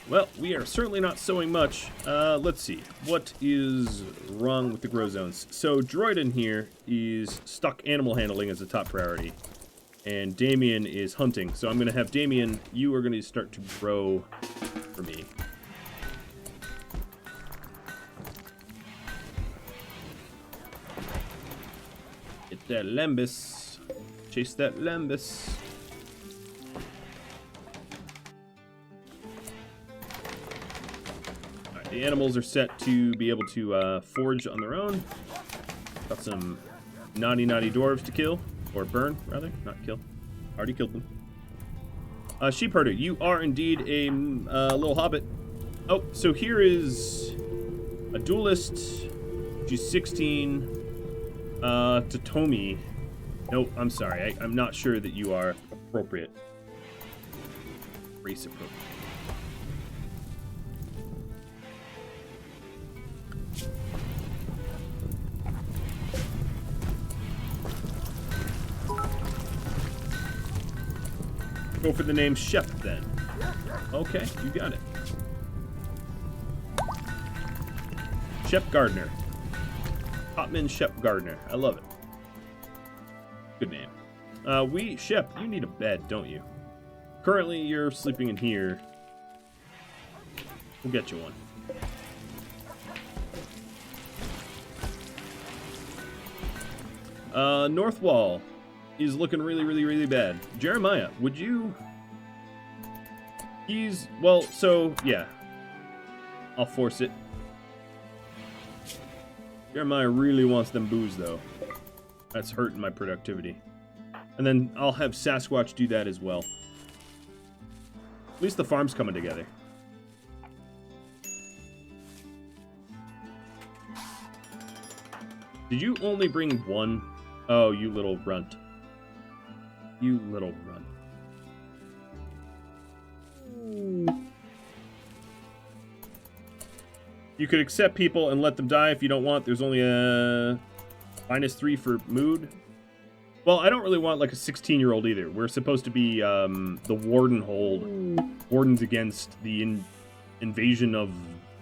Well, we are certainly not sowing much. Let's see. What is wrong with the grow zones? So, Droiden here is stuck animal handling as a top priority. And Damien is hunting. So I'm going to have Damien, you are going to start to grow for me. Get that Lembus. Chase that Lembus. The animals are set to be able to forage on their own. Got some naughty dwarves to kill. Or burn, rather. Not kill. Already killed them. Sheep herder, you are indeed a little hobbit. Oh, so here is a duelist. She's 16. Totomi. No, I'm sorry. I'm not sure that you are appropriate. Race appropriate. Go for the name Shep, then. Okay, you got it. Shep Gardner. Hotman Shep Gardner. I love it. Good name. Shep, you need a bed, don't you? Currently, you're sleeping in here. We'll get you one. North Wall is looking really bad. Jeremiah, would you... Well, so, yeah. I'll force it. Jeremiah really wants them booze, though. That's hurting my productivity. And then I'll have Sasquatch do that as well. At least the farm's coming together. Did you only bring one? Oh, you little runt. You little runt. You could accept people and let them die if you don't want. There's only a -3 for mood. Well, I don't really want like a 16-year-old either. We're supposed to be the Wardenhold. Wardens against the invasion of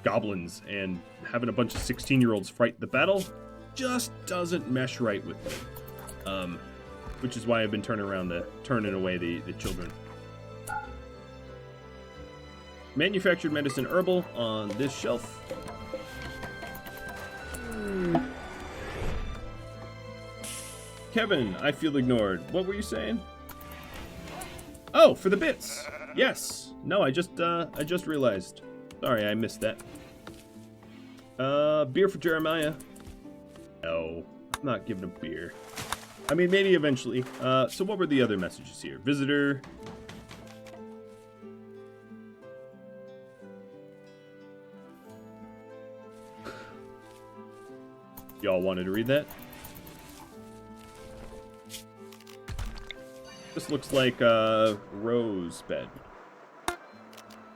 goblins, and having a bunch of 16-year-olds fight the battle just doesn't mesh right with me. Which is why I've been turning away the children. Manufactured medicine herbal on this shelf. Kevin, I feel ignored. What were you saying? Oh, for the bits. Yes. No, I just realized. Sorry, I missed that. Beer for Jeremiah. No, I'm not giving him beer. I mean, maybe eventually. So what were the other messages here? Visitor. Y'all wanted to read that? This looks like a rose bed.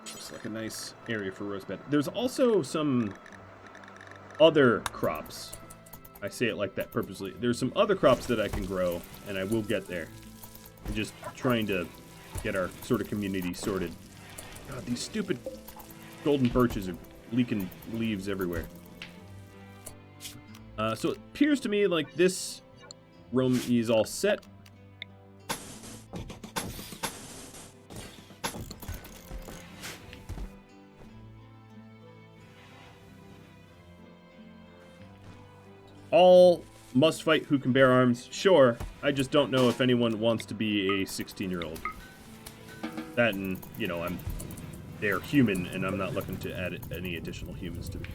Looks like a nice area for rose bed. There's also some other crops. I say it like that purposely. There's some other crops that I can grow, and I will get there. I'm just trying to get our sort of community sorted. God, these stupid golden birches are leaking leaves everywhere. So it appears to me like this room is all set. All must fight who can bear arms. Sure, I just don't know if anyone wants to be a 16-year-old. That and, you know, they're human, and I'm not looking to add any additional humans to them.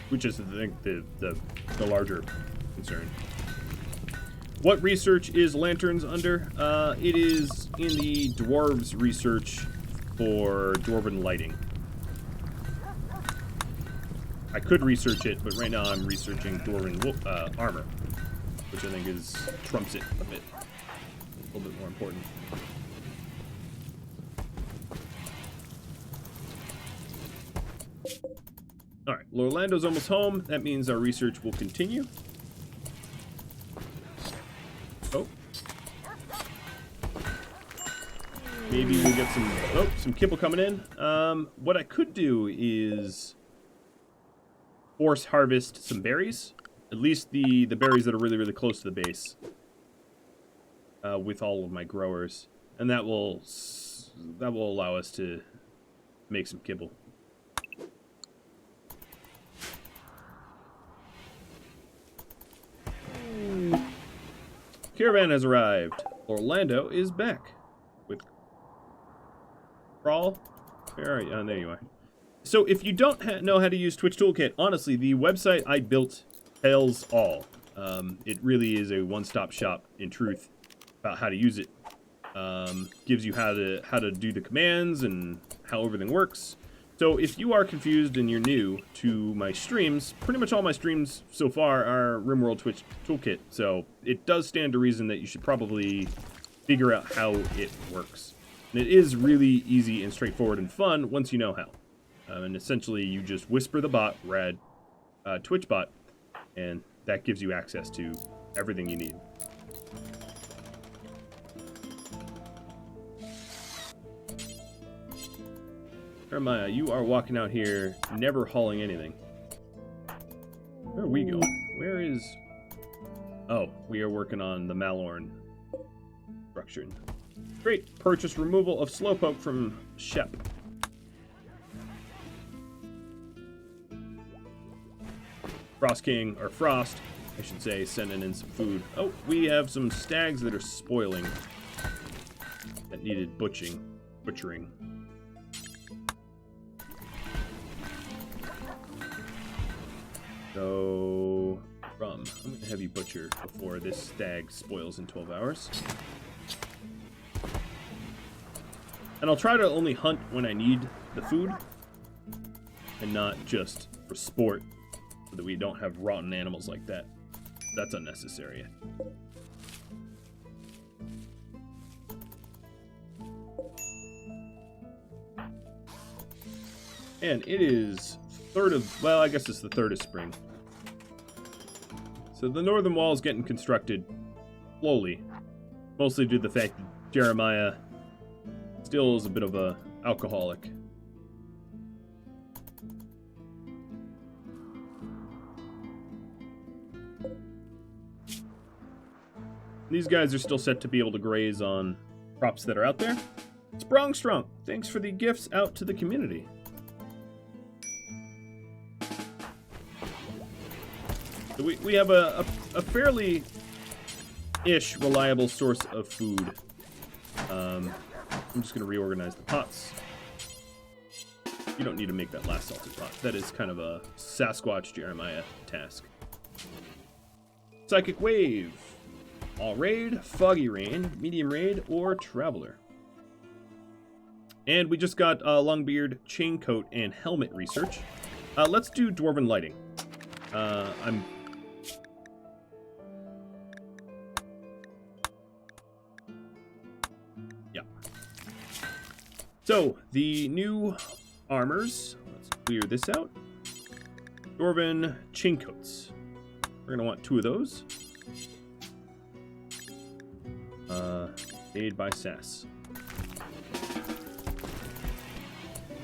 Which is, I think, the larger concern. What research is Lanterns under? It is in the Dwarves research for Dwarven lighting. I could research it, but right now I'm researching Dwarven armor, which I think trumps it a bit. A little bit more important. Alright, Orlando's almost home. That means our research will continue. Oh. Maybe we'll get some kibble coming in. What I could do is force harvest some berries. At least the berries that are really close to the base. With all of my growers. And that will allow us to make some kibble. Caravan has arrived. Orlando is back. With Crawl. Where are you? Oh, there you are. So if you don't know how to use TwitchToolkit, honestly, the website I built tells all. It really is a one-stop shop, in truth, about how to use it. Gives you how to do the commands and how everything works. So if you are confused and you're new to my streams, pretty much all my streams so far are RimWorld TwitchToolkit. So it does stand to reason that you should probably figure out how it works. And it is really easy and straightforward and fun once you know how. And essentially, you just whisper the bot, TwitchBot, and that gives you access to everything you need. Jeremiah, you are walking out here, never hauling anything. Where are we going? Where is... Oh, we are working on the Malorn structure. Great. Purchase removal of Slowpoke from Shep. Frost King, or Frost, I should say, sending in some food. Oh, we have some stags that are spoiling. That needed butchering. So, I'm going to have you butcher before this stag spoils in 12 hours. And I'll try to only hunt when I need the food, and not just for sport, so that we don't have rotten animals like that. That's unnecessary. And it is well, I guess it's the 3rd of spring. So the northern wall is getting constructed slowly, mostly due to the fact that Jeremiah still is a bit of a alcoholic. These guys are still set to be able to graze on crops that are out there. Sprongstrong, thanks for the gifts out to the community. So we have a fairly-ish reliable source of food. I'm just going to reorganize the pots. You don't need to make that last salted pot. That is kind of a Sasquatch Jeremiah task. Psychic Wave. All raid, foggy rain, medium raid, or traveler. And we just got Longbeard, chaincoat, and helmet research. Let's do dwarven lighting. So, the new armors, let's clear this out. Dwarven chaincoats. We're going to want 2 of those. Made by Sass.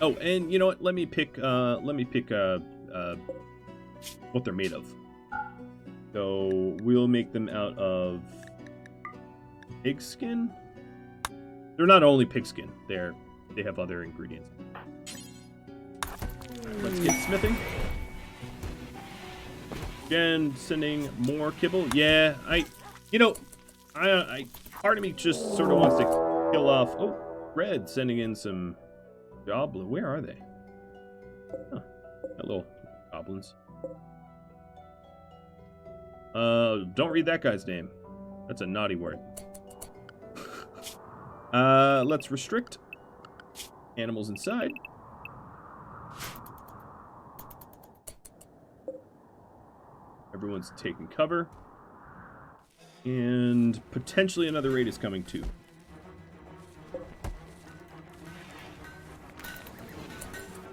Oh, and you know what? Let me pick what they're made of. So we'll make them out of pigskin. They're not only pigskin. They have other ingredients. Let's get smithing. Again, sending more kibble. Yeah, I part of me just sort of wants to kill off. Oh, Red sending in some goblin. Where are they? Huh. Hello, goblins. Don't read that guy's name. That's a naughty word. Let's restrict animals inside. Everyone's taking cover. And potentially another raid is coming too.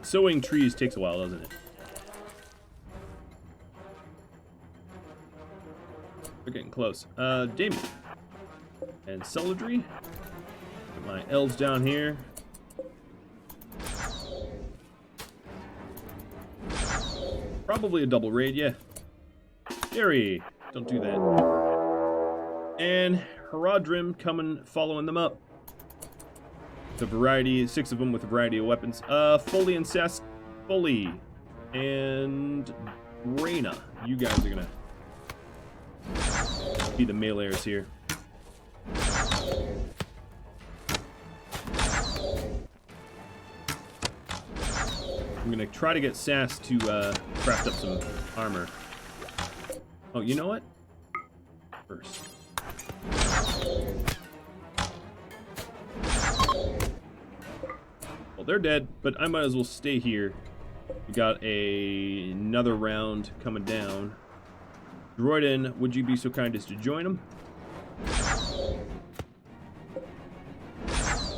Sowing trees takes a while, doesn't it? We're getting close. Damien. And Celadry. Get my elves down here. Probably a double raid, yeah. Gary, don't do that. And Herodrim coming, following them up. The variety, 6 of them with a variety of weapons. Foley and Sass, Foley, and Reyna. You guys are gonna be the meleeers here. I'm gonna try to get Sass to craft up some armor. Oh, you know what? First. Well, they're dead, but I might as well stay here. We got another round coming down. Droiden, would you be so kind as to join them?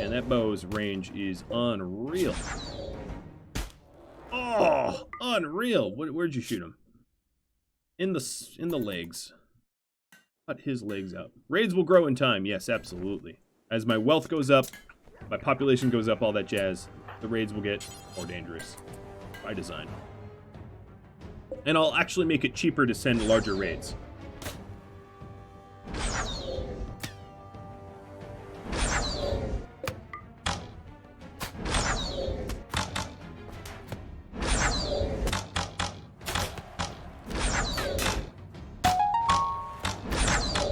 And that bow's range is unreal. Oh, unreal! Where'd you shoot him? In the legs. Cut his legs out. Raids will grow in time. Yes, absolutely. As my wealth goes up, my population goes up, all that jazz, the raids will get more dangerous by design. And I'll actually make it cheaper to send larger raids.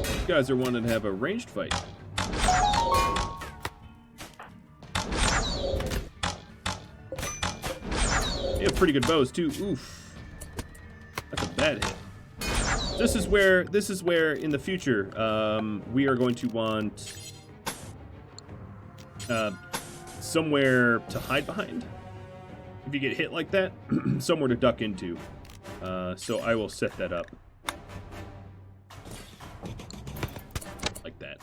These guys are wanting to have a ranged fight. They have pretty good bows too. Oof. That's a bad hit. This is where in the future we are going to want somewhere to hide behind. If you get hit like that, somewhere to duck into. So I will set that up. Like that.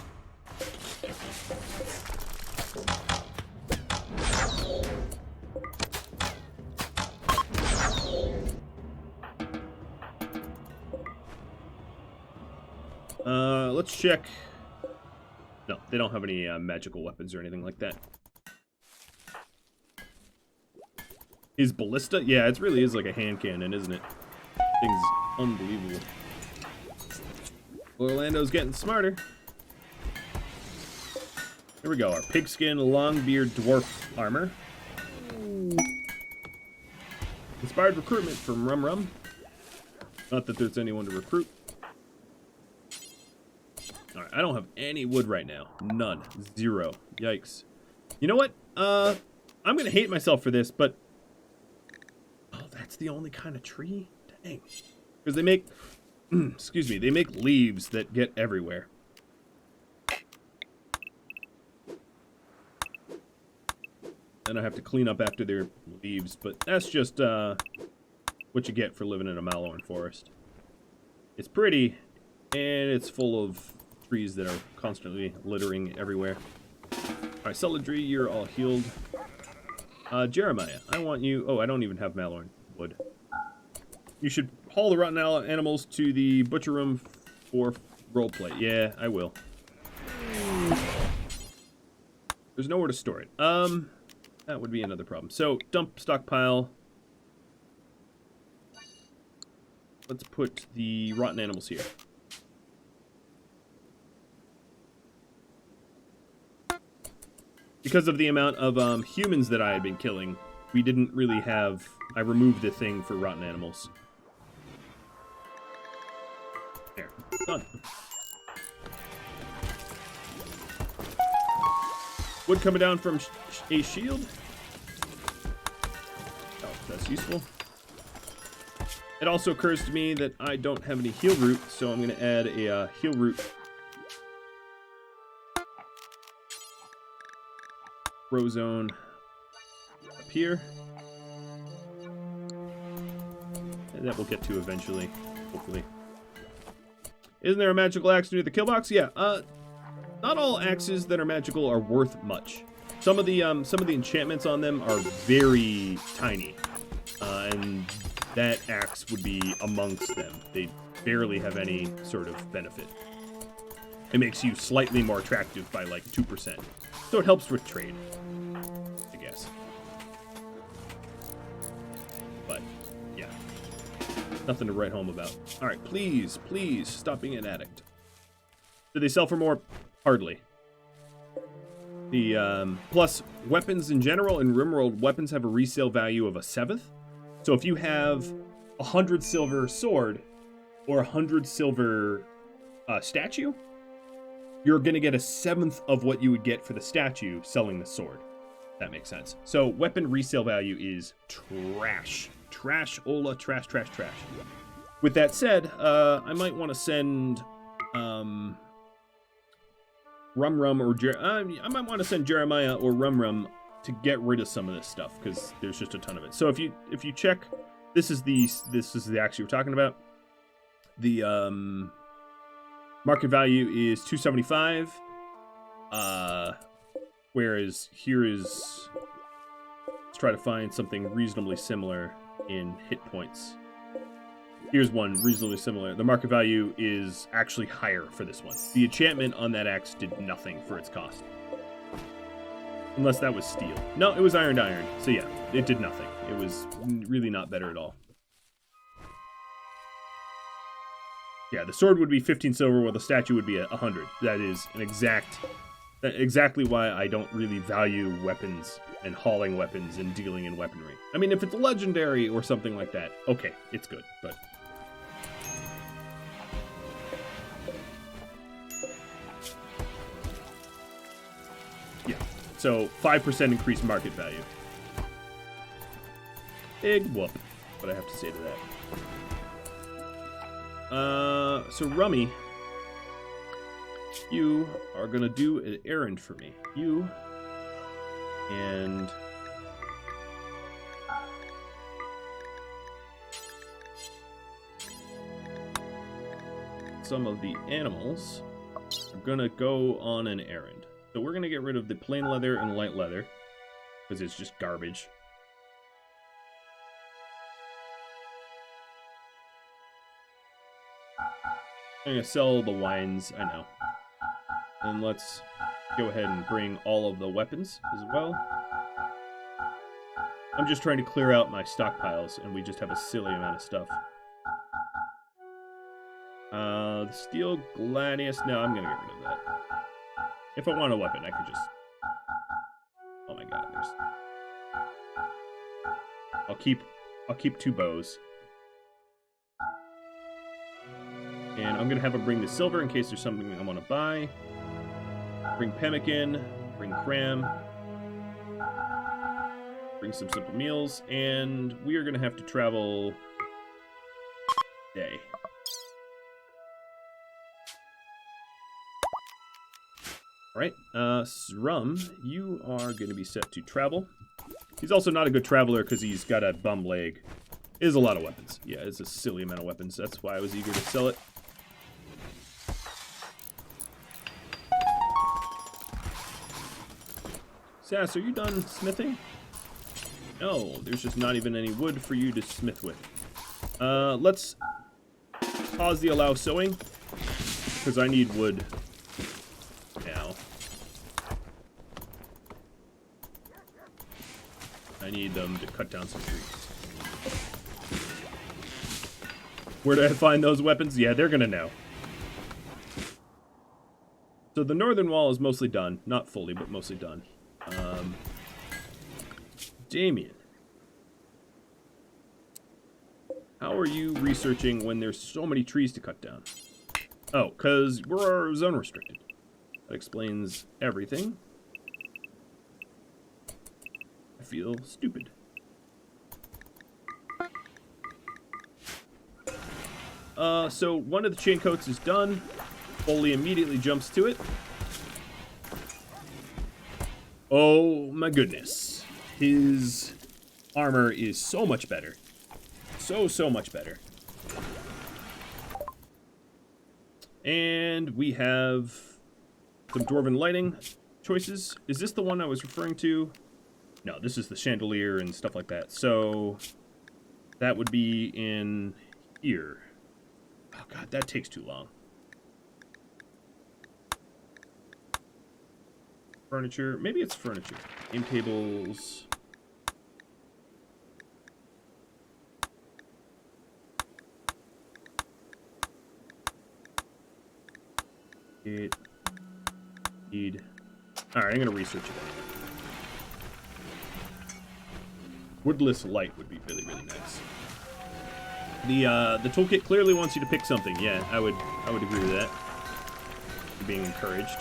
Let's check. No, they don't have any magical weapons or anything like that. His ballista? Yeah, it really is like a hand cannon, isn't it? Thing's unbelievable. Orlando's getting smarter. Here we go, our pigskin longbeard dwarf armor. Inspired recruitment from Rum. Not that there's anyone to recruit. Alright, I don't have any wood right now. None. Zero. Yikes. You know what? I'm gonna hate myself for this, but... Oh, that's the only kind of tree? Dang. Because they make... excuse me, they make leaves that get everywhere. And I have to clean up after their leaves, but that's just what you get for living in a Malorn forest. It's pretty, and it's full of trees that are constantly littering everywhere. Alright, Celadri, you're all healed. Jeremiah, I want you... Oh, I don't even have Malorn wood. You should haul the rotten animals to the butcher room for roleplay. Yeah, I will. There's nowhere to store it. That would be another problem. So, dump stockpile. Let's put the rotten animals here. Because of the amount of humans that I had been killing, we didn't really have... I removed the thing for rotten animals. There. Done. Wood coming down from a shield. Oh, that's useful. It also occurs to me that I don't have any heal root, so I'm going to add a heal root. Row zone up here. And that we'll get to eventually, hopefully. Isn't there a magical axe near the kill box? Yeah, not all axes that are magical are worth much. Some of the enchantments on them are very tiny, and that axe would be amongst them. They barely have any sort of benefit. It makes you slightly more attractive by like 2%, so it helps with trade, I guess. But yeah, nothing to write home about. All right, please, please stop being an addict. Do they sell for more? Hardly. The, plus, weapons in general, in RimWorld, weapons have a resale value of 1/7. So if you have 100 silver sword, or 100 silver statue, you're gonna get 1/7 of what you would get for the statue selling the sword. That makes sense. So weapon resale value is trash. Trash, Ola, trash, trash, trash. With that said, I might want to send Rum or I might want to send Jeremiah or Rum to get rid of some of this stuff because there's just a ton of it. So if you check, this is the axe you were talking about. The market value is 275. Whereas here is, let's try to find something reasonably similar in hit points. Here's one reasonably similar. The market value is actually higher for this one. The enchantment on that axe did nothing for its cost. Unless that was steel. No, it was iron to iron. So yeah, it did nothing. It was really not better at all. Yeah, the sword would be 15 silver, while the statue would be 100. That is an exactly why I don't really value weapons and hauling weapons and dealing in weaponry. I mean, if it's legendary or something like that, okay, it's good, but... yeah, so 5% increased market value. Big whoop, what I have to say to that. So Rummy, you are gonna do an errand for me. You and some of the animals are gonna go on an errand. So we're gonna get rid of the plain leather and light leather because it's just garbage. I'm gonna sell the wines, I know. And let's go ahead and bring all of the weapons as well. I'm just trying to clear out my stockpiles, and we just have a silly amount of stuff. The steel gladius, no, I'm gonna get rid of that. If I want a weapon, I could just... oh my god, there's... I'll keep 2 bows. And I'm gonna have him bring the silver in case there's something I want to buy. Bring pemmican, bring cram, bring some simple meals, and we are gonna have to travel day. Alright, Rum, you are gonna be set to travel. He's also not a good traveler because he's got a bum leg. It is a lot of weapons. Yeah, it's a silly amount of weapons. That's why I was eager to sell it. Sass, are you done smithing? No, there's just not even any wood for you to smith with. Let's pause the allow sewing, because I need wood now. I need them to cut down some trees. Where do I find those weapons? Yeah, they're gonna know. So the northern wall is mostly done. Not fully, but mostly done. Damien. How are you researching when there's so many trees to cut down? Oh, because we're zone restricted. That explains everything. I feel stupid. So one of the chain coats is done. Foley immediately jumps to it. Oh my goodness. His armor is so much better. So much better. And we have some dwarven lighting choices. Is this the one I was referring to? No, this is the chandelier and stuff like that. So that would be in here. Oh god, that takes too long. Furniture. Maybe it's furniture. Game tables. Need. Alright, I'm gonna research it. Woodless light would be really, really nice. The toolkit clearly wants you to pick something. Yeah, I would agree with that. You're being encouraged.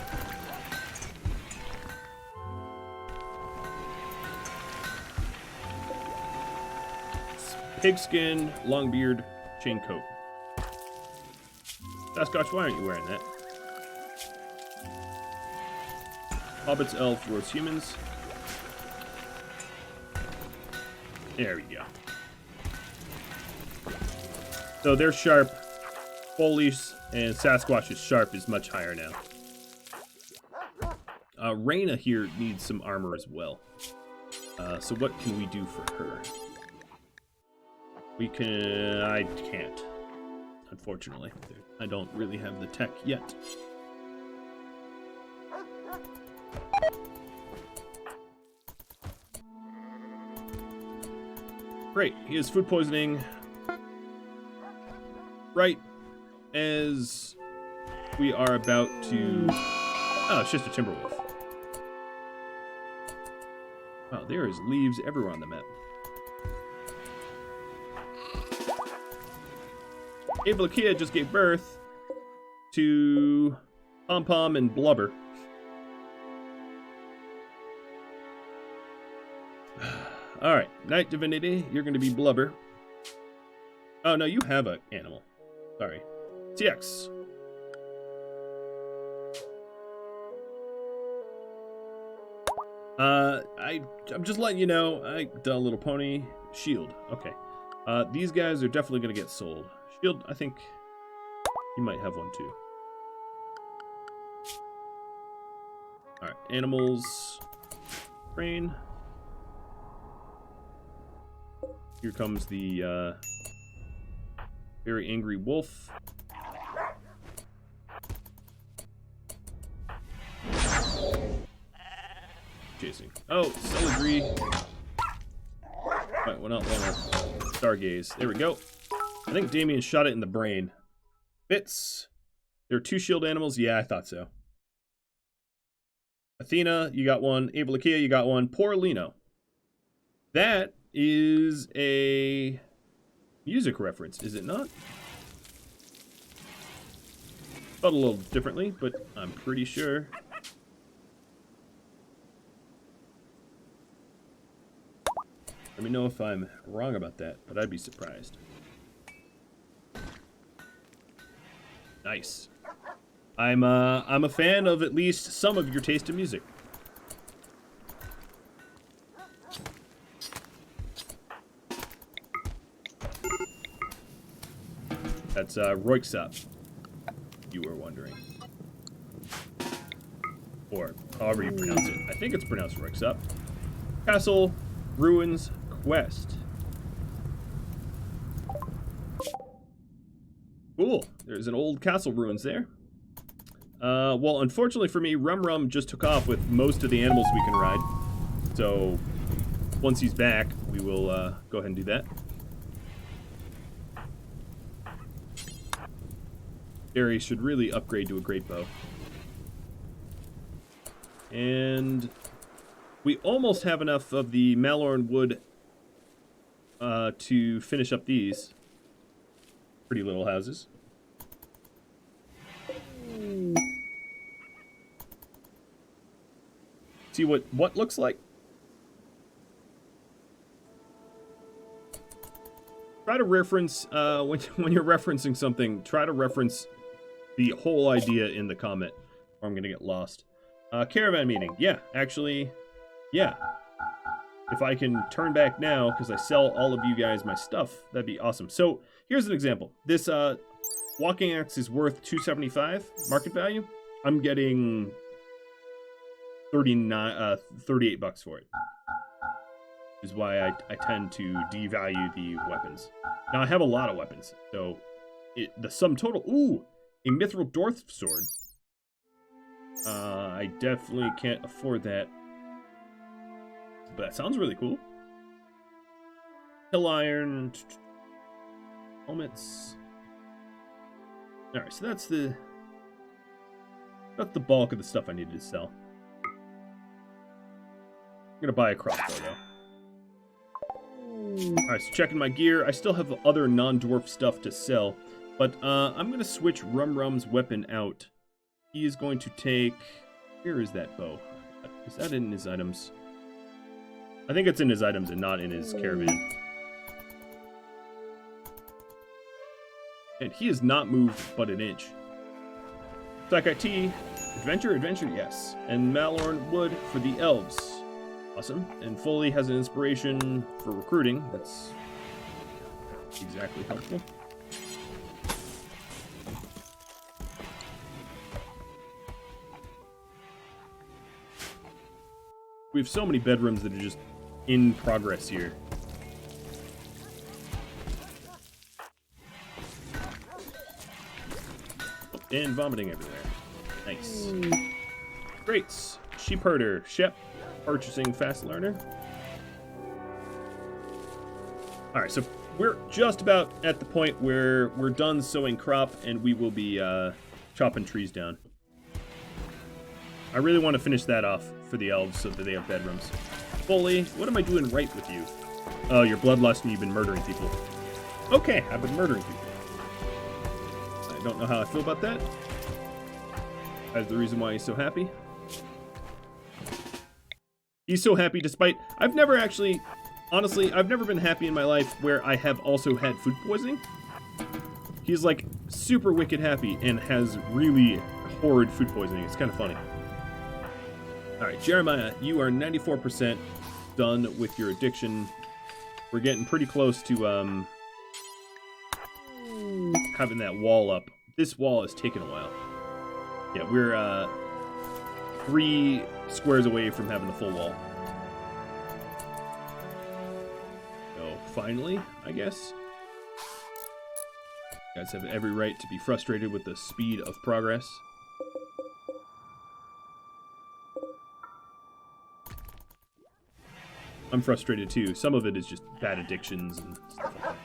Pigskin, long beard, chain coat. Sasquatch, why aren't you wearing that? Hobbits, elves, dwarves, humans. There we go. So they're sharp. Foley's and Sasquatch's sharp is much higher now. Reyna here needs some armor as well. So what can we do for her? We can... I can't. Unfortunately. I don't really have the tech yet. Great. He has food poisoning. Right as we are about to... Oh, it's just a timber wolf. Wow, there is leaves everywhere on the map. Ablakia just gave birth to Pom Pom and Blubber. Alright, Night Divinity, you're going to be Blubber. Oh, no, you have an animal. Sorry. TX. I'm just letting you know, I done a little pony. Shield, okay. These guys are definitely going to get sold. Shield, I think you might have one too. Alright, animals. Rain. Here comes the very angry wolf. Chasing. Oh, Celadry. Might not want to stargaze. There we go. I think Damien shot it in the brain. Bits. There are 2 shield animals. Yeah, I thought so. Athena, you got one. Ablakia, you got one. Poor Lino. That is a music reference, is it not? Spelled a little differently, but I'm pretty sure. Let me know if I'm wrong about that, but I'd be surprised. Nice. I'm a fan of at least some of your taste in music. That's Roixop, you were wondering. Or however you pronounce it. I think it's pronounced Roixop. Castle, Ruins, Quest. Cool. There's an old castle ruins there. Well, unfortunately for me, Rum just took off with most of the animals we can ride. So, once he's back, we will go ahead and do that. Barry should really upgrade to a great bow. And we almost have enough of the Malorn wood to finish up these pretty little houses. See what looks like. Try to reference when you're referencing something. Try to reference the whole idea in the comment, or I'm gonna get lost. Caravan meeting. Yeah, actually, yeah. If I can turn back now, because I sell all of you guys my stuff, that'd be awesome. So here's an example. This walking axe is worth $275 market value. I'm getting 38 bucks for it. Which is why I tend to devalue the weapons. Now I have a lot of weapons, so the sum total. Ooh, a mithril dwarf sword. I definitely can't afford that. But that sounds really cool. Hill iron. Helmets. Alright, so that's the bulk of the stuff I needed to sell. I'm gonna buy a crossbow though. Alright, so checking my gear. I still have other non-dwarf stuff to sell. But I'm gonna switch Rum's weapon out. He is going to take... Where is that bow? Is that in his items? I think it's in his items and not in his caravan. And he has not moved but an inch. Sakai T, adventure, yes. And Malorn Wood for the elves. Awesome. And Foley has an inspiration for recruiting. That's exactly helpful. We have so many bedrooms that are just in progress here. And vomiting everywhere. Nice. Great. Sheep herder. Shep. Purchasing fast learner. Alright, so we're just about at the point where we're done sowing crop and we will be chopping trees down. I really want to finish that off for the elves so that they have bedrooms. Foley, what am I doing right with you? Oh, you're bloodlust and you've been murdering people. Okay, I've been murdering people. I don't know how I feel about that. That's the reason why he's so happy. He's so happy despite... I've never actually... Honestly, I've never been happy in my life where I have also had food poisoning. He's like super wicked happy and has really horrid food poisoning. It's kind of funny. Alright, Jeremiah, you are 94% done with your addiction. We're getting pretty close to having that wall up. This wall has taken a while. Yeah, we're 3 squares away from having the full wall. So, finally, I guess. You guys have every right to be frustrated with the speed of progress. I'm frustrated too. Some of it is just bad addictions and stuff like that.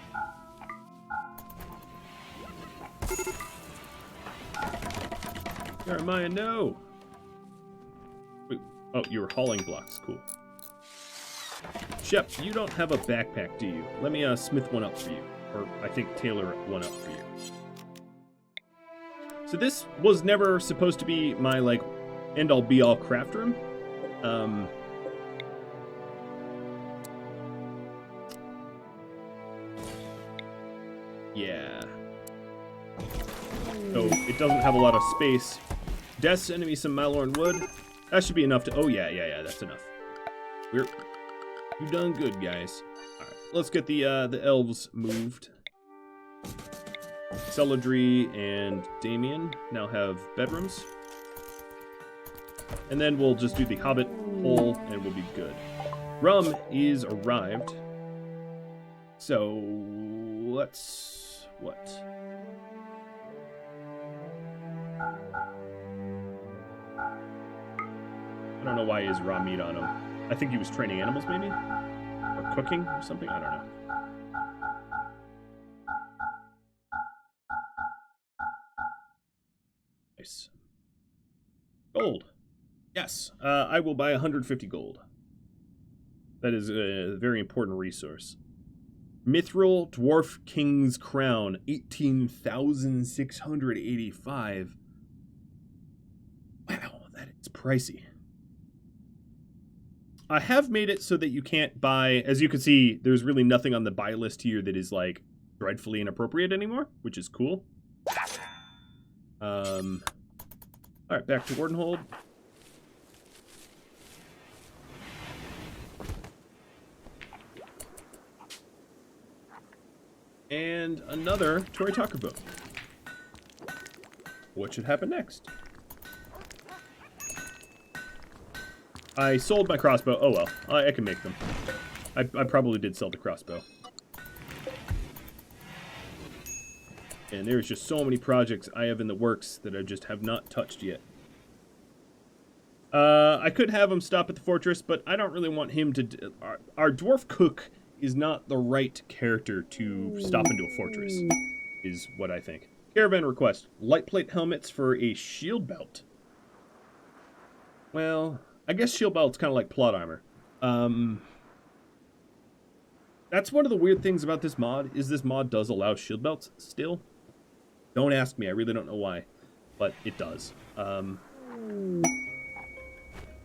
Jeremiah, no! Wait, oh, you were hauling blocks. Cool. Shep, you don't have a backpack, do you? Let me smith one up for you. Or, I think, tailor one up for you. So this was never supposed to be my, like, end-all be-all craft room. Yeah. So it doesn't have a lot of space. Des, sending me some Malorn wood. That should be enough to... Oh, yeah, that's enough. You done good, guys. Alright, let's get the elves moved. Celadri and Damien now have bedrooms. And then we'll just do the hobbit hole and we'll be good. Rum is arrived. So, let's... What? I don't know why he has raw meat on him. I think he was training animals, maybe? Or cooking or something? I don't know. Nice. Gold. Yes. I will buy 150 gold. That is a very important resource. Mithril Dwarf King's Crown, 18,685. Wow, that is pricey. I have made it so that you can't buy, as you can see, there's really nothing on the buy list here that is, like, dreadfully inappropriate anymore, which is cool. Alright, back to Wardenhold. And another Toritaka book. What should happen next? I sold my crossbow. Oh well, I can make them. I probably did sell the crossbow. And there's just so many projects I have in the works that I just have not touched yet. I could have him stop at the fortress, but I don't really want him to... Our dwarf cook is not the right character to stop into a fortress, is what I think. Caravan request. Light plate helmets for a shield belt. Well, I guess shield belt's kind of like plot armor. That's one of the weird things about this mod, is this mod does allow shield belts still. Don't ask me, I really don't know why, but it does.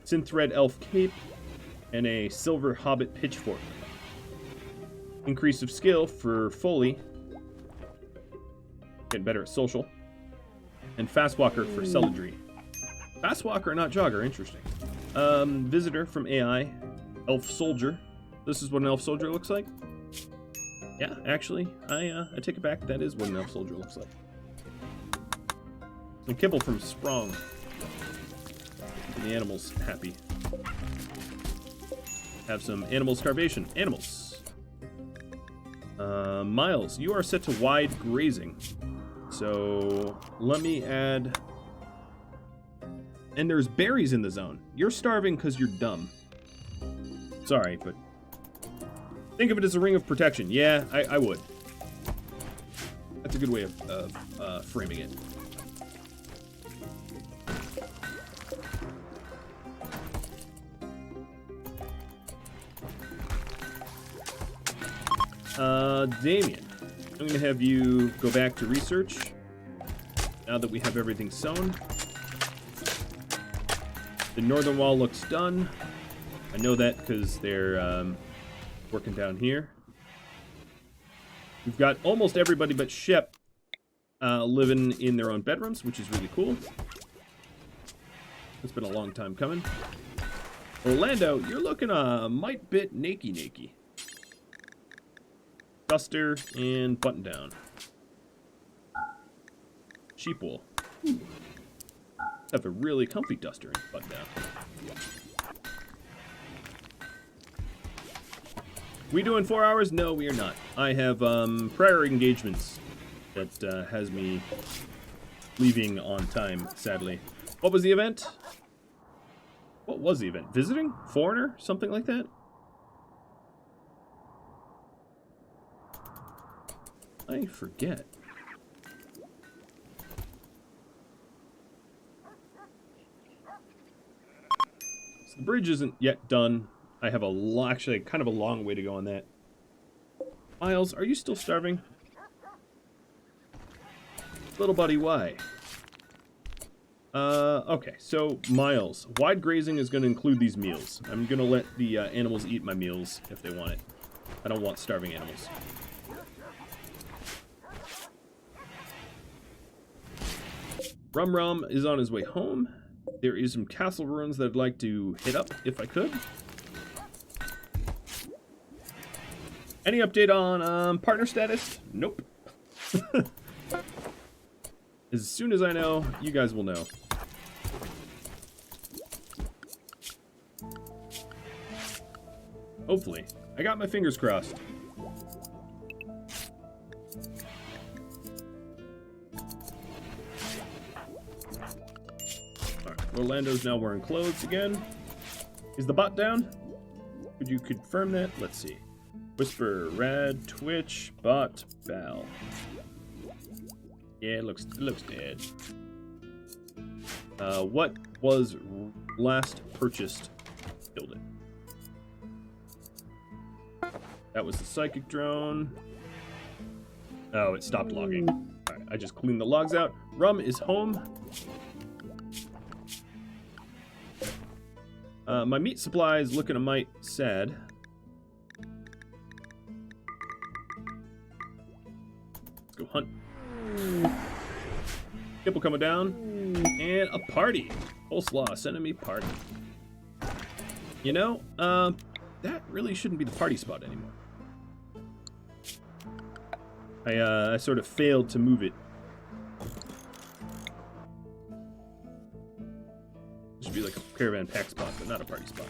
Synthred elf cape, and a silver hobbit pitchfork. Increase of skill for Foley. Getting better at social. And fast walker for celadry. Fast walker, not jogger. Interesting. Visitor from AI. Elf soldier. This is what an elf soldier looks like. Yeah, actually, I take it back. That is what an elf soldier looks like. And kibble from Sprong. Keeping the animals happy. Have some animal starvation. Animals. Miles, you are set to wide grazing. So let me add. And there's berries in the zone. You're starving because you're dumb. Sorry, but think of it as a ring of protection. Yeah, I would. That's a good way of framing it. Damien, I'm going to have you go back to research now that we have everything sewn. The northern wall looks done. I know that because they're working down here. We've got almost everybody but Shep living in their own bedrooms, which is really cool. It's been a long time coming. Orlando, you're looking a mite bit nakey. Duster and button down. Sheep wool. Have a really comfy duster and button down. We doing 4 hours? No, we are not. I have prior engagements that has me leaving on time, sadly. What was the event? What was the event? Visiting? Foreigner? Something like that? I forget. So the bridge isn't yet done. I have actually kind of a long way to go on that. Miles, are you still starving? Little buddy, why? Okay, so Miles, wide grazing is going to include these meals. I'm going to let the animals eat my meals if they want it. I don't want starving animals. Rum is on his way home. There is some castle ruins that I'd like to hit up if I could. Any update on partner status? Nope. As soon as I know, you guys will know. Hopefully. I got my fingers crossed. Orlando's now wearing clothes again. Is the bot down? Could you confirm that? Let's see. Whisper, Rad, Twitch, bot, Val. Yeah, it looks dead. What was last purchased? Killed it. That was the psychic drone. Oh, it stopped logging. Alright, I just cleaned the logs out. Rum is home. My meat supply is looking a mite sad. Let's go hunt. Kibble coming down. And a party. Coleslaw, sending me party. You know, that really shouldn't be the party spot anymore. I sort of failed to move it. Should be like a caravan pack spot, but not a party spot.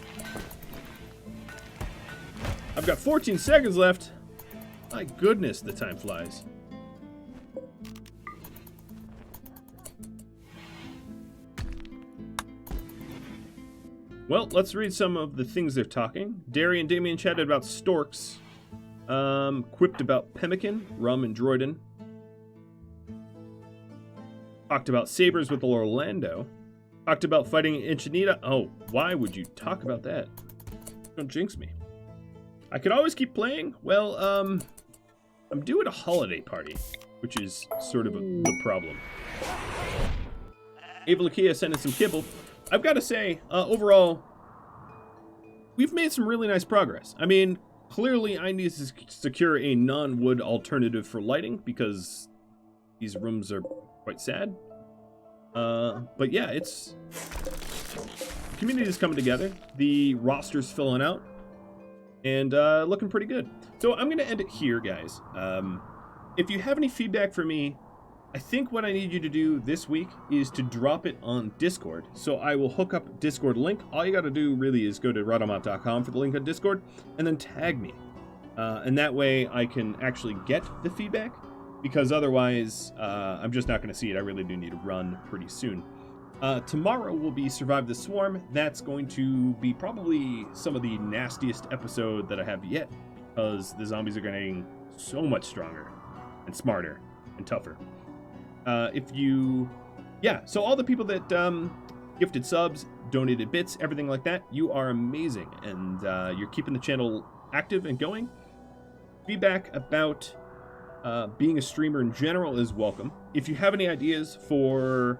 I've got 14 seconds left. My goodness, the time flies. Well, let's read some of the things they're talking. Derry and Damien chatted about storks. Quipped about pemmican, rum, and droidin. Talked about sabers with Orlando. Talked about fighting Enchinita. Oh, why would you talk about that? Don't jinx me. I could always keep playing. Well, I'm due at a holiday party, which is sort of the problem. Ava Lakia sent in some kibble. I've got to say, overall, we've made some really nice progress. I mean, clearly I need to secure a non-wood alternative for lighting because These rooms are quite sad. But yeah, it's... The community is coming together. The roster's filling out. And looking pretty good. So I'm going to end it here, guys. If you have any feedback for me, I think what I need you to do this week is to drop it on Discord. So I will hook up Discord link. All you got to do really is go to Rhadamant.com for the link on Discord and then tag me. And that way I can actually get the feedback, because otherwise I'm just not going to see it. I really do need to run pretty soon. Tomorrow will be Survive the Swarm. That's going to be probably some of the nastiest episode that I have yet, because the zombies are getting so much stronger and smarter and tougher. So all the people that gifted subs, donated bits, everything like that, you are amazing, and you're keeping the channel active and going. Feedback about being a streamer in general is welcome. If you have any ideas for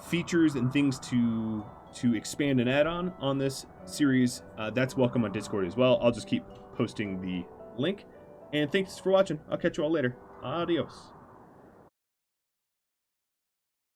features and things to expand and add on this series, that's welcome on Discord as well. I'll just keep posting the link. And thanks for watching. I'll catch you all later. Adios.